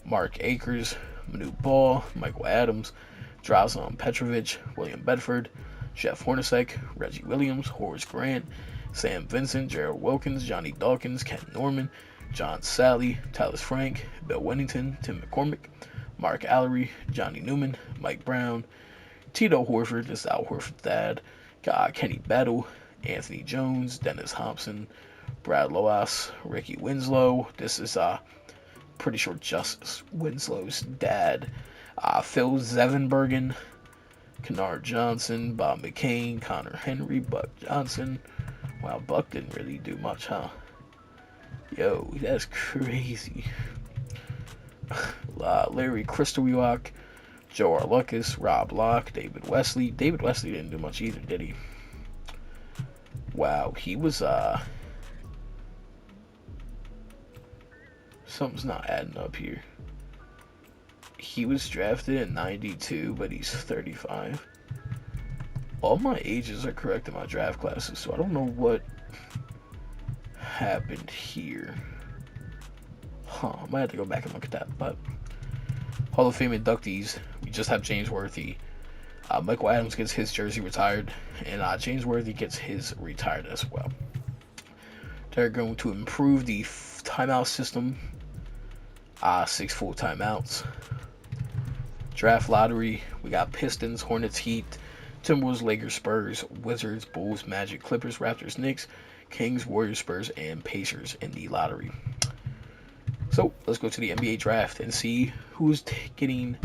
Mark Akers, Manu Ball, Michael Adams, Drazen Petrovic, William Bedford, Jeff Hornacek, Reggie Williams, Horace Grant, Sam Vincent, Gerald Wilkins, Johnny Dawkins, Ken Norman, John Sally, Tyler Frank, Bill Winnington, Tim McCormick, Mark Allery, Johnny Newman, Mike Brown, Tito Horford, this is Al Horford's dad, Kenny Battle, Anthony Jones, Dennis Hobson, Brad Loas, Ricky Winslow, this is pretty sure Justice Winslow's dad, Phil Zevenbergen, Kennard Johnson, Bob McCain, Connor Henry, Buck Johnson. Wow, Buck didn't really do much, huh? Yo, that's crazy. Larry Kristowak, Joe Arlucas, Rob Locke, David Wesley. David Wesley didn't do much either, did he? Wow, he was, something's not adding up here. He was drafted in 92, but he's 35. All my ages are correct in my draft classes, so I don't know what happened here. I might have to go back and look at that, but Hall of Fame inductees, we just have James Worthy. Michael Adams gets his jersey retired, and James Worthy gets his retired as well. They're going to improve the timeout system. 6 full timeouts. Draft lottery, we got Pistons, Hornets, Heat, Timberwolves, Lakers, Spurs, Wizards, Bulls, Magic, Clippers, Raptors, Knicks, Kings, Warriors, Spurs, and Pacers in the lottery. So let's go to the NBA draft and see who's getting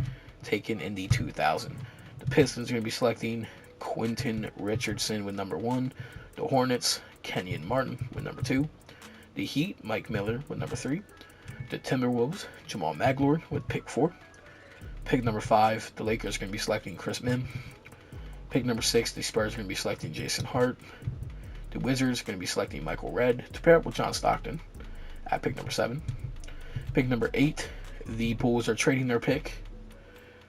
taken in the 2000. The Pistons are going to be selecting Quentin Richardson with number 1. The Hornets, Kenyon Martin with number 2. The Heat, Mike Miller with number 3. The Timberwolves, Jamal Magloire with pick 4. Pick number 5, the Lakers are going to be selecting Chris Mim. Pick number 6, the Spurs are going to be selecting Jason Hart. The Wizards are going to be selecting Michael Redd to pair up with John Stockton at pick number 7. Pick number 8, the Bulls are trading their pick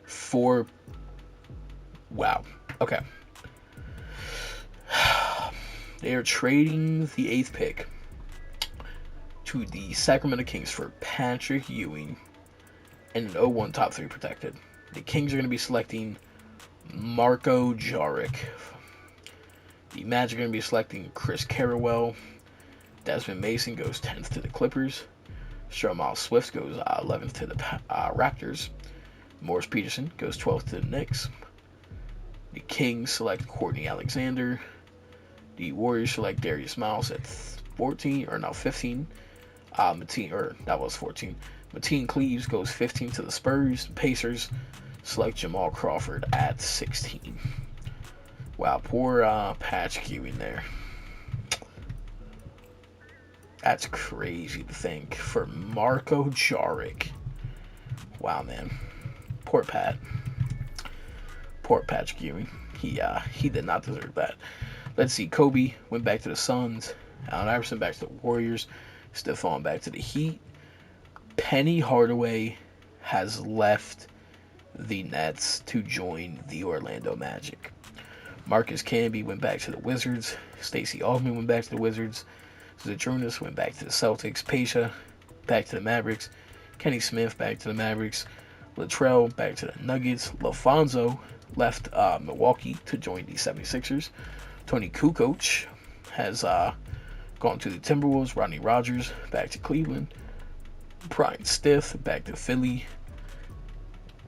for... Wow. Okay. They are trading the 8th pick to the Sacramento Kings for Patrick Ewing and an 0-1 top 3 protected. The Kings are going to be selecting Marco Jaric. The Magic are going to be selecting Chris Carrawell. Desmond Mason goes 10th to the Clippers. Shermal Swift goes 11th to the Raptors. Morris Peterson goes 12th to the Knicks. The Kings select Courtney Alexander. The Warriors select Darius Miles at 15. That was 14. Mateen Cleaves goes 15 to the Spurs. The Pacers select Jamal Crawford at 16. Wow, poor Patrick Ewing there. That's crazy to think. For Marco Jaric. Wow, man. Poor Pat. Poor Patrick Ewing. He did not deserve that. Let's see. Kobe went back to the Suns. Allen Iverson back to the Warriors. Stephon back to the Heat. Penny Hardaway has left the Nets to join the Orlando Magic. Marcus Camby went back to the Wizards. Stacey Augmon went back to the Wizards. Zydrunas went back to the Celtics. Pasha back to the Mavericks. Kenny Smith back to the Mavericks. Latrell back to the Nuggets. LaFonso left Milwaukee to join the 76ers. Tony Kukoc has gone to the Timberwolves. Rodney Rogers back to Cleveland. Brian Stith back to Philly.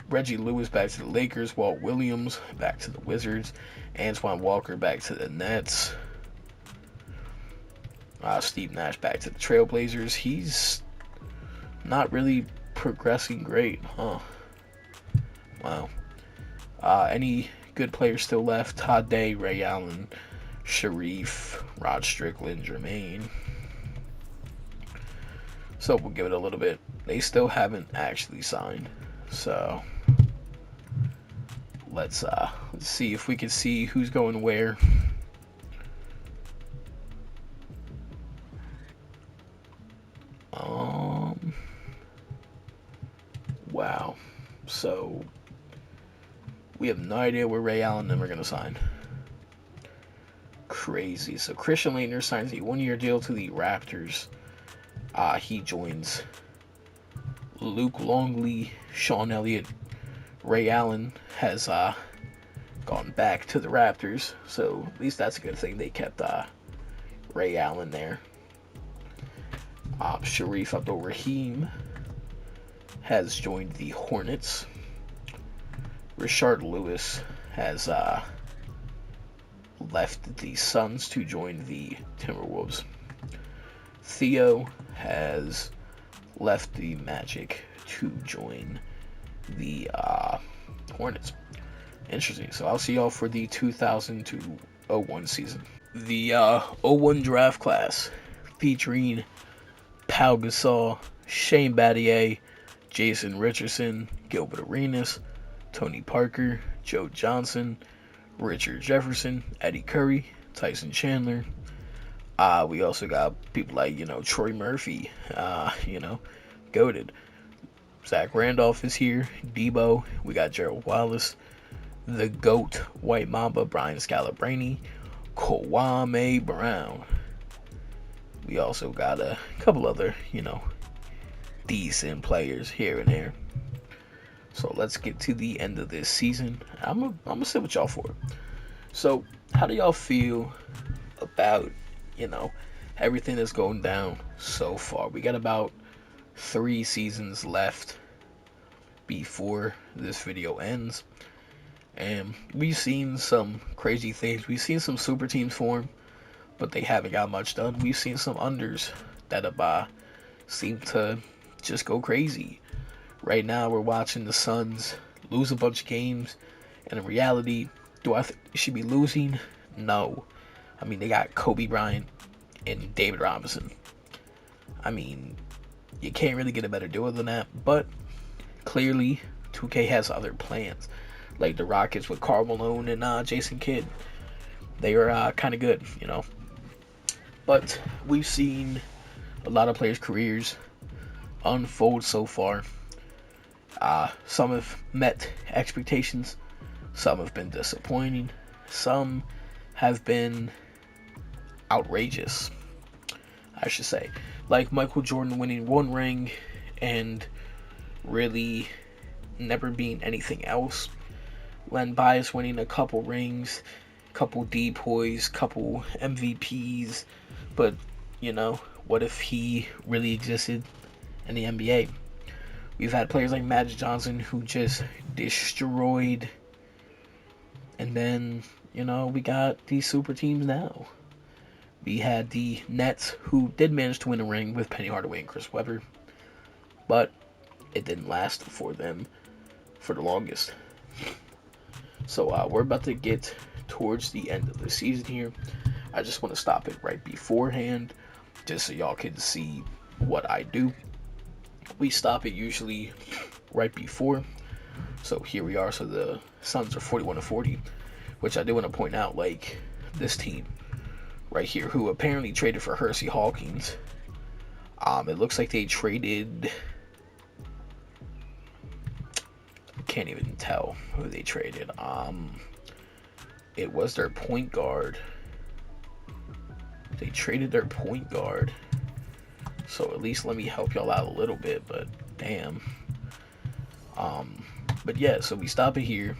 Reggie Lewis back to the Lakers. Walt Williams back to the Wizards. Antoine Walker back to the Nets. Steve Nash back to the Trailblazers. He's not really progressing great, huh? Wow. Any good players still left? Todd Day, Ray Allen, Sharif, Rod Strickland, Jermaine. So we'll give it a little bit. They still haven't actually signed. So let's see if we can see who's going where. Wow. So we have no idea where Ray Allen and them are going to sign. Crazy. So Christian Laettner signs a 1-year deal to the Raptors. He joins Luke Longley, Sean Elliott. Ray Allen has gone back to the Raptors, so at least that's a good thing. They kept Ray Allen there. Sharif Abdul-Rahim has joined the Hornets. Rashard Lewis has left the Suns to join the Timberwolves. Theo has left the Magic to join the Hornets. Interesting. So I'll see y'all for the 2000 to 01 season. The 01 draft class featuring Pau Gasol, Shane Battier, Jason Richardson, Gilbert Arenas, Tony Parker, Joe Johnson, Richard Jefferson, Eddie Curry, Tyson Chandler. We also got people like, Troy Murphy, goated. Zach Randolph is here, Debo. We got Gerald Wallace, the GOAT, White Mamba, Brian Scalabrine, Kwame Brown. We also got a couple other, decent players here and there. So let's get to the end of this season. I'm gonna sit with y'all for it. So how do y'all feel about, everything that's going down so far? We got about 3 seasons left before this video ends, and we've seen some crazy things. We've seen some super teams form, but they haven't got much done. We've seen some unders that have seemed to just go crazy. Right now we're watching the Suns lose a bunch of games, and in reality, do I think they should be losing? No. I mean, they got Kobe Bryant and David Robinson. I mean, you can't really get a better duo than that, but clearly 2K has other plans. Like the Rockets with Karl Malone and Jason Kidd. They are kind of good, But we've seen a lot of players' careers unfold so far. Some have met expectations. Some have been disappointing. Some have been outrageous, I should say. Like Michael Jordan winning 1 ring and really never being anything else. Len Bias winning a couple rings, couple depoys, couple MVPs. But, what if he really existed in the NBA? We've had players like Magic Johnson who just destroyed. And then, we got these super teams now. We had the Nets, who did manage to win a ring with Penny Hardaway and Chris Webber, but it didn't last for them for the longest. So we're about to get towards the end of the season here. I just want to stop it right beforehand, just so y'all can see what I do. We stop it usually right before So here we are. So the Suns are 41-40, which I do want to point out, like, this team right here, who apparently traded for Hersey Hawkins. It looks like they traded. I can't even tell who they traded. It was their point guard. They traded their point guard. So at least let me help y'all out a little bit, but damn. But yeah, so we stop it here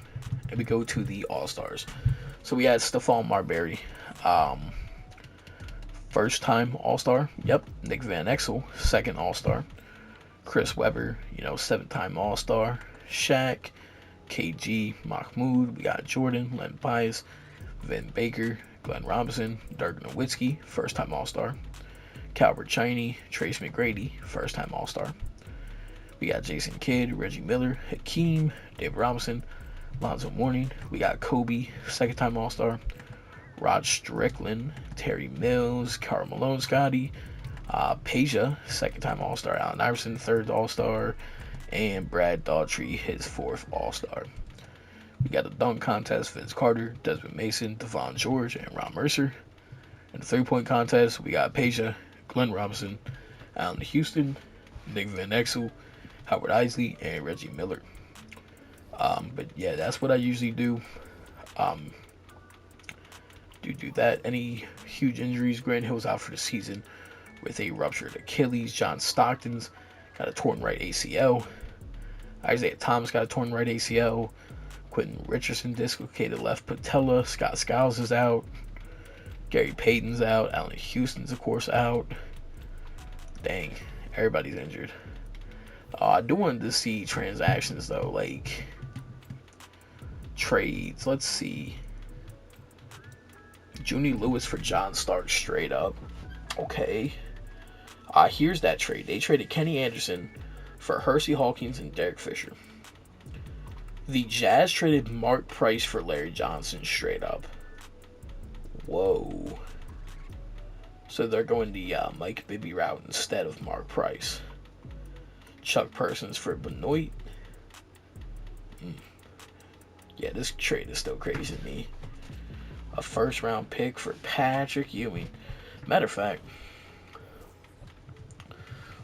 and we go to the All-Stars. So we had Stephon Marbury, first time All-Star. Yep. Nick Van Exel, second All-Star. Chris Webber, 7-time All-Star. Shaq, KG, Mahmoud. We got Jordan, Len Bias, Vin Baker, Glenn Robinson, Dirk Nowitzki, first time All-Star. Calvert Chiney, Trace McGrady, first time All-Star. We got Jason Kidd, Reggie Miller, Hakeem, David Robinson, Lonzo Mourning. We got Kobe, second time All-Star. Rod Strickland, Terry Mills, Karl Malone, Scotty, Peja, second time All-Star. Allen Iverson, third All-Star. And Brad Daughtry, his fourth All-Star. We got the dunk contest, Vince Carter, Desmond Mason, Devon George, and Ron Mercer. In the three-point contest, we got Peja, Glenn Robinson, Allen Houston, Nick Van Exel, Howard Isley, and Reggie Miller. But yeah, that's what I usually do. Do that. Any huge injuries? Grant Hill's out for the season with a ruptured Achilles. John Stockton's got a torn right ACL. Isaiah Thomas got a torn right ACL. Quentin Richardson dislocated left patella. Scott Skiles is out. Gary Payton's out. Allen Houston's, of course, out. Dang, everybody's injured. I do want to see transactions, though, like trades. Let's see. Junie Lewis for John Starks, straight up. Okay. Here's that trade. They traded Kenny Anderson for Hersey Hawkins and Derek Fisher. The Jazz traded Mark Price for Larry Johnson, straight up. Whoa. So they're going the Mike Bibby route instead of Mark Price. Chuck Parsons for Benoit. Yeah, this trade is still crazy to me. A first round pick for Patrick Ewing. Matter of fact,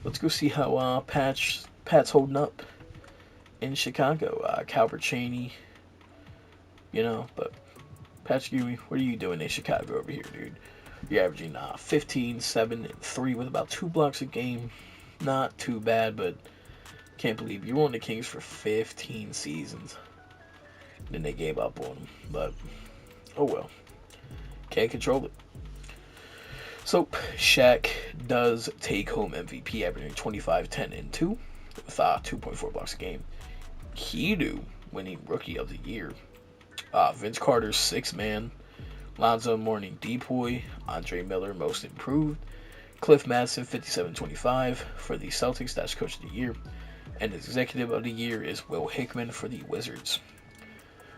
let's go see how Pat's holding up in Chicago. Calvert Cheney, but Patrick Ewing, what are you doing in Chicago over here, dude? You're averaging 15, 7, and 3 with about 2 blocks a game. Not too bad, but can't believe you were on the Kings for 15 seasons. Then they gave up on him, but oh well. Can't control it. So, Shaq does take home MVP, averaging 25, 10, and 2 with 2.4 blocks a game. Hedo winning Rookie of the Year. Vince Carter's 6th man. Lonzo Mourning Depoy. Andre Miller Most Improved. Cliff Madsen 57-25 for the Celtics. That's Coach of the Year. And his Executive of the Year is Will Hickman for the Wizards.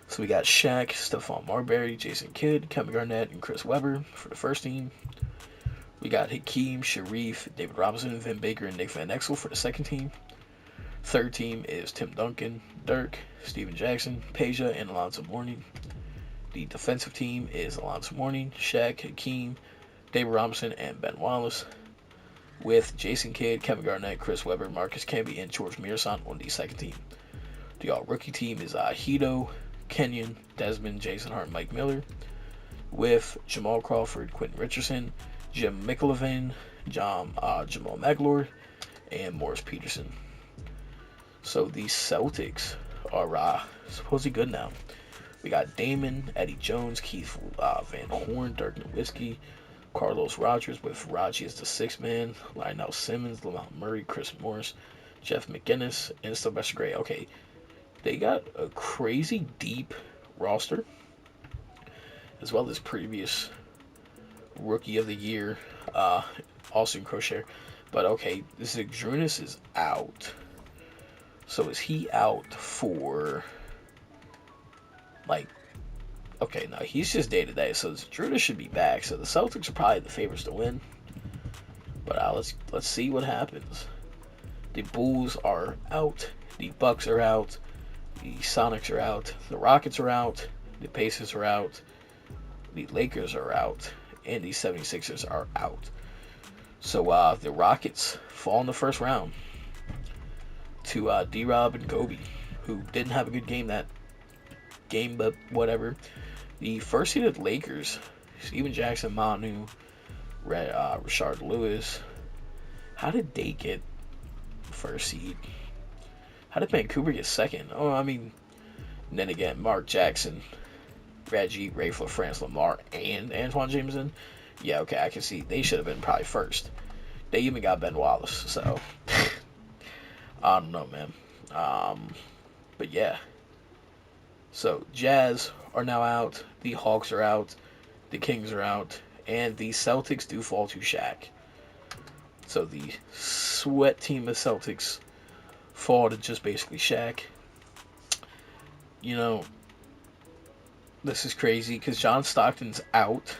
So we got Shaq, Stephon Marbury, Jason Kidd, Kevin Garnett, and Chris Webber for the first team. We got Hakeem, Sharif, David Robinson, Vin Baker, and Nick Van Exel for the second team. Third team is Tim Duncan, Dirk, Steven Jackson, Peja, and Alonzo Mourning. The defensive team is Alonzo Mourning, Shaq, Hakeem, David Robinson, and Ben Wallace, with Jason Kidd, Kevin Garnett, Chris Webber, Marcus Camby, and George Mirasan on the second team. The all-rookie team is Hedo, Kenyon, Desmond, Jason Hart, Mike Miller, with Jamal Crawford, Quentin Richardson, Jim McIlvain, Jamal Maglor, and Morris Peterson. So the Celtics are supposedly good now. We got Damon, Eddie Jones, Keith Van Horn, Dirk Nowitzki, Carlos Rogers with Raji as the 6th man, Lionel Simmons, Lamont Murray, Chris Morris, Jeff McGinnis, and Sylvester Gray. Okay, they got a crazy deep roster, as well as previous Rookie of the Year, Austin Crochet. But okay, Zydrunas is out. So is he out for, okay, no, he's just day-to-day, so Zydrunas should be back. So the Celtics are probably the favorites to win. But let's see what happens. The Bulls are out. The Bucks are out. The Sonics are out. The Rockets are out. The Pacers are out. The Lakers are out. And the 76ers are out. So the Rockets fall in the first round to D-Rob and Kobe, who didn't have a good game that game, but whatever. The first seeded Lakers, Steven Jackson, Manu, Rashard Lewis. How did they get first seed? How did Vancouver get second? Oh, I mean, and then again, Mark Jackson, Reggie, Rayful, France Lamar, and Antoine Jameson. Yeah, okay, I can see they should have been probably first. They even got Ben Wallace, so I don't know, man. But yeah. So Jazz are now out, the Hawks are out, the Kings are out, and the Celtics do fall to Shaq. So the sweat team of Celtics fall to just basically Shaq. You know, this is crazy because John Stockton's out,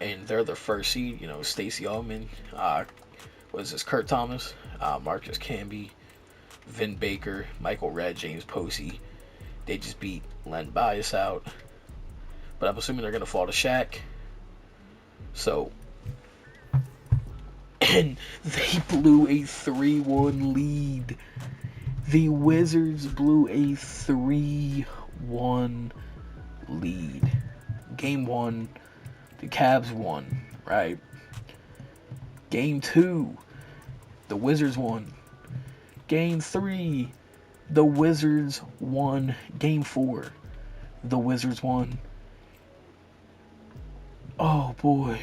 and they're the first seed. You know, Stacey Allman, what is this? Kurt Thomas, Marcus Camby, Vin Baker, Michael Redd, James Posey. They just beat Len Bias out, but I'm assuming they're gonna fall to Shaq. So, and they blew a 3-1 lead. The Wizards blew a 3-1 lead. Game 1, the Cavs won, right? Game 2, the Wizards won. Game 3, the Wizards won. Game 4, the Wizards won. Oh boy.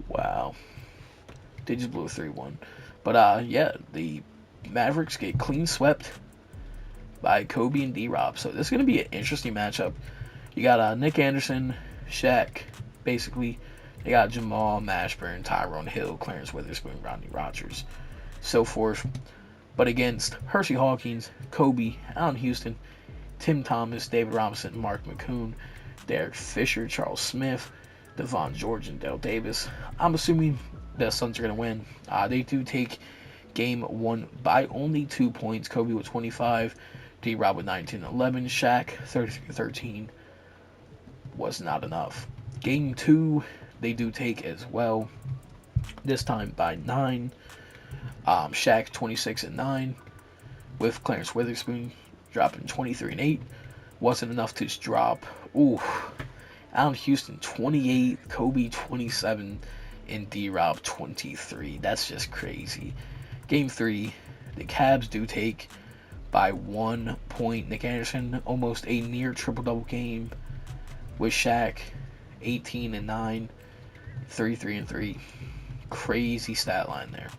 Wow. They just blew a 3-1. But yeah, the Mavericks get clean swept by Kobe and D-Rob. So this is going to be an interesting matchup. You got Nick Anderson, Shaq, basically. They got Jamal, Mashburn, Tyrone Hill, Clarence Witherspoon, Rodney Rogers, so forth. But against Hershey Hawkins, Kobe, Allen Houston, Tim Thomas, David Robinson, Mark McCoon, Derek Fisher, Charles Smith, Devon George, and Dale Davis. I'm assuming the Suns are going to win. They do take game 1 by only 2 points. Kobe with 25, D-Rob with 19-11, Shaq 33-13 was not enough. Game 2, they do take as well, this time by 9. Shaq 26-9 with Clarence Witherspoon dropping 23-8. Wasn't enough to drop. Ooh, Allen Houston 28, Kobe 27, and D-Rob 23. That's just crazy. Game 3, the Cavs do take by 1 point. Nick Anderson almost a near triple-double game with Shaq 18-9, 33-3. Crazy stat line there.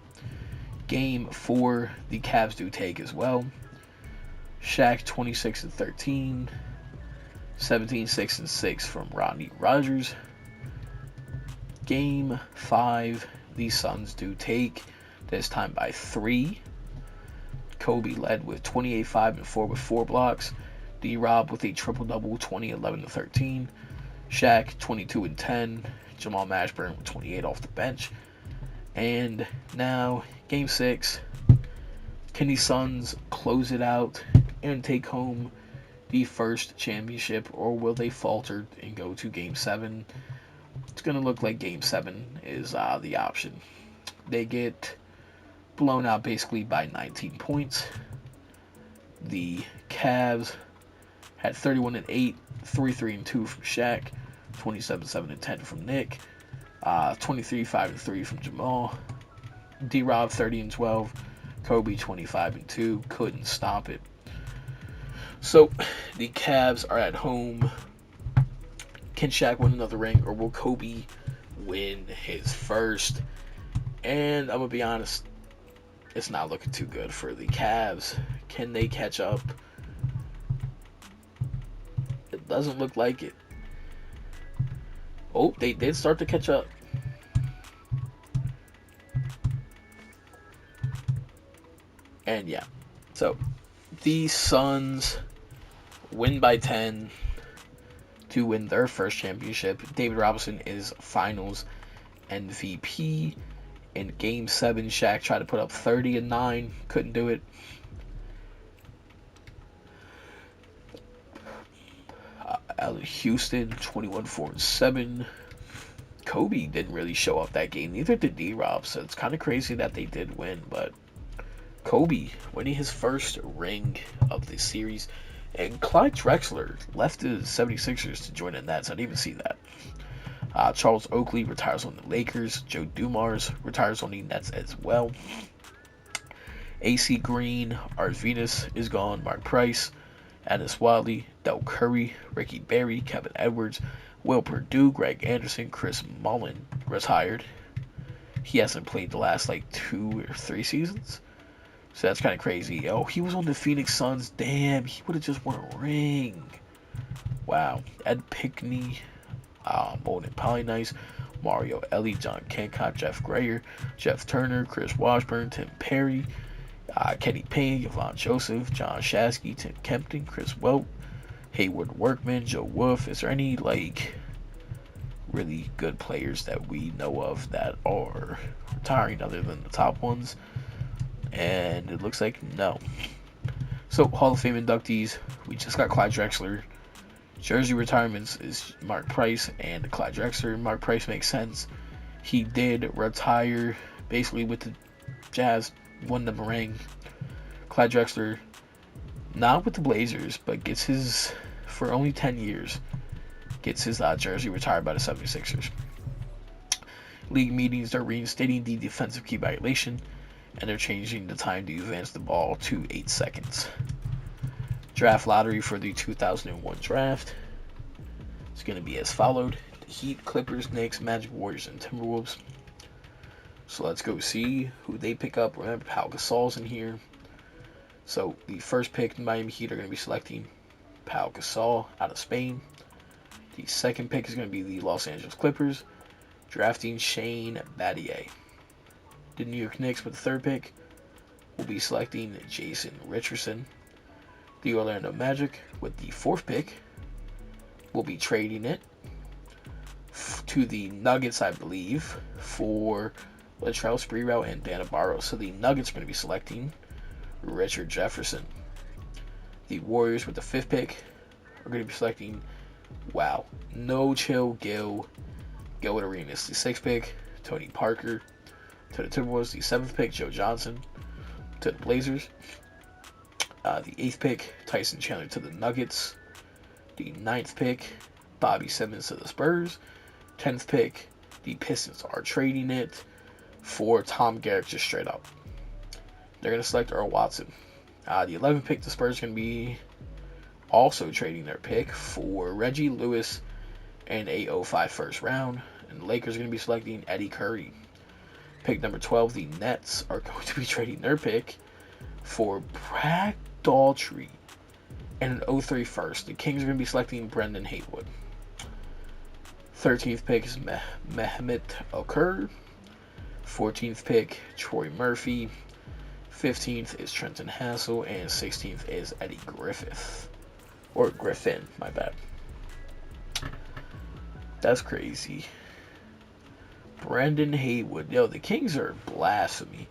Game 4, the Cavs do take as well. Shaq 26-13, 17-6-6 from Rodney Rogers. Game 5, the Suns do take, this time by 3. Kobe led with 28-5-4 with 4 blocks. D-Rob with a triple-double, 20-11-13. Shaq 22-10. Jamal Mashburn with 28 off the bench. And now, Game 6. Can the Suns close it out and take home the first championship, or will they falter and go to Game 7? It's going to look like Game 7 is the option. They get blown out basically by 19 points. The Cavs had 31-8, 3-3-2 from Shaq, 27-7-10 from Nick, 23-5-3 from Jamal, D-Rob 30-12, Kobe 25-2, couldn't stop it. So the Cavs are at home. Can Shaq win another ring, or will Kobe win his first? And I'm going to be honest, it's not looking too good for the Cavs. Can they catch up? It doesn't look like it. Oh, they did start to catch up. And yeah, so the Suns win by 10 to win their first championship. David Robinson is Finals MVP. In Game 7, Shaq tried to put up 30-9, couldn't do it. out of Houston, 21-4-7. Kobe didn't really show up that game. Neither did D-Rob, so it's kind of crazy that they did win. But Kobe winning his first ring of the series. And Clyde Drexler left the 76ers to join the Nets. I didn't even see that. Charles Oakley retires on the Lakers. Joe Dumars retires on the Nets as well. AC Green, Art Venus is gone. Mark Price, Ennis Wadley, Del Curry, Ricky Berry, Kevin Edwards, Will Perdue, Greg Anderson, Chris Mullin retired. He hasn't played the last like 2 or 3 seasons. So that's kind of crazy. Oh, he was on the Phoenix Suns. Damn, he would have just won a ring. Wow. Ed Pinkney, Bolden Polynice, Mario Ellie, John Hancock, Jeff Grayer, Jeff Turner, Chris Washburn, Tim Perry, Kenny Payne, Yvonne Joseph, John Shasky, Tim Kempton, Chris Welp, Hayward Workman, Joe Wolf. Is there any like really good players that we know of that are retiring other than the top ones? And it looks like no. So Hall of Fame inductees, we just got Clyde Drexler. Jersey retirements is Mark Price and Clyde Drexler. Mark Price makes sense. He did retire basically with the Jazz, won them a ring. Clyde Drexler, not with the Blazers, but gets his, for only 10 years, gets his jersey retired by the 76ers. League meetings are reinstating the defensive key violation, and they're changing the time to advance the ball to 8 seconds. Draft lottery for the 2001 draft is going to be as followed: the Heat, Clippers, Knicks, Magic, Warriors, and Timberwolves. So let's go see who they pick up. Remember, Pau Gasol's in here. So the first pick, the Miami Heat are going to be selecting Pau Gasol out of Spain. The second pick is going to be the Los Angeles Clippers, drafting Shane Battier. The New York Knicks with the third pick will be selecting Jason Richardson. The Orlando Magic with the fourth pick will be trading it to the Nuggets, I believe, for Latrell Sprewell and Dana Barros. So the Nuggets are going to be selecting Richard Jefferson. The Warriors with the fifth pick are going to be selecting, wow, No Chill Gil Arenas. The sixth pick, Tony Parker. To the Timberwolves, the seventh pick, Joe Johnson. To the Blazers, the eighth pick, Tyson Chandler to the Nuggets. The ninth pick, Bobby Simmons to the Spurs. 10th pick, the Pistons are trading it for Tom Garrett just straight up. They're going to select Earl Watson. The 11th pick, the Spurs are going to be also trading their pick for Reggie Lewis and a 05 first round. And the Lakers are going to be selecting Eddie Curry. Pick number 12, the Nets are going to be trading their pick for Brad Daughtry and an 03 first. The Kings are going to be selecting Brendan Haywood. 13th pick is Mehmet Okur. 14th pick, Troy Murphy. 15th is Trenton Hassel. And 16th is Eddie Griffith. Or Griffin, my bad. That's crazy. Brendan Haywood. Yo, the Kings are blasphemy.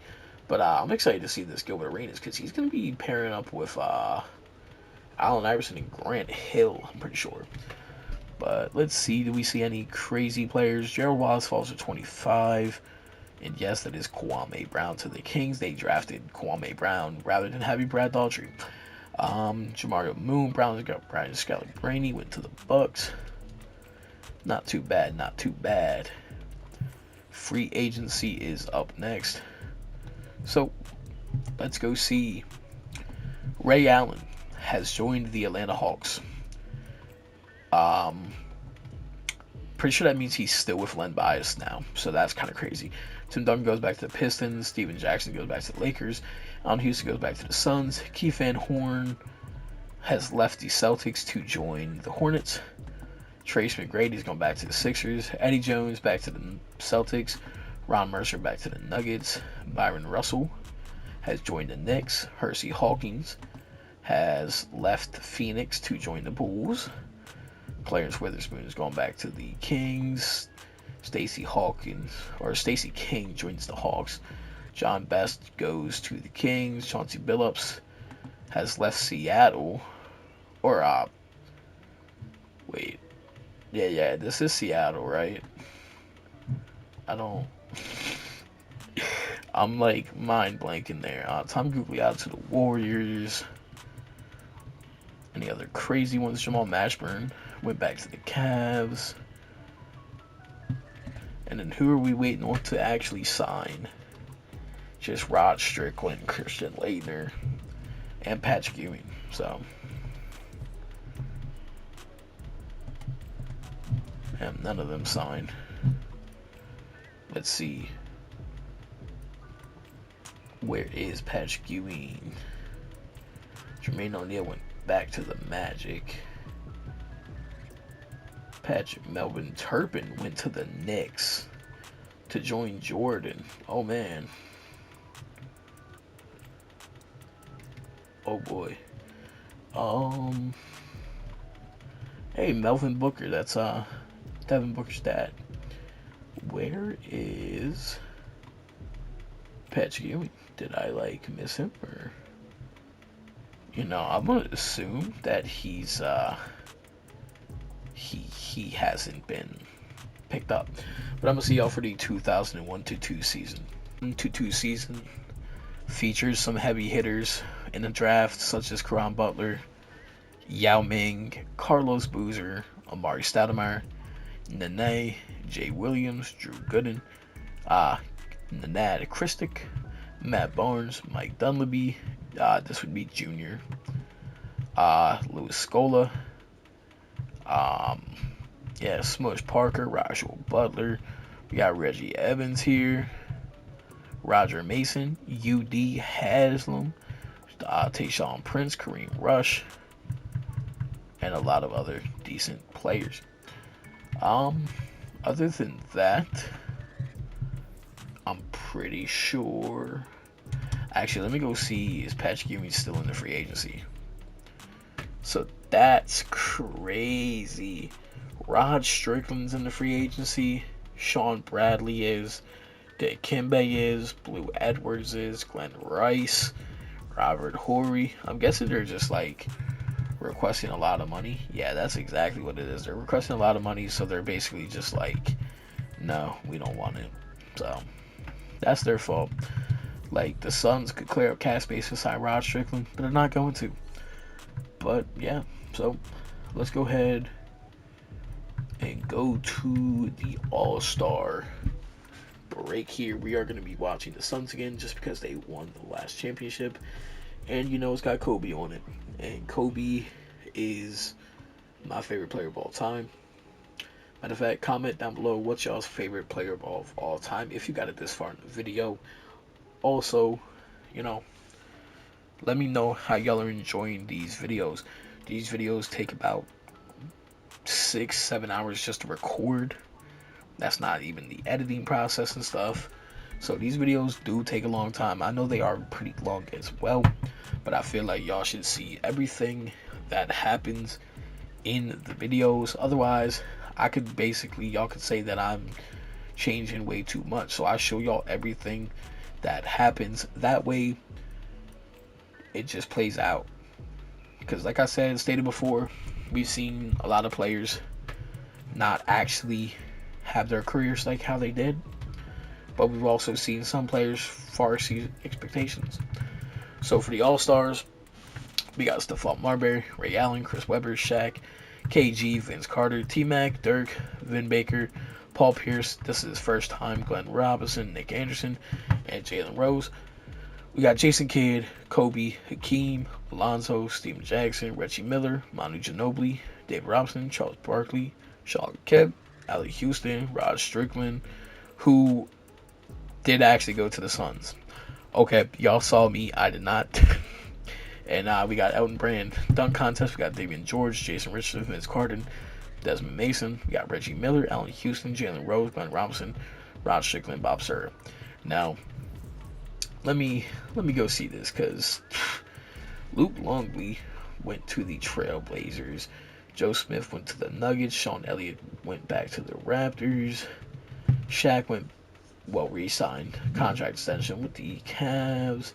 But I'm excited to see this Gilbert Arenas because he's going to be pairing up with Allen Iverson and Grant Hill, I'm pretty sure. But let's see. Do we see any crazy players? Gerald Wallace falls to 25. And yes, that is Kwame Brown to the Kings. They drafted Kwame Brown rather than having Brad Daughtry. Jamario Moon. Brown's got Brian Scalabrine. Went to the Bucks. Not too bad. Not too bad. Free agency is up next. So, let's go see. Ray Allen has joined the Atlanta Hawks. Pretty sure that means he's still with Len Bias now. So that's kind of crazy. Tim Duncan goes back to the Pistons. Steven Jackson goes back to the Lakers. Allen Houston goes back to the Suns. Keith Van Horn has left the Celtics to join the Hornets. Trace McGrady's going back to the Sixers. Eddie Jones back to the Celtics. Ron Mercer back to the Nuggets. Byron Russell has joined the Knicks. Hersey Hawkins has left Phoenix to join the Bulls. Clarence Witherspoon is going back to the Kings. Stacey King joins the Hawks. John Best goes to the Kings. Chauncey Billups has left Seattle. Wait. Yeah, this is Seattle, right? I don't... I'm like mind blanking there. Tom Googly out to the Warriors. Any other crazy ones? Jamal Mashburn went back to the Cavs. And then who are we waiting on to actually sign? Just Rod Strickland, Christian Laettner, and Patrick Ewing. So, and none of them signed. Let's see. Where is Patrick Ewing? Jermaine O'Neal went back to the Magic. Patrick Melvin Turpin went to the Knicks to join Jordan. Oh man. Oh boy. Hey, Melvin Booker. That's Devin Booker's dad. Where is Patrick Ewing? Did I like miss him, or I'm gonna assume that he's he hasn't been picked up. But I'm gonna see y'all for the 2001-2 season. 2 season features some heavy hitters in the draft, such as Caron Butler, Yao Ming, Carlos Boozer, Amari Stoudemire, Nene, Jay Williams, Drew Gooden, Nenad Christic, Matt Barnes, Mike Dunleavy, this would be Junior, Louis Scola, Smush Parker, Rajul Butler, we got Reggie Evans here, Roger Mason, UD Haslam, Tayshaun Prince, Kareem Rush, and a lot of other decent players. Other than that, I'm pretty sure. Actually, let me go see, is Patrick Ewing still in the free agency? So that's crazy. Rod Strickland's in the free agency. Sean Bradley is. Dikembe is. Blue Edwards is. Glenn Rice. Robert Horry. I'm guessing they're just like requesting a lot of money. Yeah, that's exactly what it is. They're requesting a lot of money, so they're basically just like, no, we don't want it. So that's their fault. Like, the Suns could clear up cap space to sign Rod Strickland, but they're not going to. But yeah, so let's go ahead and go to the All-Star break here. We are going to be watching the Suns again just because they won the last championship, and it's got Kobe on it, and Kobe is my favorite player of all time. Matter of fact, comment down below what's y'all's favorite player of all time if you got it this far in the video. Also, let me know how y'all are enjoying these videos. These videos take about 6-7 hours just to record. That's not even the editing process and stuff. So these videos do take a long time. I know they are pretty long as well, but I feel like y'all should see everything that happens in the videos. Otherwise, y'all could say that I'm changing way too much. So I show y'all everything that happens. That way, it just plays out. Because like I stated before, we've seen a lot of players not actually have their careers like how they did, but we've also seen some players far exceed expectations. So for the All-Stars, we got Stephon Marbury, Ray Allen, Chris Webber, Shaq, KG, Vince Carter, T-Mac, Dirk, Vin Baker, Paul Pierce, this is his first time, Glenn Robinson, Nick Anderson, and Jalen Rose. We got Jason Kidd, Kobe, Hakeem, Alonzo, Steven Jackson, Reggie Miller, Manu Ginobili, David Robinson, Charles Barkley, Sean Kemp, Allie Houston, Rod Strickland, who did actually go to the Suns. Okay, y'all saw me, I did not. And we got Elton Brand dunk contest. We got Damian George, Jason Richardson, Vince Carter, Desmond Mason. We got Reggie Miller, Allen Houston, Jalen Rose, Glenn Robinson, Rod Strickland, Bob Sura. Now, let me go see this, because Luke Longley went to the Trailblazers. Joe Smith went to the Nuggets. Sean Elliott went back to the Raptors. Shaq re-signed contract extension with the Cavs.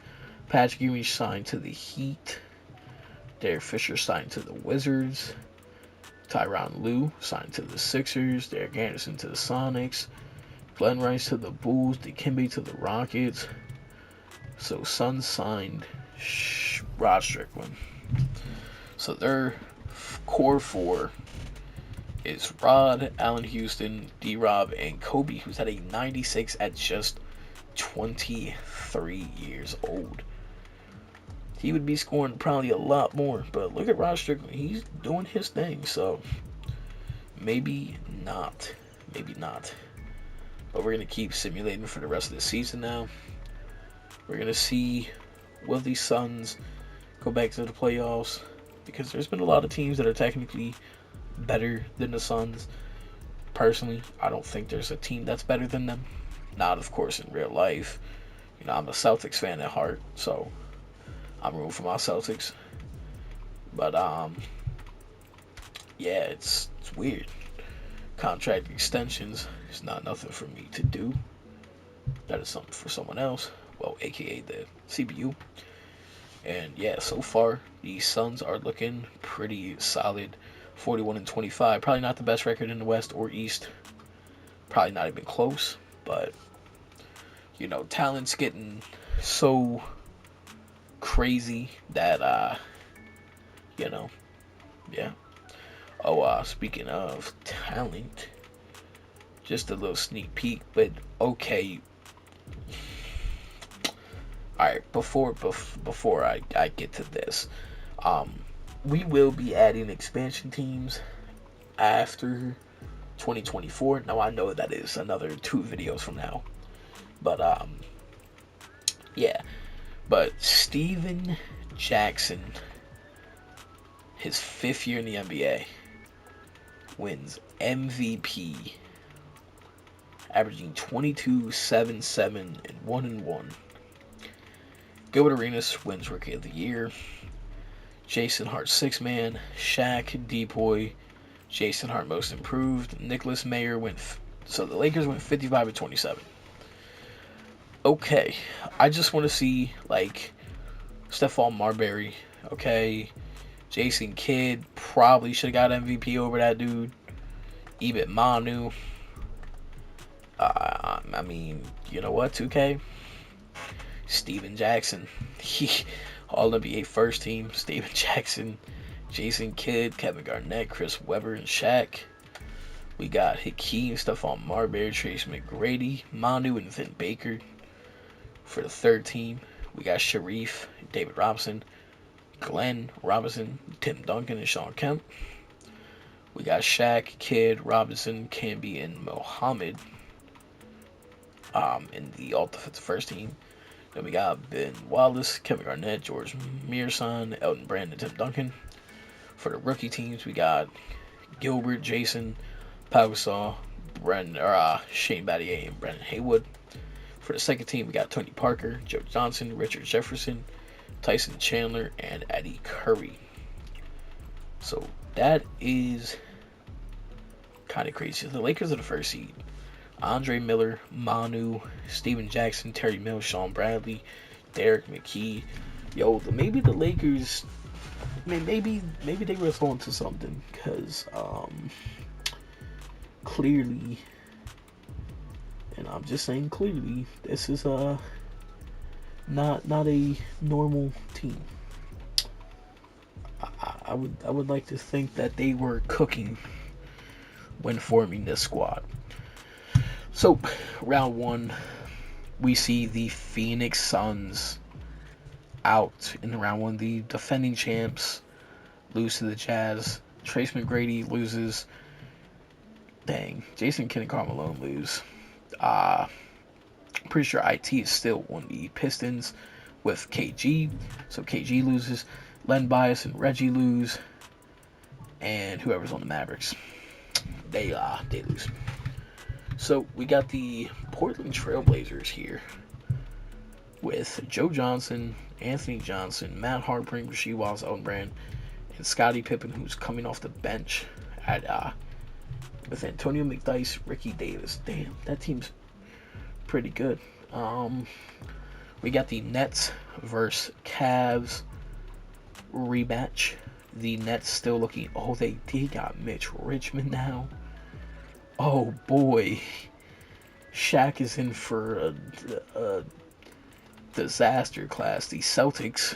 Patrick Ewing signed to the Heat. Derek Fisher signed to the Wizards. Tyronn Lue signed to the Sixers. Derek Anderson to the Sonics. Glenn Rice to the Bulls. Dikembe to the Rockets. So Suns signed Rod Strickland. So their core four is Rod, Allen Houston, D-Rob, and Kobe, who's had a 96 at just 23 years old. He would be scoring probably a lot more, but look at Rod Strickland. He's doing his thing, so maybe not. Maybe not. But we're going to keep simulating for the rest of the season now. We're going to see, will these Suns go back to the playoffs? Because there's been a lot of teams that are technically better than the Suns. Personally, I don't think there's a team that's better than them. Not, of course, in real life. You know, I'm a Celtics fan at heart, so I'm rooting for my Celtics. But, yeah, it's weird. Contract extensions is not nothing for me to do. That is something for someone else. Well, aka the CPU. And yeah, so far the Suns are looking pretty solid. 41-25. Probably not the best record in the West or East. Probably not even close. But you know, talent's getting so crazy that you know, yeah. Oh, speaking of talent, just a little sneak peek, but okay. Alright, before I get to this, we will be adding expansion teams after 2024. Now I know that is another 2 videos from now. But yeah. But Steven Jackson, his 5th year in the NBA, wins MVP, averaging 22, 7, 7, and 1-1. Gilbert Arenas wins Rookie of the Year. Jason Hart 6th man. Shaq, Depoy, Jason Hart Most Improved. Nicholas Mayer went. So the Lakers went 55-27. Okay, I just want to see like Stephon Marbury. Okay, Jason Kidd probably should have got MVP over that dude. Ibit Manu. I mean, you know what, 2K? Steven Jackson. All NBA first team. Steven Jackson, Jason Kidd, Kevin Garnett, Chris Webber, and Shaq. We got Hakeem, Stephon Marbury, Trace McGrady, Manu, and Vin Baker. For the 3rd team, we got Sharif, David Robinson, Glenn Robinson, Tim Duncan, and Sean Kemp. We got Shaq, Kidd, Robinson, Camby, and Mohammed in the all-defensive first team. Then we got Ben Wallace, Kevin Garnett, George Mearson, Elton Brand, and Tim Duncan. For the rookie teams, we got Gilbert, Jason, Pau Gasol, Shane Battier, and Brendan Haywood. For the 2nd team, we got Tony Parker, Joe Johnson, Richard Jefferson, Tyson Chandler, and Eddie Curry. So that is kind of crazy. The Lakers are the 1st seed. Andre Miller, Manu, Steven Jackson, Terry Mills, Sean Bradley, Derek McKee. Yo, maybe the Lakers, maybe they were on to something, because clearly, and I'm just saying clearly, this is not a normal team. I would like to think that they were cooking when forming this squad. So, round 1, we see the Phoenix Suns out in round 1. The defending champs lose to the Jazz. Trace McGrady loses. Dang, Jason Kidd and Karl Malone lose. Pretty sure IT is still on the Pistons with KG. So KG loses. Len Bias and Reggie lose. And whoever's on the Mavericks, they lose. So we got the Portland Trailblazers here with Joe Johnson, Anthony Johnson, Matt Harpring, Rasheed Wallace, Elton Brand, and Scottie Pippen, who's coming off the bench at with Antonio McDyess, Ricky Davis. Damn, that team's pretty good. We got the Nets versus Cavs rematch. The Nets still looking. Oh, they got Mitch Richmond now. Oh boy, Shaq is in for a disaster class. The Celtics,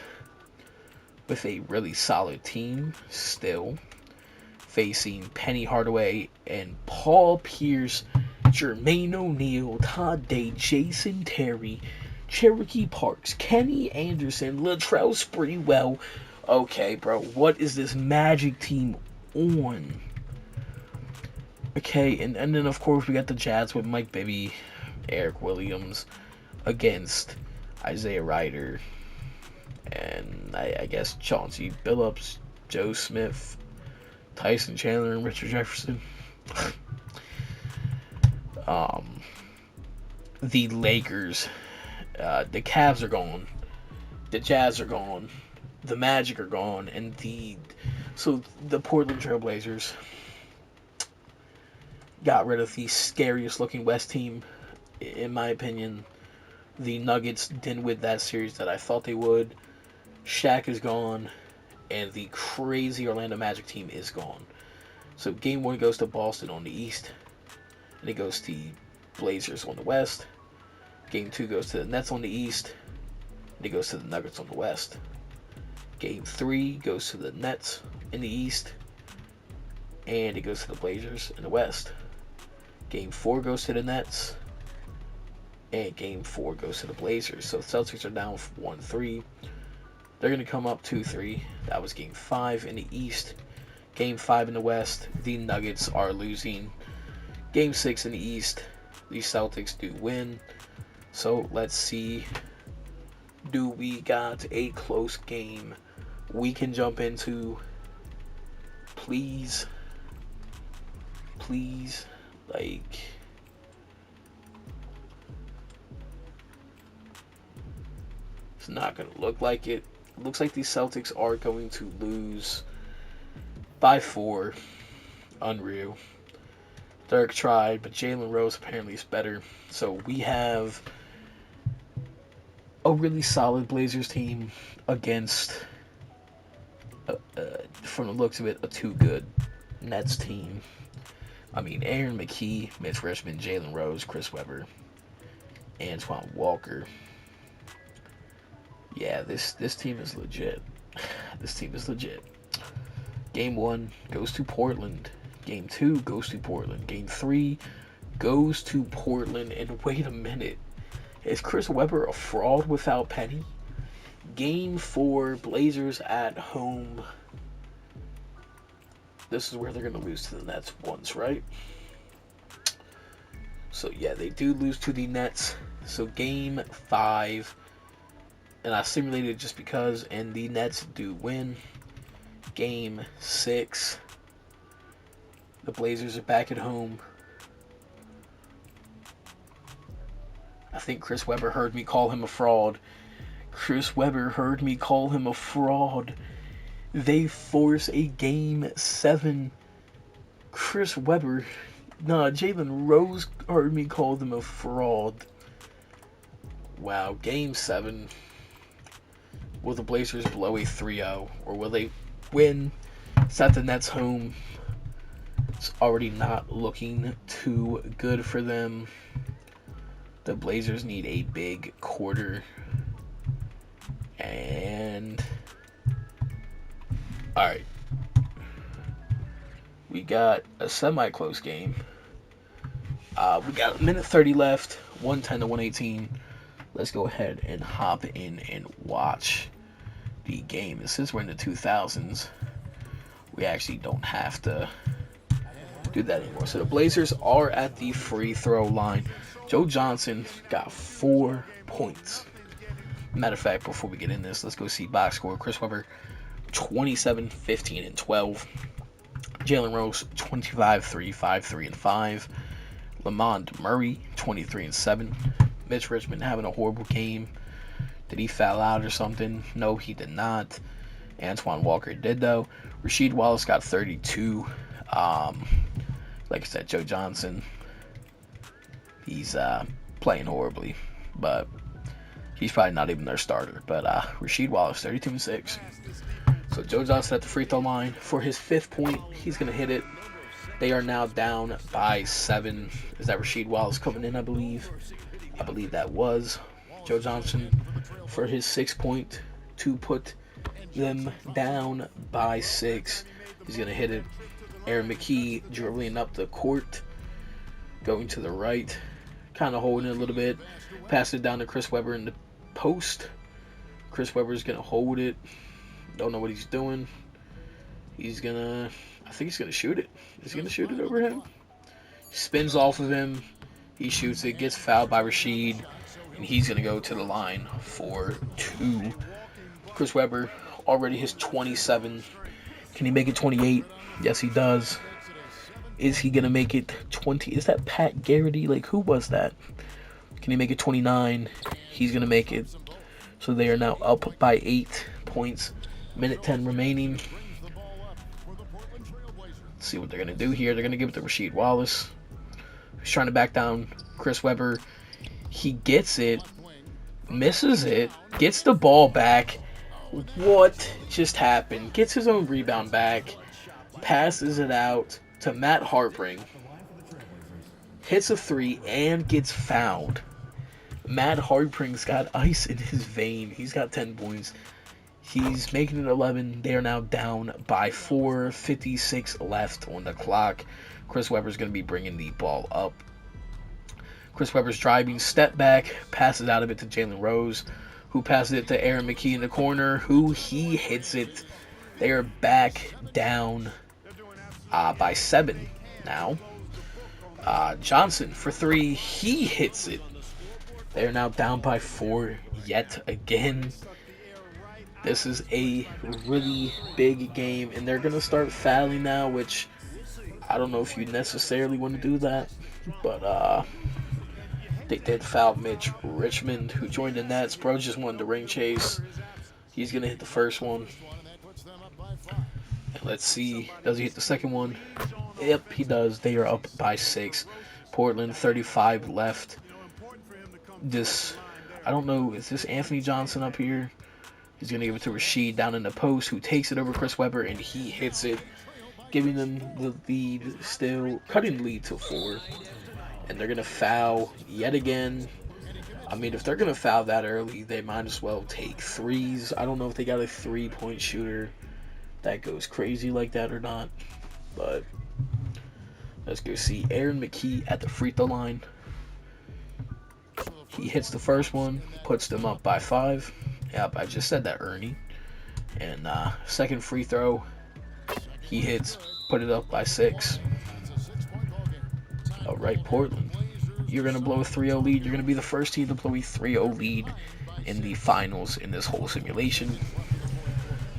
with a really solid team, still facing Penny Hardaway and Paul Pierce, Jermaine O'Neal, Todd Day, Jason Terry, Cherokee Parks, Kenny Anderson, Latrell Sprewell. Okay, bro, what is this Magic team on? Okay, and then of course we got the Jazz with Mike Bibby, Eric Williams against Isaiah Ryder, and I guess Chauncey Billups, Joe Smith, Tyson Chandler, and Richard Jefferson. The Lakers, the Cavs are gone, the Jazz are gone, the Magic are gone, and the Portland Trailblazers got rid of the scariest looking West team, in my opinion. The Nuggets didn't win that series that I thought they would. Shaq is gone, and the crazy Orlando Magic team is gone. So game 1 goes to Boston on the East, and it goes to the Blazers on the West. Game 2 goes to the Nets on the East, and it goes to the Nuggets on the West. Game 3 goes to the Nets in the East, and it goes to the Blazers in the West. Game 4 goes to the Nets, and Game 4 goes to the Blazers. So the Celtics are down 1-3. They're going to come up 2-3. That was Game 5 in the East. Game 5 in the West, the Nuggets are losing. Game 6 in the East, the Celtics do win. So let's see. Do we got a close game we can jump into? Please. Please. Like, it's not going to look like it. It looks like the Celtics are going to lose by 4. Unreal. Dirk tried, but Jalen Rose apparently is better. So we have a really solid Blazers team against, from the looks of it, a too good Nets team. I mean, Aaron McKee, Mitch Richmond, Jalen Rose, Chris Webber, Antoine Walker. Yeah, this team is legit. This team is legit. Game 1 goes to Portland. Game 2 goes to Portland. Game 3 goes to Portland. And wait a minute. Is Chris Webber a fraud without Penny? Game 4, Blazers at home. This is where they're going to lose to the Nets once, right? So, yeah, they do lose to the Nets. So, Game 5. And I simulated it just because. And the Nets do win. Game 6. The Blazers are back at home. I think Chris Webber heard me call him a fraud. Chris Webber heard me call him a fraud. They force a Game 7. Chris Webber, Jalen Rose heard me call them a fraud. Wow, Game 7. Will the Blazers blow a 3-0? Or will they win? It's at the Nets home. It's already not looking too good for them. The Blazers need a big quarter. And alright. We got a semi-close game. We got a minute 30 left. 110 to 118. Let's go ahead and hop in and watch the game. And since we're in the 2000s, we actually don't have to do that anymore. So the Blazers are at the free throw line. Joe Johnson got 4 points. Matter of fact, before we get in this, let's go see box score. Chris Webber, 27, 15, and 12. Jalen Rose, 25, 3, 5, 3, and 5. Lamond Murray, 23 and 7. Mitch Richmond having a horrible game. Did he foul out or something? No, he did not. Antoine Walker did, though. Rasheed Wallace got 32. Like I said, Joe Johnson, he's playing horribly, but he's probably not even their starter. But Rasheed Wallace, 32 and 6. So Joe Johnson at the free throw line for his 5th point. He's going to hit it. They are now down by 7. Is that Rasheed Wallace coming in, I believe? I believe that was Joe Johnson for his 6th point to put them down by 6. He's going to hit it. Aaron McKee dribbling up the court, going to the right, kind of holding it a little bit. Pass it down to Chris Webber in the post. Chris Webber's going to hold it. Don't know what he's doing. He's going to, I think he's going to shoot it. Is he going to shoot it over him? Spins off of him. He shoots it, gets fouled by Rasheed, and he's going to go to the line for 2. Chris Webber already his 27. Can he make it 28? Yes, he does. Is he going to make it 20? Is that Pat Garrity? Like, who was that? Can he make it 29? He's going to make it. So they are now up by 8 points. Minute 10 remaining. Let's see what they're going to do here. They're going to give it to Rasheed Wallace. He's trying to back down Chris Webber. He gets it. Misses it. Gets the ball back. What just happened? Gets his own rebound back. Passes it out to Matt Harpring. Hits a 3 and gets fouled. Matt Harpring's got ice in his vein. He's got 10 points. He's making it 11. They are now down by 4. 56 left on the clock. Chris Webber's going to be bringing the ball up. Chris Webber's driving, step back, passes out of it to Jalen Rose, who passes it to Aaron McKee in the corner, who he hits it. They are back down by 7 now. Johnson for 3. He hits it. They are now down by 4 yet again. This is a really big game, and they're going to start fouling now, which I don't know if you necessarily want to do that, but they did foul Mitch Richmond, who joined the Nets. Bro just won the ring chase. He's going to hit the first one. And let's see, does he hit the second one? Yep, he does. They are up by 6. Portland, 35 left. This, I don't know, is this Anthony Johnson up here? He's going to give it to Rasheed down in the post, who takes it over Chris Webber, and he hits it, giving them the lead, still cutting the lead to 4. And they're going to foul yet again. I mean, if they're going to foul that early, they might as well take 3s. I don't know if they got a 3-point shooter that goes crazy like that or not. But let's go see Aaron McKee at the free throw line. He hits the first one, puts them up by 5. Yep, I just said that, Ernie. And second free throw, he hits, put it up by 6. All right, Portland, you're going to blow a 3-0 lead. You're going to be the first team to blow a 3-0 lead in the finals in this whole simulation.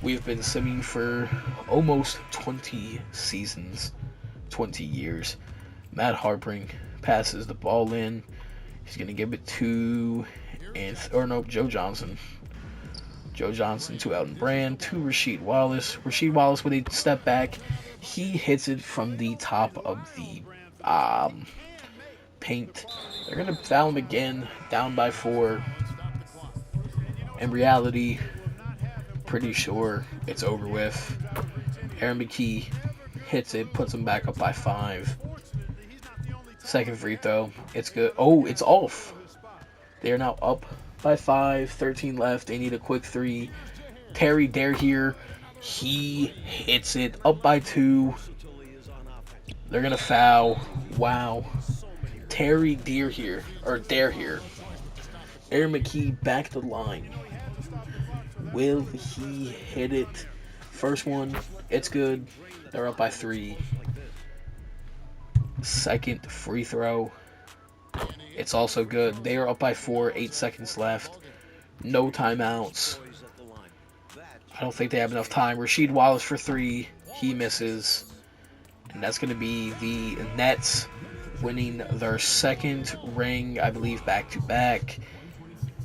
We've been simming for almost 20 seasons, 20 years. Matt Harpring passes the ball in. He's going to give it to, Joe Johnson. Joe Johnson to Elton Brand, to Rasheed Wallace. Rasheed Wallace with a step back. He hits it from the top of the paint. They're going to foul him again, down by 4. In reality, pretty sure it's over with. Aaron McKee hits it, puts him back up by 5. Second free throw, it's good. Oh, it's off. They are now up by 5, 13 left. They need a quick 3. Terry Dare here. He hits it, up by 2. They're going to foul. Wow. Terry Dare here. Aaron McKee back to the line. Will he hit it? First one, it's good. They're up by 3. Second free throw, it's also good. They are up by 4, 8 seconds left. No timeouts. I don't think they have enough time. Rasheed Wallace for 3. He misses. And that's going to be the Nets winning their second ring, I believe, back-to-back.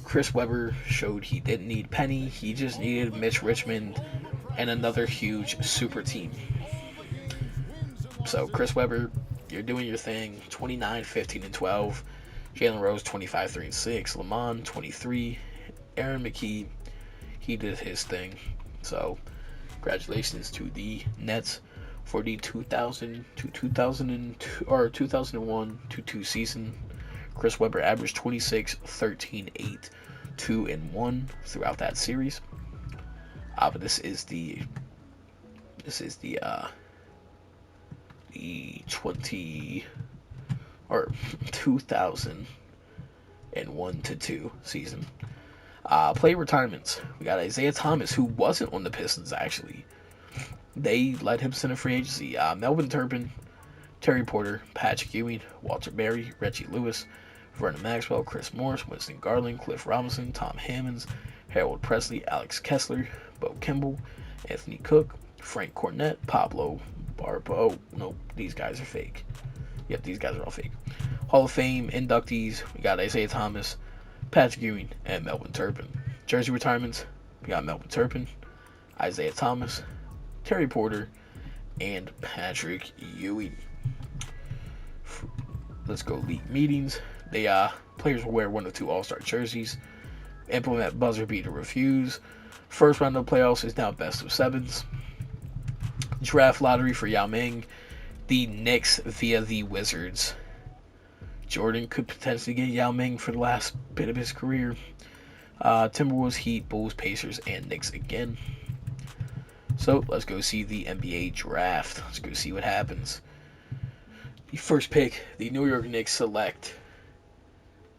Chris Webber showed he didn't need Penny. He just needed Mitch Richmond and another huge super team. So, Chris Webber, you're doing your thing. 29, 15, and 12. Jalen Rose, 25, 3, and 6. Lamont, 23. Aaron McKee, he did his thing. So, Congratulations to the Nets for the 2000 to 2002 or 2001 to 2 season. Chris Webber averaged 26, 13, 8, 2 and 1 throughout that series. But this is the 20 or 2001 to 2 season. Player retirements. We got Isaiah Thomas, who wasn't on the Pistons actually. They let him send a free agency. Melvin Turpin, Terry Porter, Patrick Ewing, Walter Berry, Reggie Lewis, Vernon Maxwell, Chris Morris, Winston Garland, Cliff Robinson, Tom Hammonds, Harold Presley, Alex Kessler, Bo Kimball, Anthony Cook, Frank Cornett, Pablo Barbo. No, these guys are fake. Yep, these guys are all fake. Hall of Fame inductees. We got Isaiah Thomas, Patrick Ewing, and Melvin Turpin. Jersey retirements. We got Melvin Turpin, Isaiah Thomas, Terry Porter, and Patrick Ewing. Let's go league meetings. Players will wear one of two All-Star jerseys. Implement buzzer beater refuse. First round of playoffs is now best of sevens. Draft lottery for Yao Ming. The Knicks via the Wizards. Jordan could potentially get Yao Ming for the last bit of his career. Timberwolves, Heat, Bulls, Pacers, and Knicks again. So let's go see the NBA draft. Let's go see what happens. The first pick, the New York Knicks select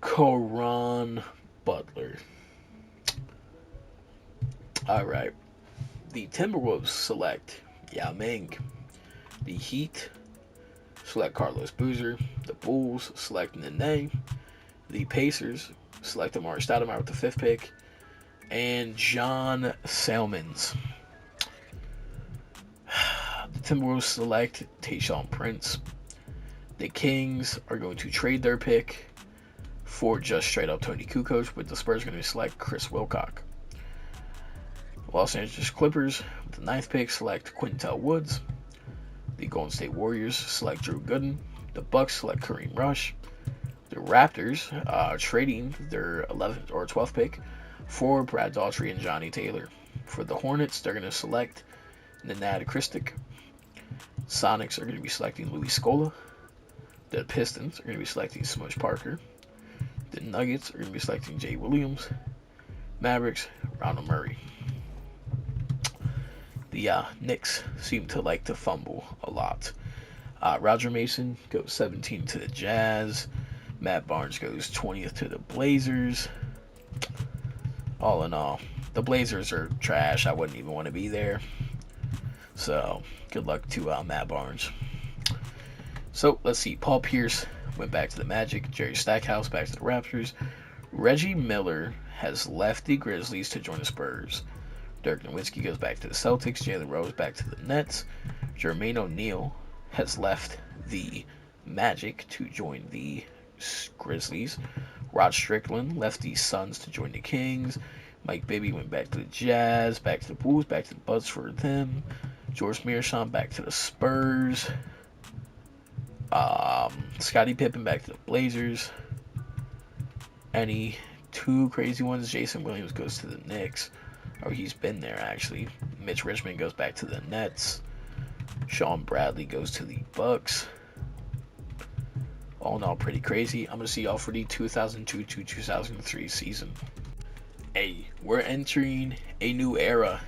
Caron Butler. Alright. The Timberwolves select Yao Ming. The Heat select Carlos Boozer. The Bulls select Nene. The Pacers select Amari Stoudemire with the 5th pick. And John Salmons. The Timberwolves select Tayshaun Prince. The Kings are going to trade their pick for just straight up Tony Kukoc, with the Spurs going to select Chris Wilcock. Los Angeles Clippers, with the 9th pick, select Quintel Woods. The Golden State Warriors select Drew Gooden. The Bucks select Kareem Rush. The Raptors are trading their 11th or 12th pick for Brad Daughtry and Johnny Taylor. For the Hornets, they're going to select Nenad Kristic. Sonics are going to be selecting Louis Scola. The Pistons are going to be selecting Smush Parker. The Nuggets are going to be selecting Jay Williams. Mavericks, Ronald Murray. The Knicks seem to like to fumble a lot. Roger Mason goes 17 to the Jazz. Matt Barnes goes 20th to the Blazers. All in all, the Blazers are trash. I wouldn't even want to be there. So, good luck to Matt Barnes. So, let's see. Paul Pierce went back to the Magic. Jerry Stackhouse back to the Raptors. Reggie Miller has left the Grizzlies to join the Spurs. Dirk Nowitzki goes back to the Celtics. Jalen Rose back to the Nets. Jermaine O'Neal has left the Magic to join the Grizzlies. Rod Strickland left the Suns to join the Kings. Mike Bibby went back to the Jazz, back to the Bulls, back to the Bucks for them. George Mearsham back to the Spurs. Scottie Pippen back to the Blazers. Any two crazy ones? Jason Williams goes to the Knicks. Or he's been there, actually. Mitch Richmond goes back to the Nets. Sean Bradley goes to the Bucks. All in all, pretty crazy. I'm going to see y'all for the 2002 to 2003 season. Hey, we're entering a new era.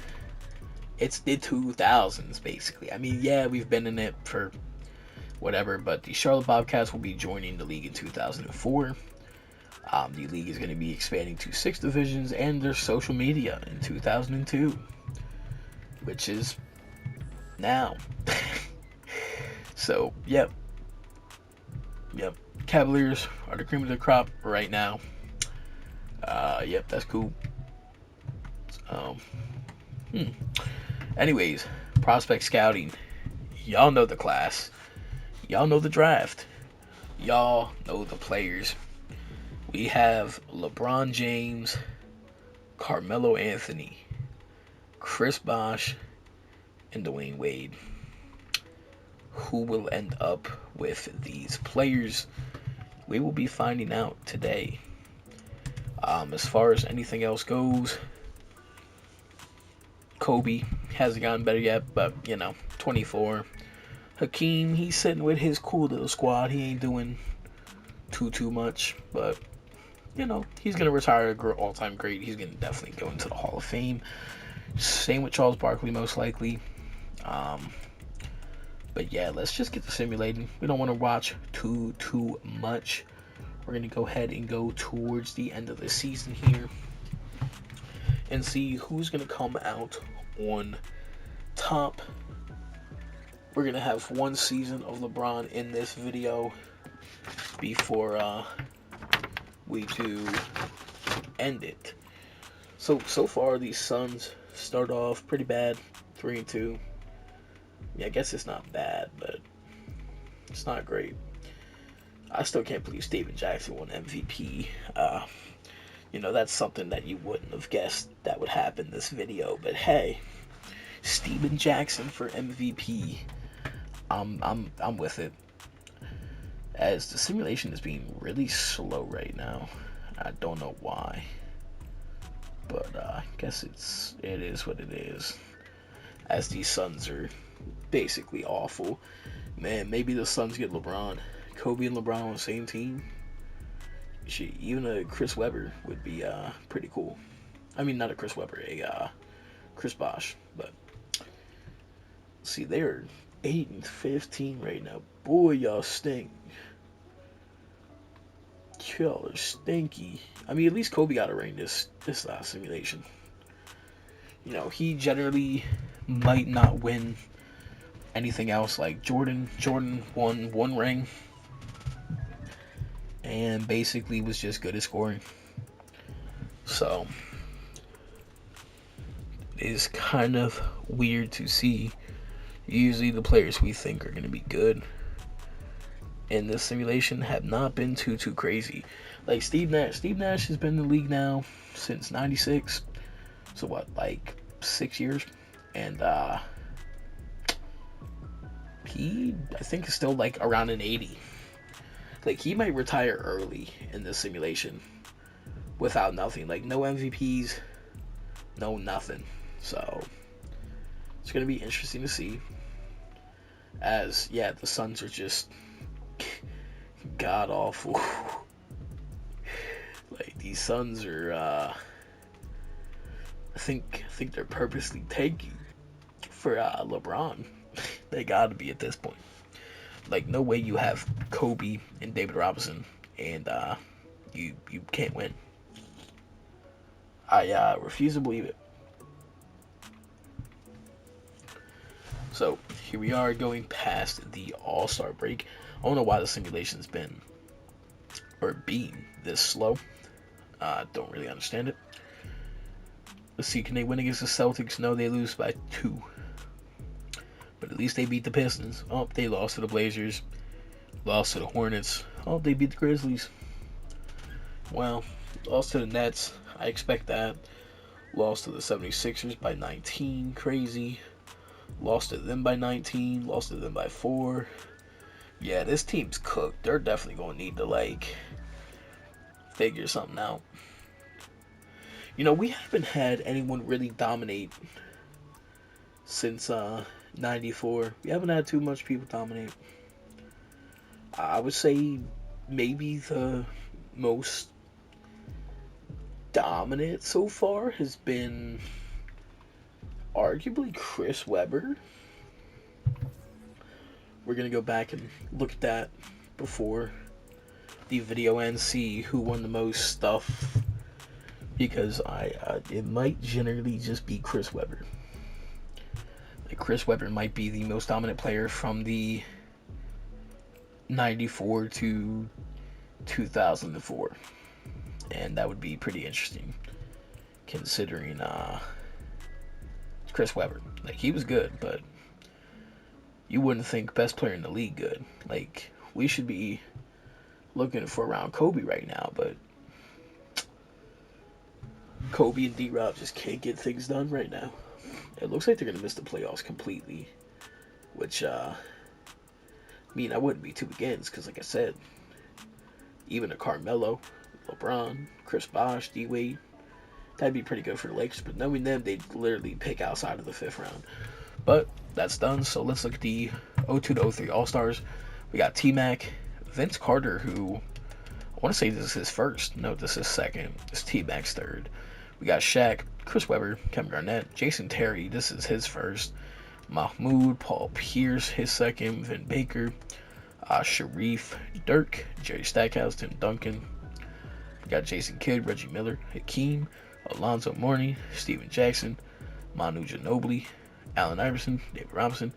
It's the 2000s, basically. I mean, yeah, we've been in it for whatever, but the Charlotte Bobcats will be joining the league in 2004. The league is going to be expanding to 6 divisions, and their social media in 2002, which is now. So, yep. Cavaliers are the cream of the crop right now. Yep, that's cool. Anyways, prospect scouting. Y'all know the class. Y'all know the draft. Y'all know the players. We have LeBron James, Carmelo Anthony, Chris Bosh, and Dwayne Wade. Who will end up with these players? We will be finding out today. As far as anything else goes, Kobe, Hasn't gotten better yet, but, 24. Hakeem, he's sitting with his cool little squad. He ain't doing too much, but, he's going to retire all-time great. He's going to definitely go into the Hall of Fame. Same with Charles Barkley, most likely. But yeah, let's just get to simulating. We don't want to watch too much. We're going to go ahead and go towards the end of the season here and see who's going to come out on top. We're going to have one season of LeBron in this video before we do end it. So far, these Suns start off pretty bad, 3-2. Yeah, I guess it's not bad, but it's not great. I still can't believe Steven Jackson won MVP. That's something that you wouldn't have guessed that would happen this video. But hey, Steven Jackson for MVP. I'm with it. As the simulation is being really slow right now. I don't know why. But I guess it is what it is. As these Suns are basically awful. Man, maybe the Suns get LeBron. Kobe and LeBron on the same team. Shit, even a Chris Webber would be pretty cool. I mean, not a Chris Webber, a Chris Bosh. But see, they're 8-15 right now. Boy, y'all stink. Y'all are stinky. I mean, at least Kobe got a ring this simulation. He generally might not win anything else. Like Jordan won one ring and basically was just good at scoring. So it is kind of weird to see. Usually the players we think are going to be good in this simulation have not been too crazy. Like Steve Nash. Steve Nash has been in the league now since '96. So what, like 6 years? And he, I think, is still like around an 80. Like, he might retire early in this simulation without nothing. Like, no MVPs, no nothing. So it's gonna be interesting to see. As the Suns are just god awful. Like, these Suns are I think they're purposely tanking for LeBron. They gotta be at this point. Like, no way you have Kobe and David Robinson and you can't win. I refuse to believe it. So here we are going past the All-Star break. I don't know why the simulation's been being this slow. Don't really understand it. Let's see, can they win against the Celtics? No, they lose by 2. But at least they beat the Pistons. Oh, they lost to the Blazers. Lost to the Hornets. Oh, they beat the Grizzlies. Well, lost to the Nets. I expect that. Lost to the 76ers by 19. Crazy. Lost to them by 19. Lost to them by 4. Yeah, this team's cooked. They're definitely going to need to, like, figure something out. We haven't had anyone really dominate since 94. We haven't had too much people dominate. I would say maybe the most dominant so far has been arguably Chris Webber. We're going to go back and look at that before the video and see who won the most stuff, because it might generally just be Chris Webber. Like, Chris Webber might be the most dominant player from the 94 to 2004, and that would be pretty interesting considering Chris Webber. Like, he was good, but you wouldn't think best player in the league good. Like, we should be looking for around Kobe right now, but Kobe and D-Rob just can't get things done right now. It looks like they're going to miss the playoffs completely, which, I wouldn't be too against, because like I said, even a Carmelo, LeBron, Chris Bosh, D-Wade, That'd be pretty good for the Lakers, but knowing them, they'd literally pick outside of the 5th round. But that's done, so let's look at the 02 to 03 All-Stars. We got T-Mac, Vince Carter, who I want to say this is his first. No, this is second. It's T-Mac's third. We got Shaq, Chris Webber, Kevin Garnett, Jason Terry. This is his first. Mahmoud, Paul Pierce, his second. Vin Baker, Sharif, Dirk, Jerry Stackhouse, Tim Duncan. We got Jason Kidd, Reggie Miller, Hakeem, Alonzo Mourning, Steven Jackson, Manu Ginobili, Allen Iverson, David Robinson,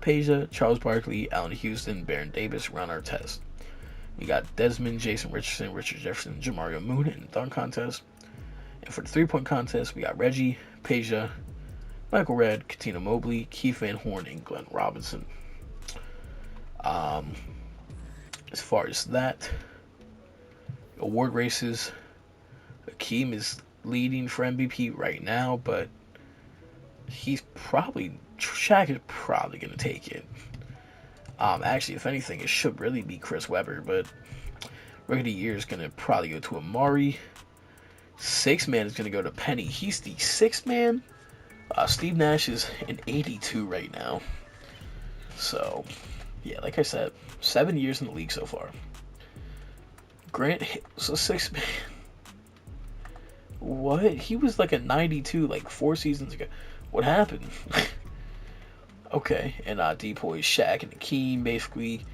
Peja, Charles Barkley, Allen Houston, Baron Davis, Ron Artest. We got Desmond, Jason Richardson, Richard Jefferson, Jamario Moon in the dunk contest. And for the 3-point contest, we got Reggie, Peja, Michael Redd, Katina Mobley, Keith Van Horn, and Glenn Robinson. As far as that, award races, Hakeem is leading for MVP right now, but Shaq is probably going to take it. Actually, if anything, it should really be Chris Webber, but Rookie of the Year is going to probably go to Amari. 6th man is going to go to Penny. He's the 6th man. Steve Nash is an 82 right now. So, yeah, like I said, 7 years in the league so far. Grant was a 6th man. What? He was like a 92 like 4 seasons ago. What happened? Okay, and Depoy, Shaq, and Hakeem, basically,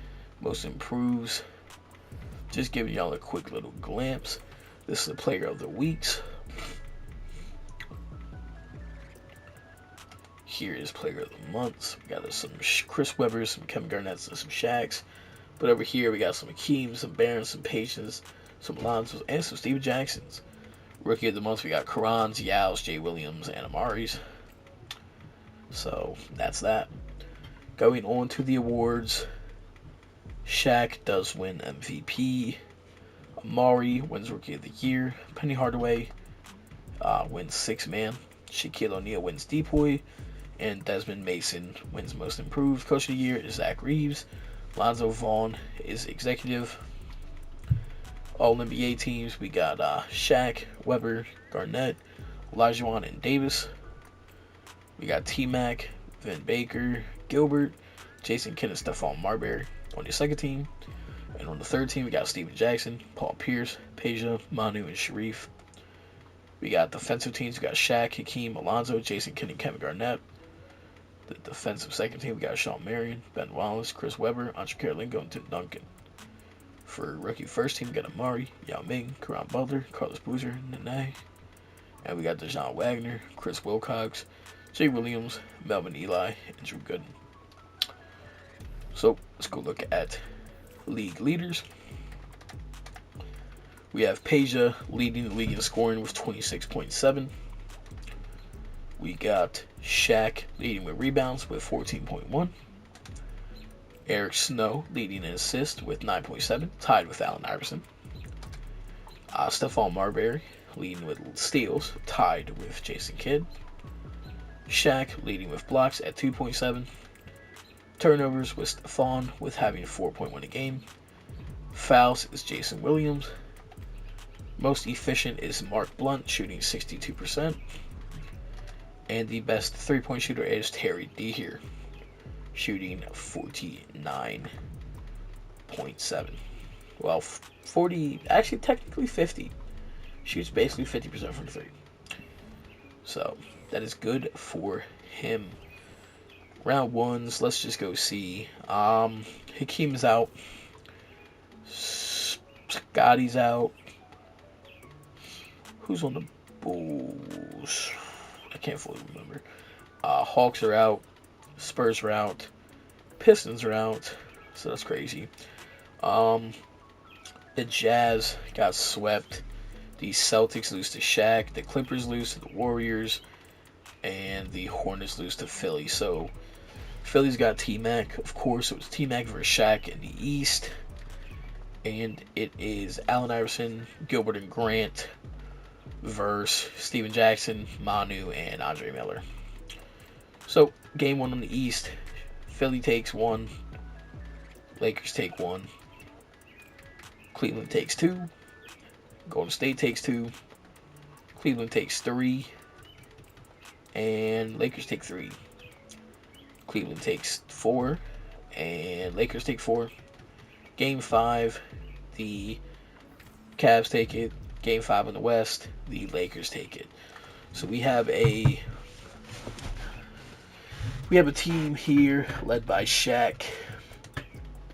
most improves. Just giving y'all a quick little glimpse. This is the player of the weeks. Here is player of the months. We got some Chris Webber, some Kevin Garnett's, and some Shaqs. But over here, we got some Hakeem, some Barons, some Patience, some Alonzo's, and some Steve Jacksons. Rookie of the month, we got Karan's, Yao's, Jay Williams, and Amari's. So that's that. Going on to the awards, Shaq does win MVP. Amari wins Rookie of the Year. Penny Hardaway wins 6th man. Shaquille O'Neal wins Depoy. And Desmond Mason wins Most Improved. Coach of the Year is Zach Reeves. Lonzo Vaughn is Executive. All NBA teams, we got Shaq, Webber, Garnett, Olajuwon, and Davis. We got T-Mac, Vin Baker, Gilbert, Jason Kidd, and Stephon Marbury on the 2nd team. And on the 3rd team, we got Steven Jackson, Paul Pierce, Peja, Manu, and Sharif. We got defensive teams, we got Shaq, Hakeem, Alonzo, Jason Kidd, and Kevin Garnett. The defensive 2nd team, we got Sean Marion, Ben Wallace, Chris Webber, Andre Karolinko, and Tim Duncan. For rookie 1st team, we got Amari, Yao Ming, Caron Butler, Carlos Boozer, Nene. And we got DeJohn Wagner, Chris Wilcox, Jay Williams, Melvin Eli, and Drew Gooden. So let's go look at league leaders. We have Peja leading the league in scoring with 26.7. We got Shaq leading with rebounds with 14.1. Eric Snow leading in assists with 9.7, tied with Allen Iverson. Stephon Marbury leading with steals, tied with Jason Kidd. Shaq leading with blocks at 2.7. Turnovers with Stephon with having 4.1 a game. Fouls is Jason Williams. Most efficient is Mark Blunt, shooting 62%. And the best 3-point shooter is Terry Dehere, shooting 49.7. Well, 40, actually technically 50. Shoots basically 50% from 3. So that is good for him. Round ones, let's just go see. Hakeem's out. Scotty's out. Who's on the Bulls? I can't fully remember. Hawks are out. Spurs are out. Pistons are out. So that's crazy. The Jazz got swept. The Celtics lose to Shaq. The Clippers lose to the Warriors. And the Hornets lose to Philly. So Philly's got T-Mac, of course. So it's T-Mac versus Shaq in the East. And it is Allen Iverson, Gilbert, and Grant versus Steven Jackson, Manu, and Andre Miller. So, game 1 on the East. Philly takes 1. Lakers take 1. Cleveland takes 2. Golden State takes 2. Cleveland takes 3, and Lakers take 3. Cleveland takes 4, and Lakers take 4. Game 5, the Cavs take it. Game 5 in the West, the Lakers take it. So we have a team here led by Shaq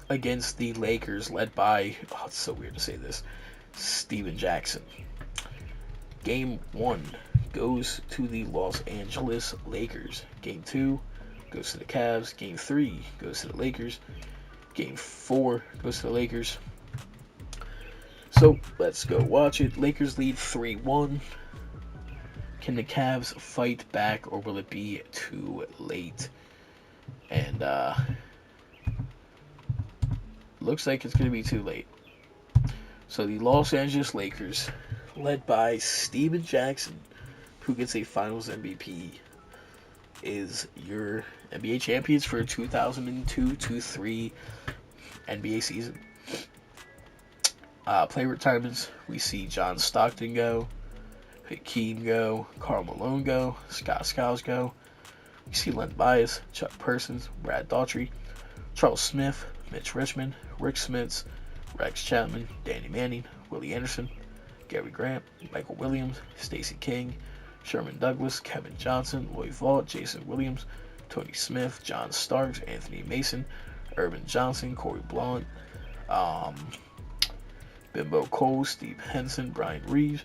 against the Lakers led by, oh, it's so weird to say this, Steven Jackson. Game 1 goes to the Los Angeles Lakers. Game 2 goes to the Cavs. Game 3 goes to the Lakers. Game 4 goes to the Lakers. So let's go watch it. Lakers lead 3-1. Can the Cavs fight back, or will it be too late? And looks like it's going to be too late. So the Los Angeles Lakers, led by Steven Jackson, who gets a Finals MVP, is your NBA champions for 2002-03 NBA season. Player retirements, we see John Stockton go, Hakeem go, Karl Malone go, Scott Skiles go. We see Len Bias, Chuck Persons, Brad Daughtry, Charles Smith, Mitch Richmond, Rick Smits, Rex Chapman, Danny Manning, Willie Anderson, Gary Grant, Michael Williams, Stacey King, Sherman Douglas, Kevin Johnson, Lloyd Vaught, Jason Williams, Tony Smith, John Starks, Anthony Mason, Urban Johnson, Corey Blount, Bimbo Cole, Steve Henson, Brian Reeves,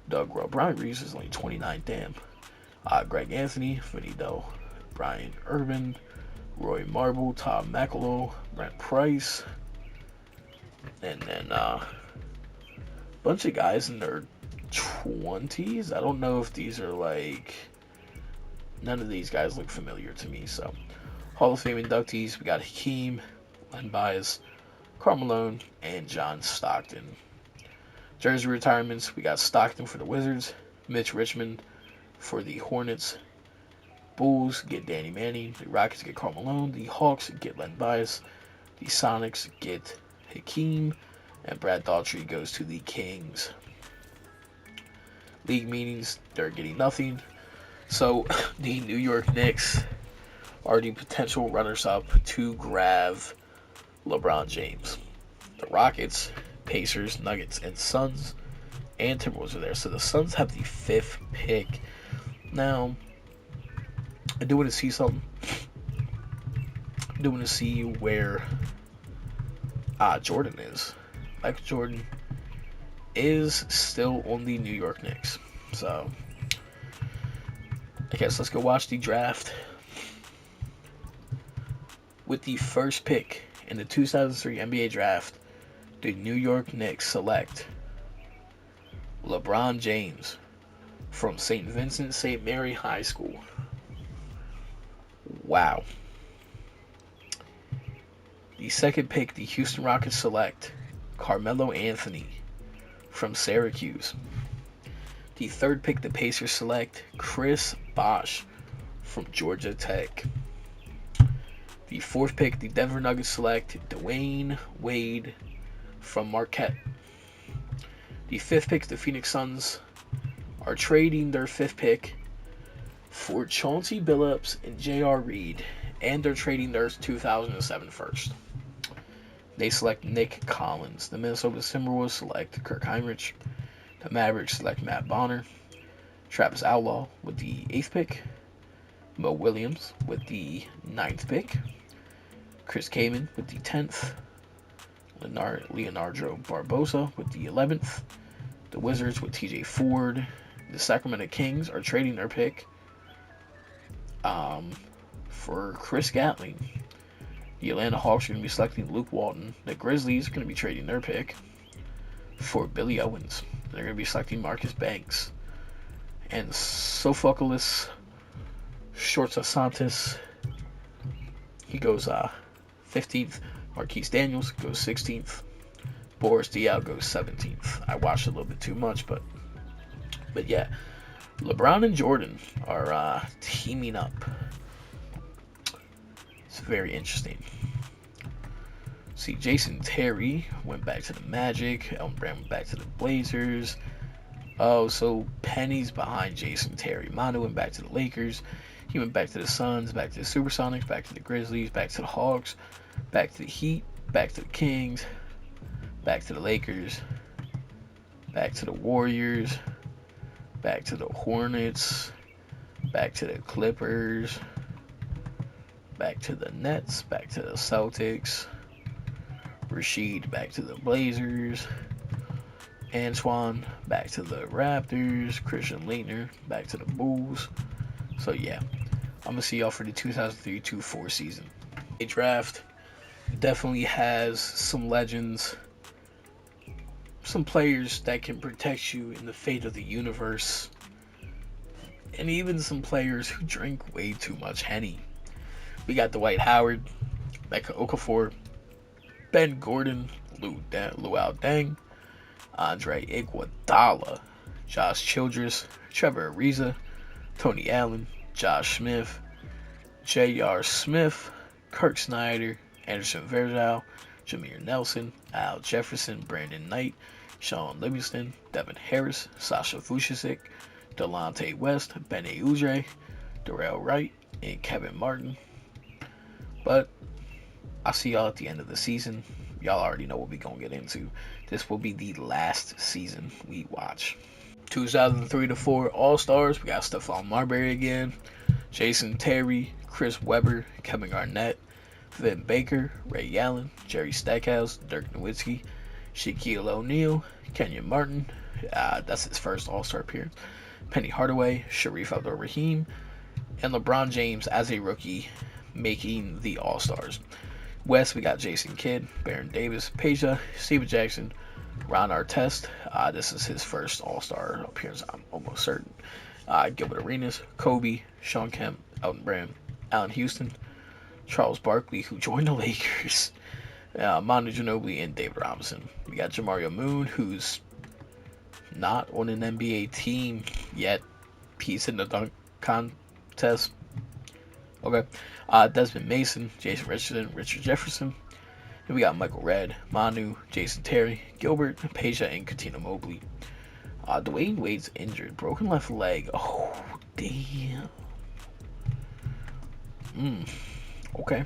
Doug Rowe. Brian Reeves is only 29, damn. Greg Anthony, Vinny Dell, Brian Urban, Roy Marble, Tom McElroy, Brent Price, and then a bunch of guys in their 20s. I don't know if these are like, none of these guys look familiar to me. So Hall of Fame inductees, we got Hakeem, Len Bias, Karl Malone, and John Stockton. Jersey retirements, we got Stockton for the Wizards, Mitch Richmond for the Hornets. Bulls get Danny Manning, the Rockets get Karl Malone, the Hawks get Len Bias, the Sonics get Hakeem, and Brad Daughtry goes to the Kings. League meetings, they're getting nothing. So the New York Knicks are the potential runners-up to grab LeBron James. The Rockets, Pacers, Nuggets, and Suns and Timberwolves are there. So the Suns have the 5th pick. Now, I do want to see something. I do want to see where Jordan is. Michael Jordan is still on the New York Knicks. So, I guess let's go watch the draft. With the first pick in the 2003 NBA draft, the New York Knicks select LeBron James from St. Vincent St. Mary High School. Wow. The second pick, the Houston Rockets select Carmelo Anthony from Syracuse. The third pick, the Pacers select Chris Bosh from Georgia Tech. The fourth pick, the Denver Nuggets select Dwayne Wade from Marquette. The fifth pick, the Phoenix Suns are trading their fifth pick for Chauncey Billups and J.R. Reed, and they're trading their 2007 first. They select Nick Collins. The Minnesota Timberwolves select Kirk Heinrich. The Mavericks select Matt Bonner. Travis Outlaw with the 8th pick. Mo Williams with the 9th pick. Chris Kaman with the 10th. Leonardo Barbosa with the 11th. The Wizards with TJ Ford. The Sacramento Kings are trading their pick for Chris Gatling. The Atlanta Hawks are going to be selecting Luke Walton. The Grizzlies are going to be trading their pick for Billy Owens. They're going to be selecting Marcus Banks. And Sophocles Shortasantis, he goes 15th. Marquise Daniels goes 16th. Boris Diaw goes 17th. I watched a little bit too much, but yeah. LeBron and Jordan are teaming up. It's very interesting. See, Jason Terry went back to the Magic. Elton Brand went back to the Blazers. Oh, so Penny's behind Jason Terry. Manu went back to the Lakers. He went back to the Suns, back to the Supersonics, back to the Grizzlies, back to the Hawks, back to the Heat, back to the Kings, back to the Lakers, back to the Warriors, back to the Hornets, back to the Clippers, back to the Nets, back to the Celtics, Rashid back to the Blazers, Antoine back to the Raptors, Christian Leitner back to the Bulls. So yeah, I'm gonna see y'all for the 2003-24 season. A draft definitely has some legends, some players that can protect you in the fate of the universe, and even some players who drink way too much Henny. We got Dwight Howard, Becca Okafor, Ben Gordon, Luau Deng, Andre Iguodala, Josh Childress, Trevor Ariza, Tony Allen, Josh Smith, J.R. Smith, Kirk Snyder, Anderson Varejao, Jameer Nelson, Al Jefferson, Brandon Knight, Sean Livingston, Devin Harris, Sasha Vujacic, Delonte West, Bene Udre, Darrell Wright, and Kevin Martin. But I'll see y'all at the end of the season. Y'all already know what we gonna get into. This will be the last season we watch. 2003-4 All-Stars. We got Stephon Marbury again, Jason Terry, Chris Webber, Kevin Garnett, Vin Baker, Ray Allen, Jerry Stackhouse, Dirk Nowitzki, Shaquille O'Neal, Kenyon Martin. That's his first All-Star appearance. Penny Hardaway, Sharif Abdul-Rahim, and LeBron James as a rookie making the All-Stars. West, we got Jason Kidd, Baron Davis, Peja, Steven Jackson, Ron Artest. This is his first All-Star appearance, I'm almost certain. Gilbert Arenas, Kobe, Sean Kemp, Elton Brand, Allen Houston, Charles Barkley, who joined the Lakers, Manu Ginobili, and David Robinson. We got Jamario Moon, who's not on an NBA team yet. He's in the dunk contest. Okay. Desmond Mason, Jason Richardson, Richard Jefferson. And we got Michael Redd, Manu, Jason Terry, Gilbert, Peja, and Katina Mobley. Dwayne Wade's injured, broken left leg. Oh, damn. Okay.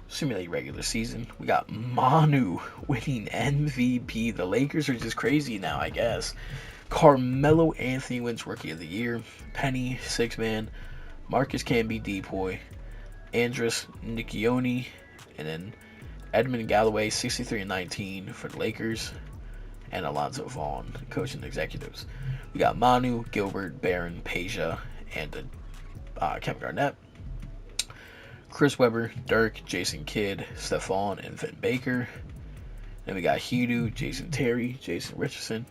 Simulate regular season. We got Manu winning MVP. The Lakers are just crazy now, I guess. Carmelo Anthony wins Rookie of the Year. Penny, 6-man. Marcus Camby, Depoy. Andres Nicchioni. And then Edmund Galloway, 63-19 for the Lakers. And Alonzo Vaughn, coaching executives. We got Manu, Gilbert, Barron, Peja, and Kevin Garnett. Chris Webber, Dirk, Jason Kidd, Stephon, and Vin Baker. Then we got Hidu, Jason Terry, Jason Richardson,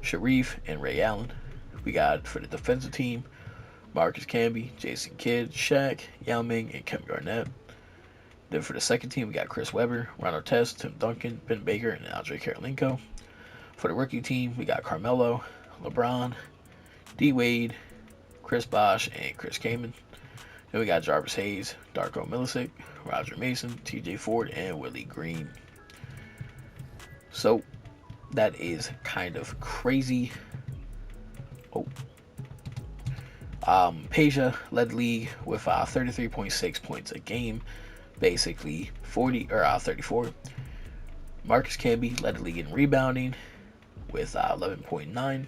Sharif, and Ray Allen. We got for the defensive team, Marcus Camby, Jason Kidd, Shaq, Yao Ming, and Kevin Garnett. Then for the second team, we got Chris Webber, Ron Artest, Tim Duncan, Ben Baker, and Andre Karolinko. For the rookie team, we got Carmelo, LeBron, D. Wade, Chris Bosh, and Chris Kaman. Then we got Jarvis Hayes, Darko Milicic, Roger Mason, TJ Ford, and Willie Green. So, that is kind of crazy. Peja led the league with 33.6 points a game, basically 34. Marcus Camby led the league in rebounding with 11.9.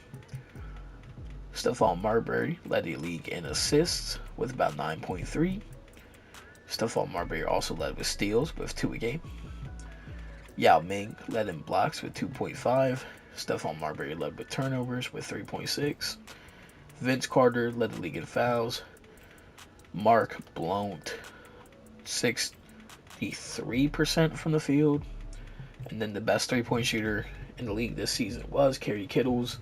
Stephon Marbury led the league in assists with about 9.3. Stephon Marbury also led with steals with 2 a game. Yao Ming led in blocks with 2.5. Stephon Marbury led with turnovers with 3.6. Vince Carter led the league in fouls. Mark Blount, 63% from the field. And then the best 3-point shooter in the league this season was Kerry Kittles,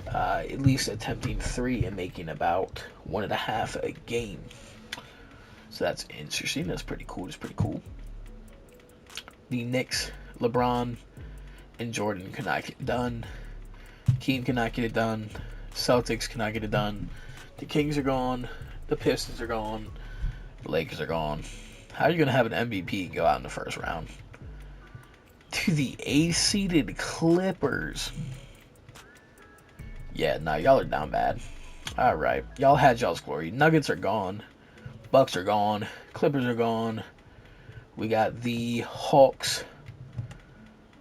at least attempting 3 and making about 1.5 a game. So that's interesting. That's pretty cool. The Knicks, LeBron and Jordan could not get it done. Keem could not get it done. Celtics cannot get it done. The Kings are gone. The Pistons are gone. The Lakers are gone. How are you going to have an MVP go out in the first round? To the A-seeded Clippers. Yeah, no, y'all are down bad. Alright, y'all had y'all's glory. Nuggets are gone. Bucks are gone. Clippers are gone. We got the Hawks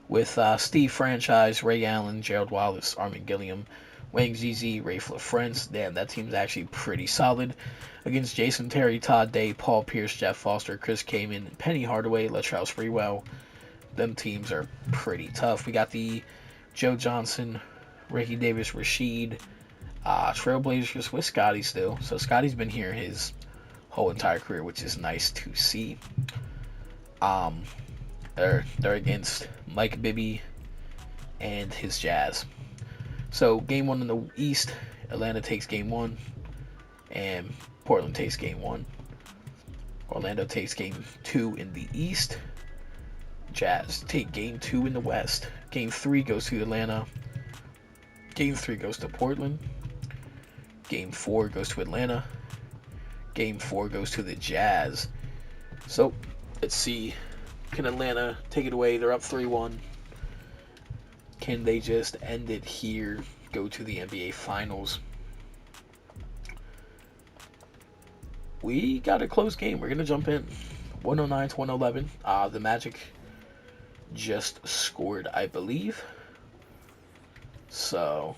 with Steve Franchise, Ray Allen, Gerald Wallace, Armin Gilliam, Wang ZZ, Ray LaFrance. Damn, that team's actually pretty solid. Against Jason Terry, Todd Day, Paul Pierce, Jeff Foster, Chris Kaman, Penny Hardaway, Latrell Sprewell. Them teams are pretty tough. We got the Joe Johnson, Ricky Davis, Rashid, Trailblazers with Scotty still. So Scotty's been here his whole entire career, which is nice to see. They're against Mike Bibby and his Jazz. So game one in the East, Atlanta takes game one, and Portland takes game one. Orlando takes game two in the East. Jazz take game two in the West. Game three goes to Atlanta. Game three goes to Portland. Game four goes to Atlanta. Game four goes to the Jazz. So let's see. Can Atlanta take it away? They're up 3-1. Can they just end it here? Go to the NBA Finals. We got a close game. We're going to jump in. 109 to 111. The Magic just scored, I believe. So,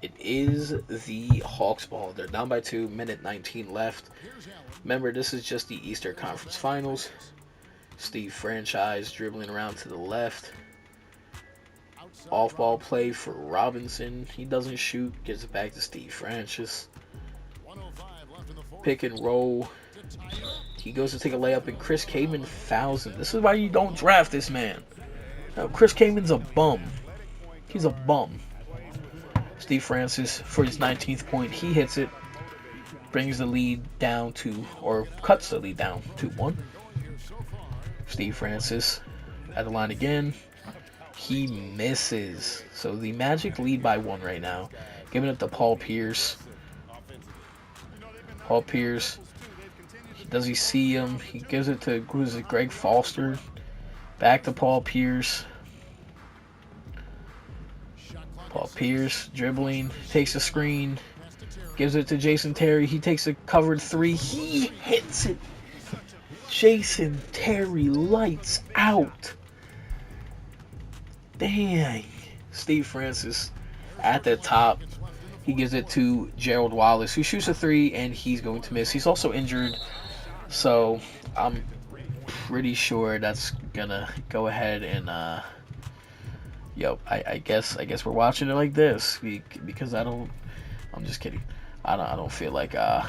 it is the Hawks ball. They're down by 2, minute 19 left. Remember, this is just the Eastern Conference Finals. Steve Franchise dribbling around to the left. Off-ball play for Robinson. He doesn't shoot. Gives it back to Steve Franchise. Pick and roll. He goes to take a layup, and Chris Kaman fouls him. This is why you don't draft this man. Now, Chris Kaman's a bum. He's a bum. Steve Francis, for his 19th point, he hits it. Brings the lead down to, or cuts the lead down to 1. Steve Francis at the line again. He misses. So the Magic lead by 1 right now. Giving it to Paul Pierce. Paul Pierce. Does he see him? He gives it to, who's it, Greg Foster. Back to Paul Pierce. Paul Pierce dribbling. Takes a screen. Gives it to Jason Terry. He takes a covered 3. He hits it. Jason Terry lights out. Dang. Steve Francis at the top. He gives it to Gerald Wallace, who shoots a 3, and he's going to miss. He's also injured, so I'm pretty sure that's gonna go ahead and I guess we're watching it like this because I'm just kidding. I don't feel like I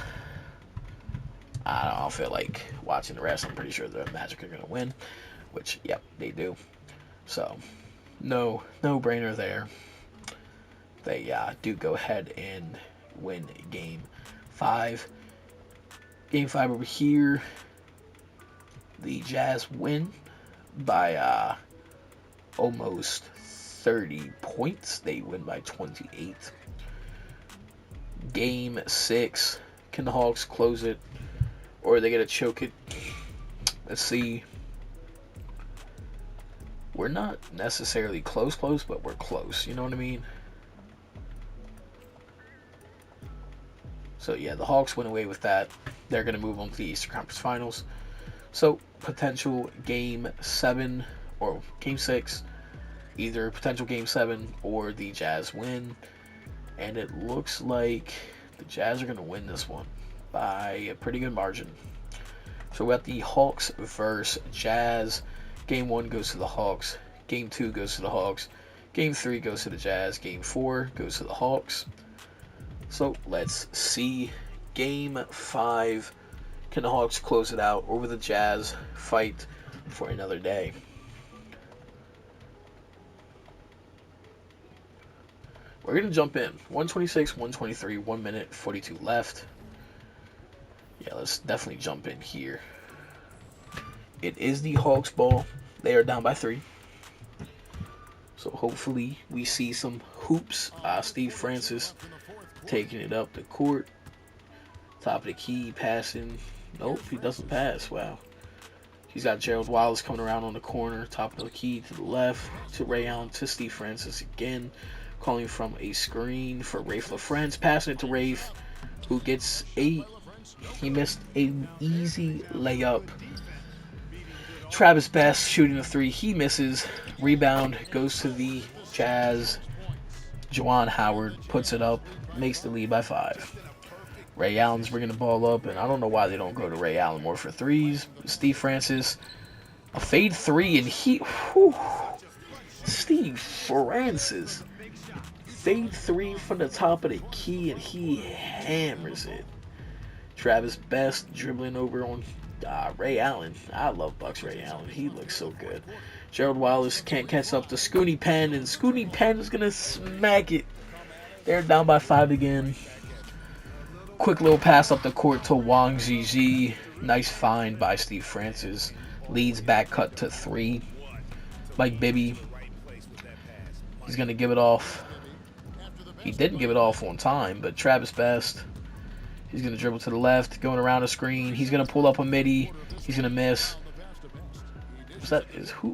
don't feel like watching the rest. I'm pretty sure the Magic are gonna win, which they do. So no brainer there. They do go ahead and win game 5. Game 5 over here. The Jazz win by almost 30 points. They win by 28. Game 6. Can the Hawks close it? Or are they going to choke it? Let's see. We're not necessarily close, but we're close. You know what I mean? So, yeah, the Hawks went away with that. They're going to move on to the Eastern Conference Finals. So, potential Game 7 or Game 6. Either potential Game 7 or the Jazz win. And it looks like the Jazz are going to win this one by a pretty good margin. So, we got the Hawks versus Jazz. Game 1 goes to the Hawks. Game 2 goes to the Hawks. Game 3 goes to the Jazz. Game 4 goes to the Hawks. So let's see. Game 5. Can the Hawks close it out, or will the Jazz fight for another day? We're going to jump in. 126, 123, 1 minute, 42 left. Yeah, let's definitely jump in here. It is the Hawks ball. They are down by 3. So hopefully we see some hoops. Steve Francis taking it up the court. Top of the key, passing. Nope, he doesn't pass. Wow. He's got Gerald Wallace coming around on the corner, top of the key to the left, to Ray Allen, to Steve Francis again, calling from a screen for Rafe LaFrance, passing it to Rafe, who gets he missed an easy layup. Travis Best shooting a three, he misses. Rebound goes to the Jazz. Juwan Howard puts it up, makes the lead by 5. Ray Allen's bringing the ball up, and I don't know why they don't go to Ray Allen more for threes. Steve Francis, a fade 3, and Steve Francis, fade 3 from the top of the key, and he hammers it. Travis Best dribbling over on Ray Allen. I love Bucks Ray Allen. He looks so good. Gerald Wallace can't catch up to Scoonie Penn, and Scoonie Penn is going to smack it. They're down by 5 again. Quick little pass up the court to Wang Zhizhi. Nice find by Steve Francis. Leads back cut to 3. Mike Bibby. He's going to give it off. He didn't give it off on time, but Travis Best. He's going to dribble to the left, going around the screen. He's going to pull up a midi. He's going to miss.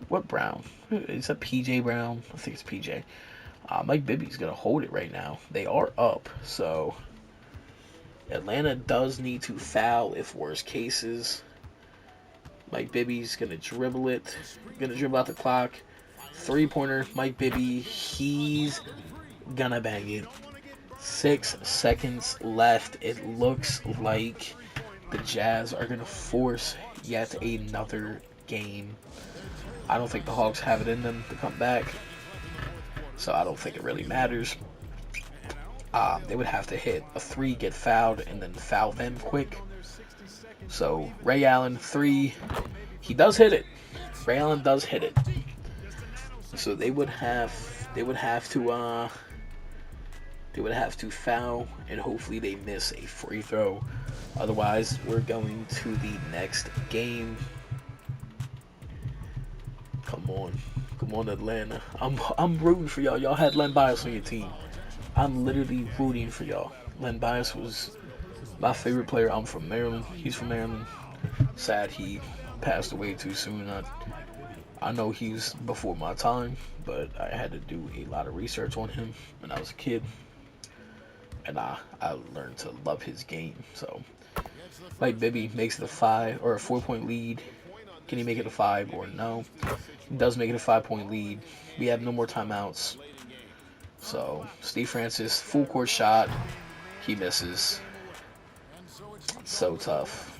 What Brown? Is that PJ Brown? I think it's PJ. Mike Bibby's going to hold it right now. They are up, so Atlanta does need to foul if worst cases. Mike Bibby's going to dribble it. Going to dribble out the clock. 3-pointer, Mike Bibby. He's going to bang it. 6 seconds left. It looks like the Jazz are going to force yet another game. I don't think the Hawks have it in them to come back, so I don't think it really matters. They would have to hit a 3, get fouled, and then foul them quick. So Ray Allen 3, he does hit it. Ray Allen does hit it. So they would have to foul, and hopefully they miss a free throw. Otherwise, we're going to the next game. Come on, Atlanta. I'm rooting for y'all. Y'all had Len Bias on your team. I'm literally rooting for y'all. Len Bias was my favorite player. I'm from Maryland. He's from Maryland. Sad he passed away too soon. I know he's before my time, but I had to do a lot of research on him when I was a kid, and I learned to love his game. So Mike Bibby makes it a 4-point lead. Can he make it a 5 or no? He does make it a 5-point lead. We have no more timeouts. So Steve Francis, full court shot. He misses. So tough.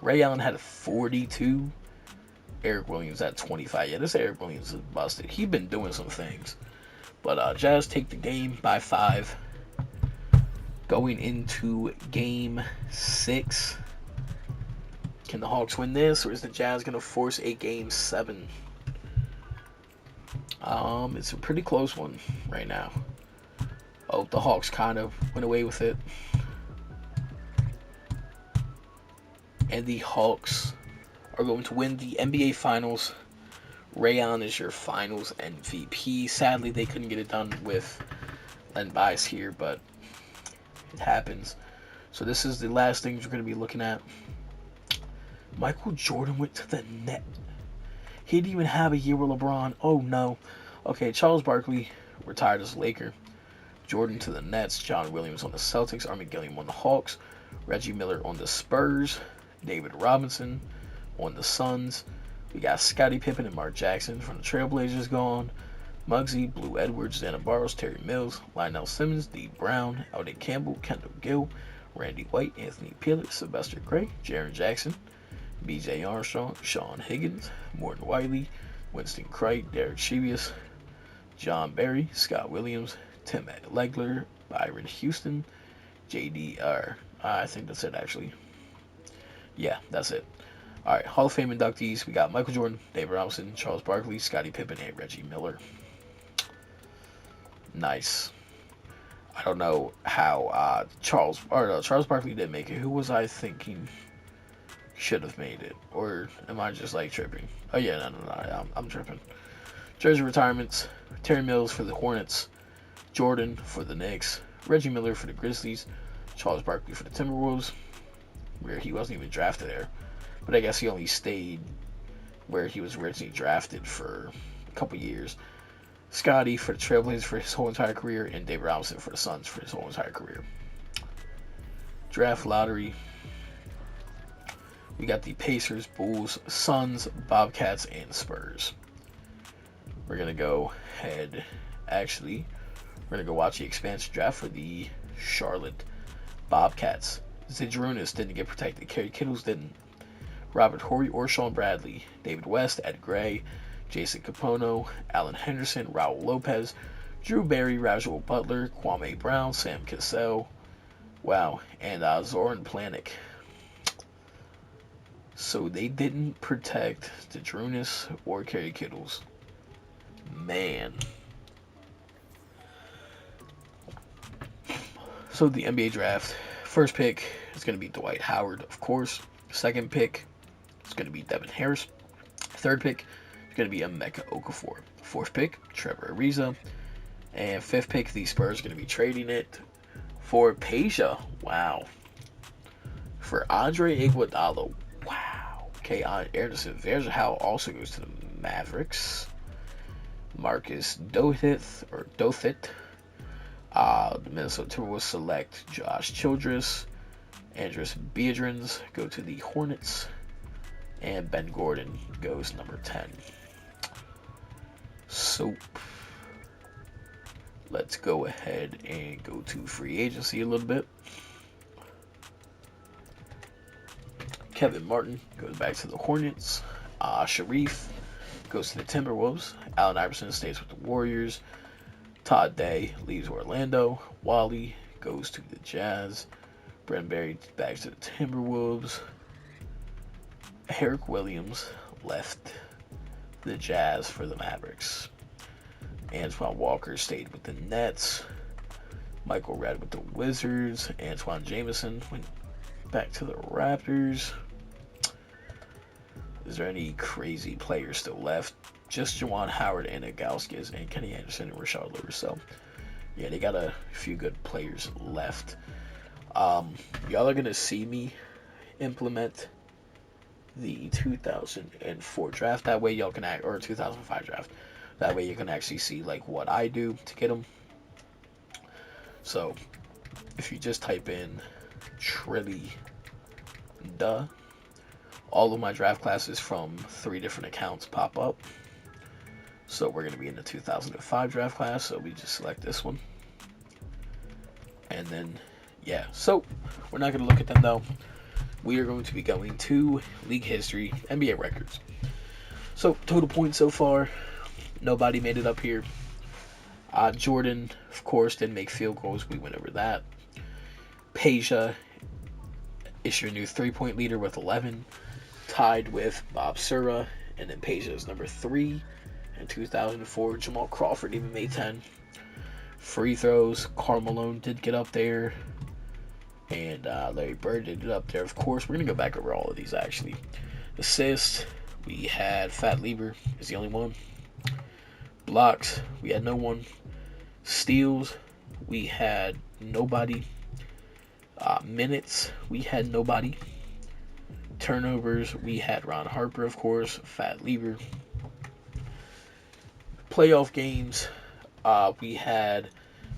Ray Allen had a 42. Eric Williams at 25. Yeah, this Eric Williams is busted. He's been doing some things. But Jazz take the game by 5. Going into game 6. Can the Hawks win this, or is the Jazz going to force a game 7? It's a pretty close one right now. Oh, the Hawks kind of went away with it. And the Hawks are going to win the NBA Finals. Ray Allen is your Finals MVP. Sadly, they couldn't get it done with Len Bias here, but it happens. So this is the last things we're going to be looking at. Michael Jordan went to the net. He didn't even have a year with LeBron. Oh, no. Okay, Charles Barkley retired as a Laker. Jordan to the Nets. John Williams on the Celtics. Army Gilliam on the Hawks. Reggie Miller on the Spurs. David Robinson on the Suns. We got Scottie Pippen and Mark Jackson from the Trailblazers gone. Muggsy, Blue Edwards, Dana Barros, Terry Mills, Lionel Simmons, Dee Brown, Alden Campbell, Kendall Gill, Randy White, Anthony Peeler, Sylvester Gray, Jaren Jackson, B.J. Armstrong, Sean Higgins, Morton Wiley, Winston Cright, Derek Chevius, John Barry, Scott Williams, Tim Legler, Byron Houston, J.D.R. I think that's it, actually. Yeah, that's it. All right, Hall of Fame inductees. We got Michael Jordan, David Robinson, Charles Barkley, Scottie Pippen, and Reggie Miller. Nice. I don't know how Charles Barkley didn't make it. Who was I thinking should have made it? Or am I just like tripping? Oh yeah, no, I'm tripping. Jersey retirements: Terry Mills for the Hornets, Jordan for the Knicks, Reggie Miller for the Grizzlies, Charles Barkley for the Timberwolves, where he wasn't even drafted there. But I guess he only stayed where he was originally drafted for a couple years. Scotty for the Trailblazers for his whole entire career, and David Robinson for the Suns for his whole entire career. Draft lottery. We got the Pacers, Bulls, Suns, Bobcats, and Spurs. We're going to go ahead. Actually, we're going to go watch the expansion draft for the Charlotte Bobcats. Zydrunas didn't get protected. Kerry Kittles didn't. Robert Horry or Sean Bradley. David West, Ed Gray, Jason Capono, Alan Henderson, Raul Lopez, Drew Barry, Rajul Butler, Kwame Brown, Sam Cassell. Wow. And Zoran Planic. So they didn't protect Zydrunas or Kerry Kittles. Man. So the NBA draft, first pick is going to be Dwight Howard, of course. Second pick is going to be Devin Harris. Third pick is going to be Emeka Okafor. Fourth pick, Trevor Ariza. And fifth pick, the Spurs are going to be trading it for Peja. Wow. For Andre Iguodala. Wow. Okay, Anderson Varejao also goes to the Mavericks. Marcus Dothith, the Minnesota Timberwolves select Josh Childress. Andres Biedrins go to the Hornets. And Ben Gordon goes number 10. So, let's go ahead and go to free agency a little bit. Kevin Martin goes back to the Hornets. Sharif goes to the Timberwolves. Allen Iverson stays with the Warriors. Todd Day leaves Orlando. Wally goes to the Jazz. Brent Berry back to the Timberwolves. Eric Williams left the Jazz for the Mavericks. Antoine Walker stayed with the Nets. Michael Redd with the Wizards. Antoine Jameson went back to the Raptors. Is there any crazy players still left? Just Juwan Howard and Ilgauskas and Kenny Anderson and Rashard Lewis. So, yeah, they got a few good players left. Y'all are going to see me implement the 2004 draft. That way y'all can or 2005 draft. That way you can actually see like what I do to get them. So, if you just type in Trilly, all of my draft classes from 3 different accounts pop up. So we're going to be in the 2005 draft class, so we just select this one. And then, yeah, so we're not going to look at them though. We are going to be going to league history, NBA records. So, total points so far, nobody made it up here. Jordan, of course, didn't make field goals. We went over that. Peja is your new 3-point leader with 11. Tied with Bob Sura, and then Peja is number 3 in 2004. Jamal Crawford even made 10. Free throws, Karl Malone did get up there, and Larry Bird did get up there. Of course, we're going to go back over all of these actually. Assists, we had Fat Lieber is the only one. Blocks, we had no one. Steals, we had nobody. Minutes, we had nobody. Turnovers, we had Ron Harper, of course, Fat Lieber. Playoff games, we had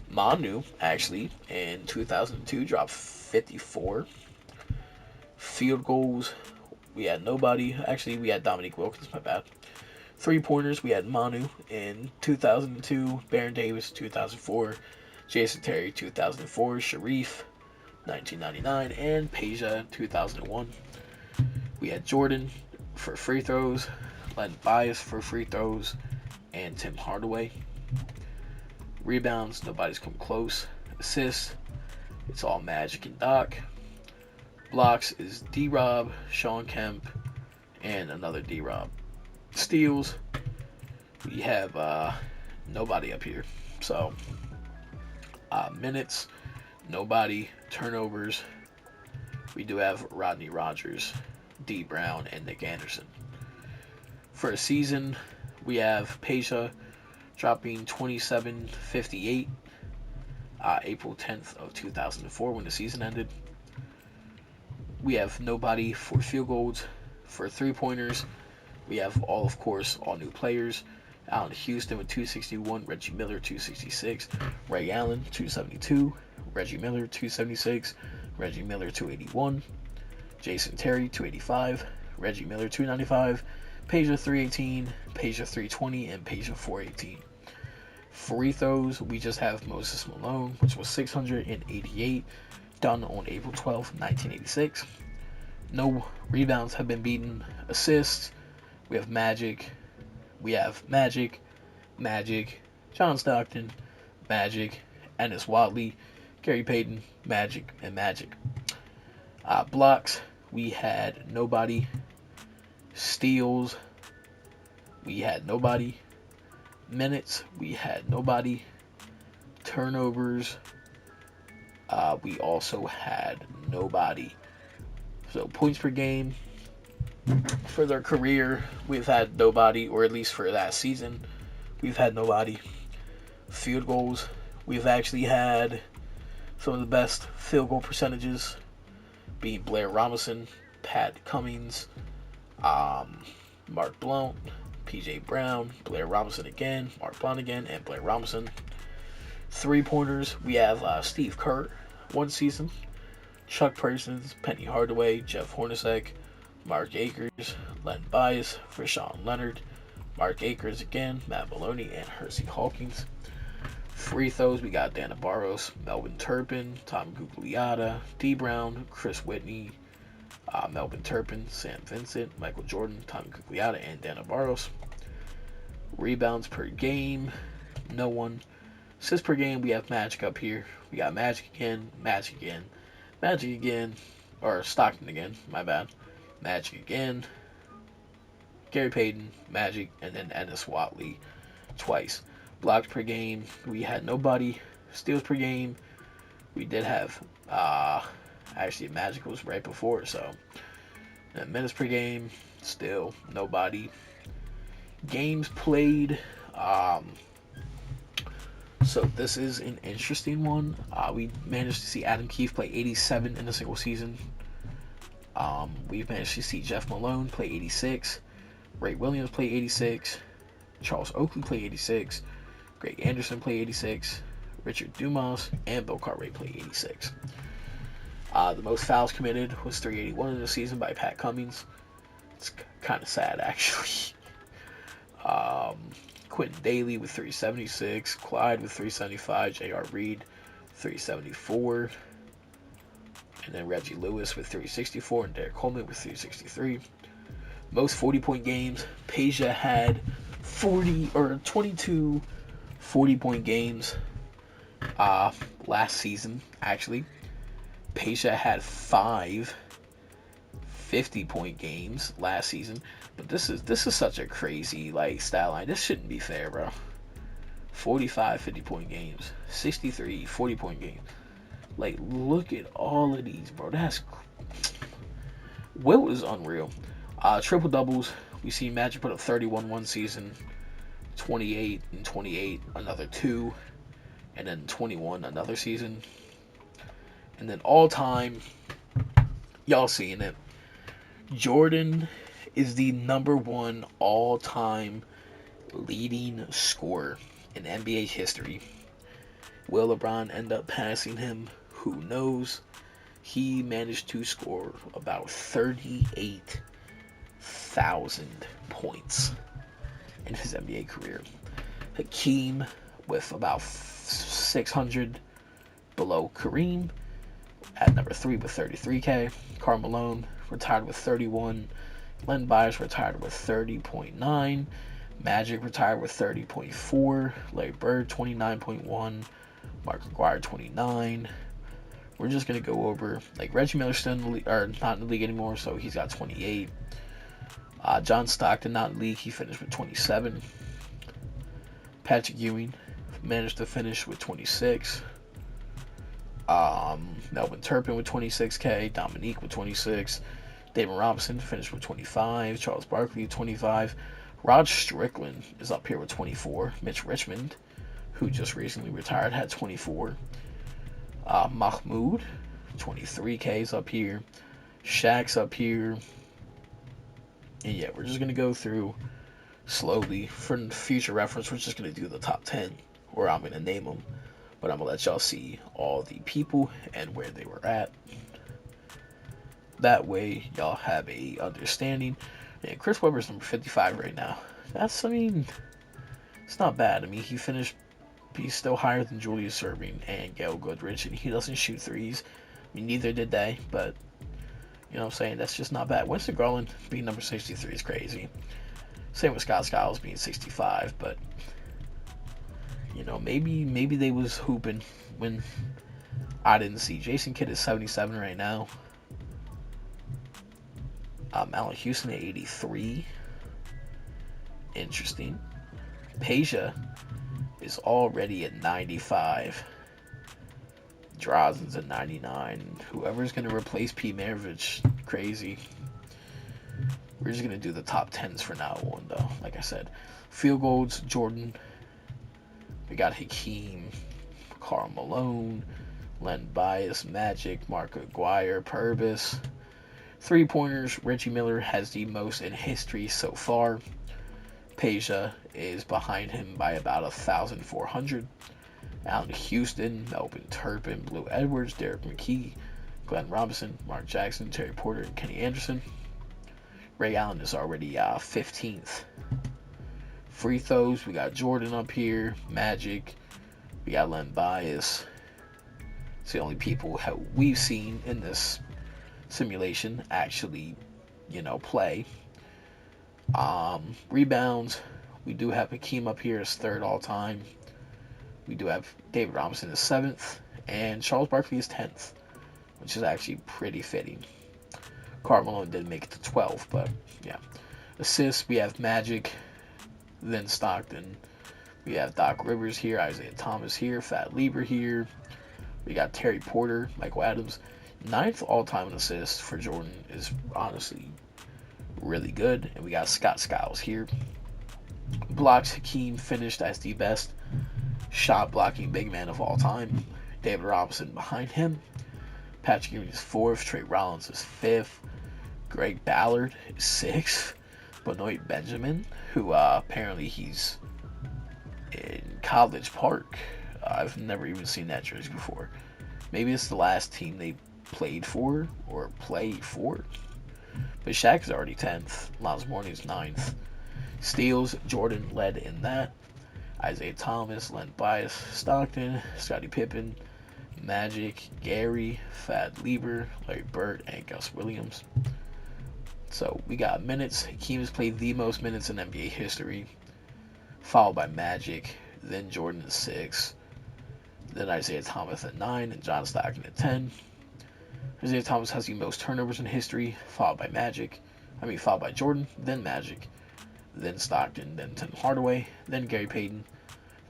Manu, actually, in 2002, dropped 54. Field goals, we had nobody. Actually, we had Dominique Wilkins, my bad. 3-pointers, we had Manu in 2002, Baron Davis, 2004, Jason Terry, 2004, Sharif, 1999, and Peja, 2001. We had Jordan for free throws, Len Bias for free throws, and Tim Hardaway. Rebounds, nobody's come close. Assists, it's all Magic and Doc. Blocks is D-Rob, Sean Kemp, and another D-Rob. Steals, we have nobody up here. So, minutes, nobody. Turnovers, we do have Rodney Rogers, D. Brown, and Nick Anderson. For a season, we have Peja dropping 27-58, April 10th of 2004 when the season ended. we have nobody for field goals. For three-pointers, we have of course, all new players. Allen Houston with 261, Reggie Miller 266, Ray Allen 272, Reggie Miller 276, Reggie Miller 281, Jason Terry 285, Reggie Miller 295, Peja 318, Peja 320, and Peja 418. Free throws, we just have Moses Malone, which was 688, done on April 12, 1986. No rebounds have been beaten. Assists, we have Magic, John Stockton, Magic, Ennis Wadley, Gary Payton, Magic, and Magic. Blocks, we had nobody. Steals, we had nobody. Minutes, we had nobody. Turnovers, we also had nobody. So points per game, for their career, we've had nobody, or at least for that season, we've had nobody. Field goals, we've actually had some of the best field goal percentages, being Blair Robinson, Pat Cummings, Mark Blount, PJ Brown, Blair Robinson again, Mark Blount again, and Blair Robinson. Three-pointers, we have Steve Kerr, one season, Chuck Parsons, Penny Hardaway, Jeff Hornacek, Mark Akers, Len Bias, Rashawn Leonard, Mark Akers again, Matt Maloney, and Hersey Hawkins. Free throws, we got Dana Barros, Melvin Turpin, Tom Gugliotta, D. Brown, Chris Whitney, Melvin Turpin, Sam Vincent, Michael Jordan, Tom Gugliotta, and Dana Barros. Rebounds per game, no one. Assists per game, we have Magic up here. We got Magic again, or Stockton again, my bad. Magic again, Gary Payton, Magic, and then Ennis Wadley twice. Blocks per game, we had nobody. Steals per game, we did have, actually Magic was right before, so. And minutes per game, still nobody. Games played, so this is an interesting one. We managed to see Adam Keefe play 87 in a single season. We've managed to see Jeff Malone play 86, Ray Williams play 86, Charles Oakley play 86, Greg Anderson play 86, Richard Dumas and Bill Cartwright play 86. The most fouls committed was 381 in the season by Pat Cummings. It's kind of sad, actually. Quentin Daly with 376, Clyde with 375, J.R. Reed 374, and then Reggie Lewis with 364, and Derek Coleman with 363. Most 40-point games, Peja had 22 40-point games last season, actually. Peja had 5 50-point games last season. But this is such a crazy stat line. This shouldn't be fair, bro. 45 50-point games, 63 40-point games. Look at all of these, bro. Will is unreal. Triple doubles. We see Magic put up 31 one season, 28 and 28 another 2, and then 21 another season. And then all time, y'all seeing it. Jordan is the #1 all-time leading scorer in NBA history. Will LeBron end up passing him? Who knows? He managed to score about 38,000 points in his NBA career. Hakeem with about 600 below Kareem at number 3 with 33K. Karl Malone retired with 31. Len Bias retired with 30.9. Magic retired with 30.4. Larry Bird 29.1. Mark Aguirre 29. We're just gonna go over Reggie Miller's still in the league, or not in the league anymore, so he's got 28. John Stockton not in the league, he finished with 27. Patrick Ewing managed to finish with 26. Melvin Turpin with 26K. Dominique with 26. David Robinson finished with 25. Charles Barkley with 25. Rod Strickland is up here with 24. Mitch Richmond, who just recently retired, had 24. Mahmoud, 23K is up here. Shaq's up here. And yeah, we're just going to go through slowly. For future reference, we're just going to do the top 10, where I'm going to name them. But I'm going to let y'all see all the people and where they were at. That way, y'all have a understanding. And Chris Webber's number 55 right now. That's, I mean, it's not bad. I mean, he's still higher than Julius Erving and Gail Goodrich, and he doesn't shoot threes. I mean, neither did they, but, you know what I'm saying? That's just not bad. Winston Garland being number 63 is crazy. Same with Scott Skiles being 65, but, you know, maybe they was hooping when I didn't see. Jason Kidd is 77 right now. Allen Houston at 83. Interesting. Peja is already at 95. Drazen's at 99. Whoever's going to replace Pete Maravich, crazy. We're just going to do the top 10s for now on, though. Like I said, field goals, Jordan. We got Hakeem, Karl Malone, Len Bias, Magic, Mark Aguirre, Purvis. 3-pointers, Reggie Miller has the most in history so far. Peja is behind him by about 1,400. Allen Houston, Melvin Turpin, Blue Edwards, Derek McKee, Glenn Robinson, Mark Jackson, Terry Porter, and Kenny Anderson. Ray Allen is already 15th. Free throws, we got Jordan up here, Magic, we got Len Bias. It's the only people we've seen in this simulation actually, you know, play. Rebounds, we do have Hakeem up here as 3rd all time. We do have David Robinson as 7th, and Charles Barkley is 10th, which is actually pretty fitting. Karl Malone didn't make it to 12, but yeah. Assists, we have Magic, then Stockton. We have Doc Rivers here, Isaiah Thomas here, Fat Lieber here. We got Terry Porter, Michael Adams. 9th all-time in assists for Jordan is honestly really good. And we got Scott Skiles here. Blocks, Hakeem finished as the best shot blocking big man of all time. David Robinson behind him. Patrick Ewing is 4th. Trey Rollins is 5th. Greg Ballard is 6th. Benoit Benjamin, who apparently he's in College Park. I've never even seen that jersey before. Maybe it's the last team they played for or play for. But Shaq is already 10th. Lonzo Mourning is 9th. Steals, Jordan led in that. Isaiah Thomas, Len Bias, Stockton, Scottie Pippen, Magic, Gary, Fat Lieber, Larry Bird, and Gus Williams. So we got minutes. Hakeem has played the most minutes in NBA history, followed by Magic, then Jordan at 6, then Isaiah Thomas at 9, and John Stockton at 10. Isaiah Thomas has the most turnovers in history, followed by Jordan, then Magic, then Stockton, then Tim Hardaway, then Gary Payton,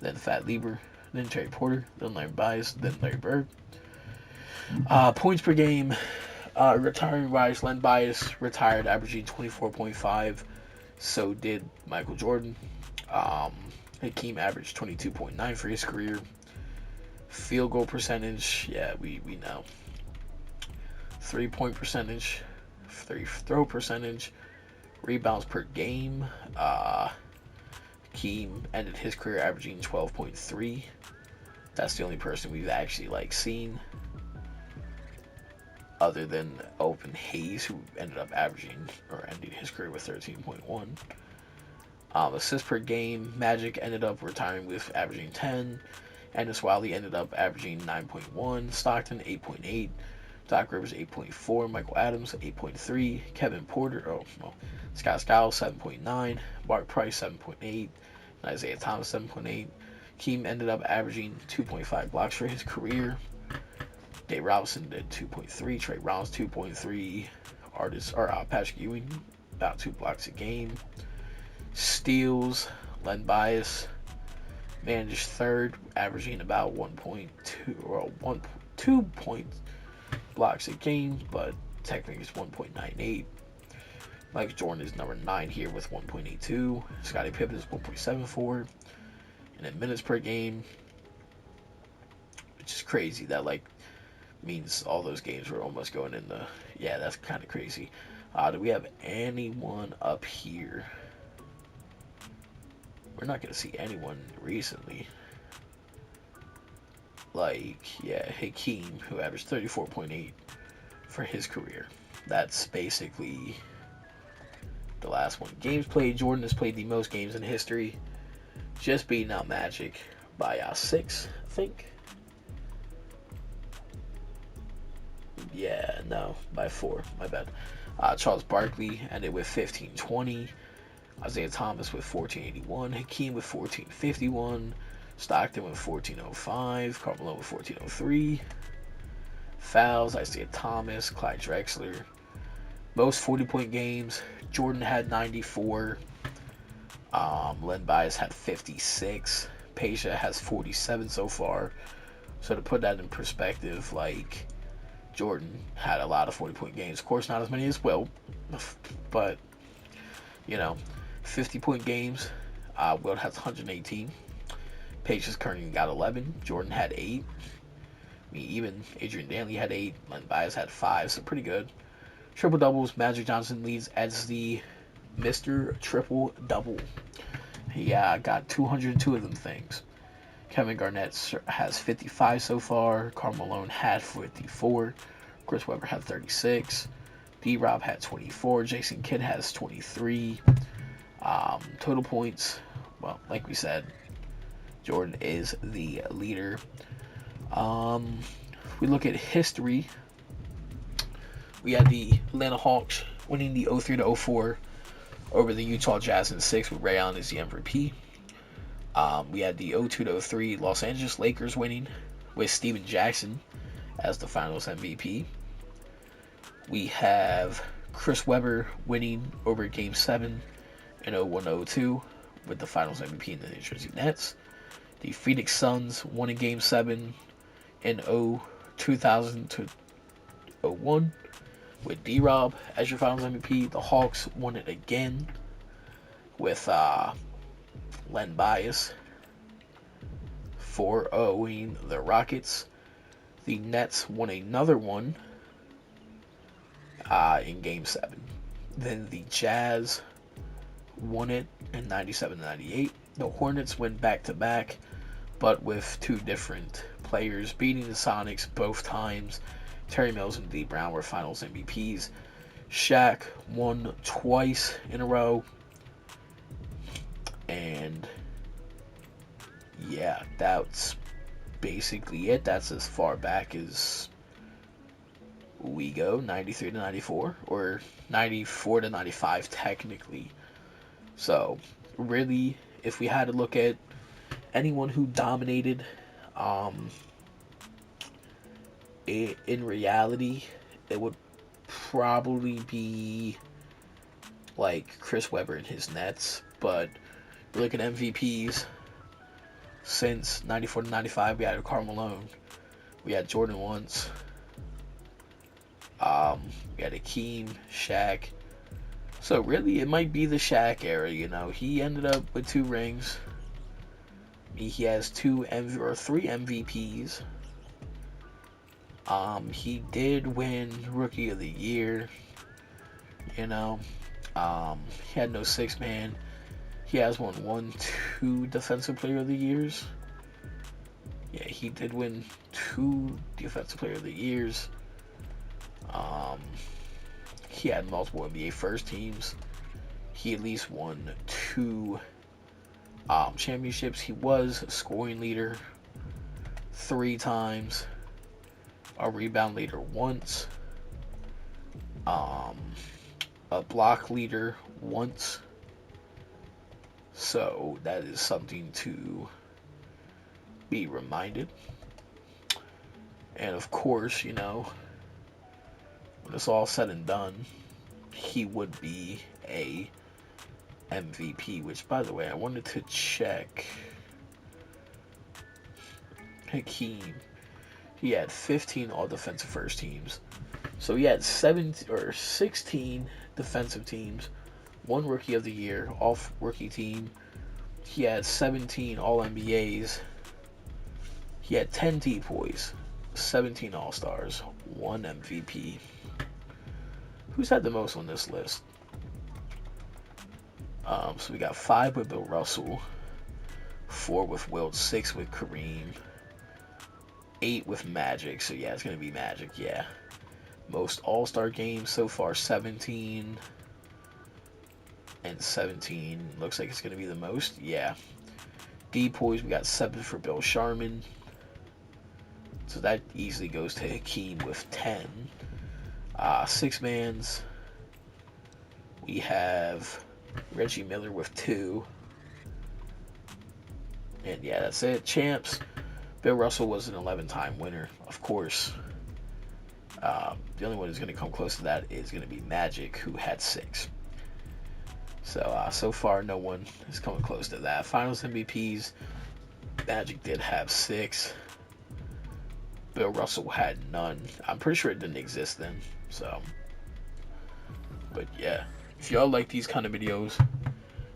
then Fat Lieber, then Terry Porter, then Larry Bias, then Larry Bird. Points per game, retiring wise, Len Bias retired averaging 24.5. So did Michael Jordan. Hakeem averaged 22.9 for his career. Field goal percentage, yeah, we know. 3-point percentage, free throw percentage, rebounds per game. Hakeem ended his career averaging 12.3. That's the only person we've actually seen, other than Open Hayes, who ended up ending his career with 13.1. Assists per game, Magic ended up retiring with averaging 10. Ennis Wiley ended up averaging 9.1. Stockton 8.8. Doc Rivers 8.4. Michael Adams 8.3. Kevin Porter, Scott Skiles 7.9. Mark Price 7.8. And Isaiah Thomas 7.8. Keem ended up averaging 2.5 blocks for his career. Dave Robinson did 2.3. Trey Rollins 2.3. Patrick Ewing about 2 blocks a game. Steals, Len Bias managed 3rd, averaging about 2 points blocks a game, but technically it's 1.98. Mike Jordan is number 9 here with 1.82. Scottie Pippen is 1.74. And then minutes per game, which is crazy that Means all those games were almost going in the. Yeah, that's kind of crazy. Do we have anyone up here? We're not going to see anyone recently. Like, yeah, Hakeem, who averaged 34.8 for his career. That's basically the last one. Games played, Jordan has played the most games in history, just beating out Magic by 6, I think. Yeah, no, by 4, my bad. Charles Barkley ended with 1520. Isaiah Thomas with 1481. Hakeem with 1451. Stockton with 1405. Carmelo with 1403. Fouls, Isaiah Thomas, Clyde Drexler. Most 40-point games, Jordan had 94. Len Bias had 56. Peja has 47 so far. So to put that in perspective, like, Jordan had a lot of 40-point games. Of course, not as many as Will, but, 50-point games. Will has 118. Peja's currently got 11. Jordan had 8. Even Adrian Danley had 8. Len Bias had 5, so pretty good. Triple doubles, Magic Johnson leads as the Mr. Triple Double. He got 202 of them things. Kevin Garnett has 55 so far. Karl Malone had 54. Chris Webber had 36. D-Rob had 24. Jason Kidd has 23. Total points, well, like we said, Jordan is the leader. If we look at history, we had the Atlanta Hawks winning the 03 to 04 over the Utah Jazz in 6 with Ray Allen as the MVP. We had the 02 to 03 Los Angeles Lakers winning with Steven Jackson as the finals MVP. We have Chris Webber winning over Game 7 in 01-02 with the finals MVP in the New Jersey Nets. The Phoenix Suns won in Game 7 in 2000 to 01 with D-Rob as your finals MVP. The Hawks won it again with Len Bias 4-0ing the Rockets. The Nets won another one in Game 7. Then the Jazz won it in 97-98. The Hornets went back-to-back, but with 2 different players, beating the Sonics both times. Terry Mills and D. Brown were finals MVPs. Shaq won twice in a row. And yeah, that's basically it. That's as far back as we go, 93 to 94, or 94 to 95 technically. So really, if we had to look at anyone who dominated, in reality, it would probably be like Chris Webber and his Nets. But look at MVPs since 94 to 95. We had Karl Malone, we had Jordan once, we had Hakeem, Shaq. So really, it might be the Shaq era. He ended up with 2 rings. He has 3 MVPs. He did win Rookie of the Year. He had no 6-man. He has won 2 Defensive Player of the Years. Yeah, he did win 2 Defensive Player of the Years. He had multiple NBA first teams. He at least won 2 championships. He was a scoring leader 3 times, a rebound leader once, a block leader once. So that is something to be reminded. And of course, when it's all said and done, he would be a MVP, which, by the way, I wanted to check. Hakeem, he had 15 all-defensive first teams. So he had 16 defensive teams, 1 Rookie of the Year, all-rookie team. He had 17 All-NBAs. He had 10 depoys. 17 All-Stars, 1 MVP. Who's had the most on this list? So we got 5 with Bill Russell, 4 with Wilt, 6 with Kareem, 8 with Magic. So yeah, it's gonna be Magic. Yeah. Most All-Star games so far, 17. And 17 looks like it's gonna be the most. Yeah. Depoys, we got 7 for Bill Sharman. So that easily goes to Hakeem with 10. 6-mans. We have Reggie Miller with 2. And yeah, that's it. Champs. Bill Russell was an 11-time winner, of course. The only one who's going to come close to that is going to be Magic, who had 6. So far, no one is coming close to that. Finals MVPs, Magic did have 6. Bill Russell had none. I'm pretty sure it didn't exist then. So, but yeah, if y'all like these kind of videos,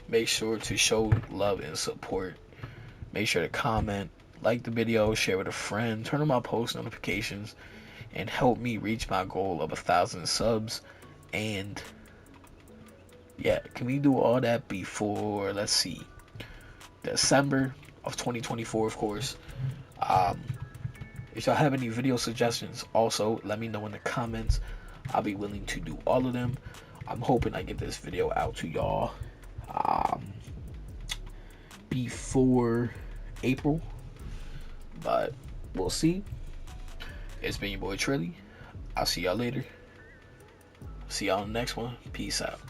make sure to show love and support. Make sure to comment, like the video, share with a friend, turn on my post notifications, and help me reach my goal of 1,000 subs. And yeah, can we do all that before, let's see, December of 2024, of course. If y'all have any video suggestions, also let me know in the comments. I'll be willing to do all of them. I'm hoping I get this video out to y'all before April, but we'll see. It's been your boy Trilly. I'll see y'all later. See y'all in the next one. Peace out.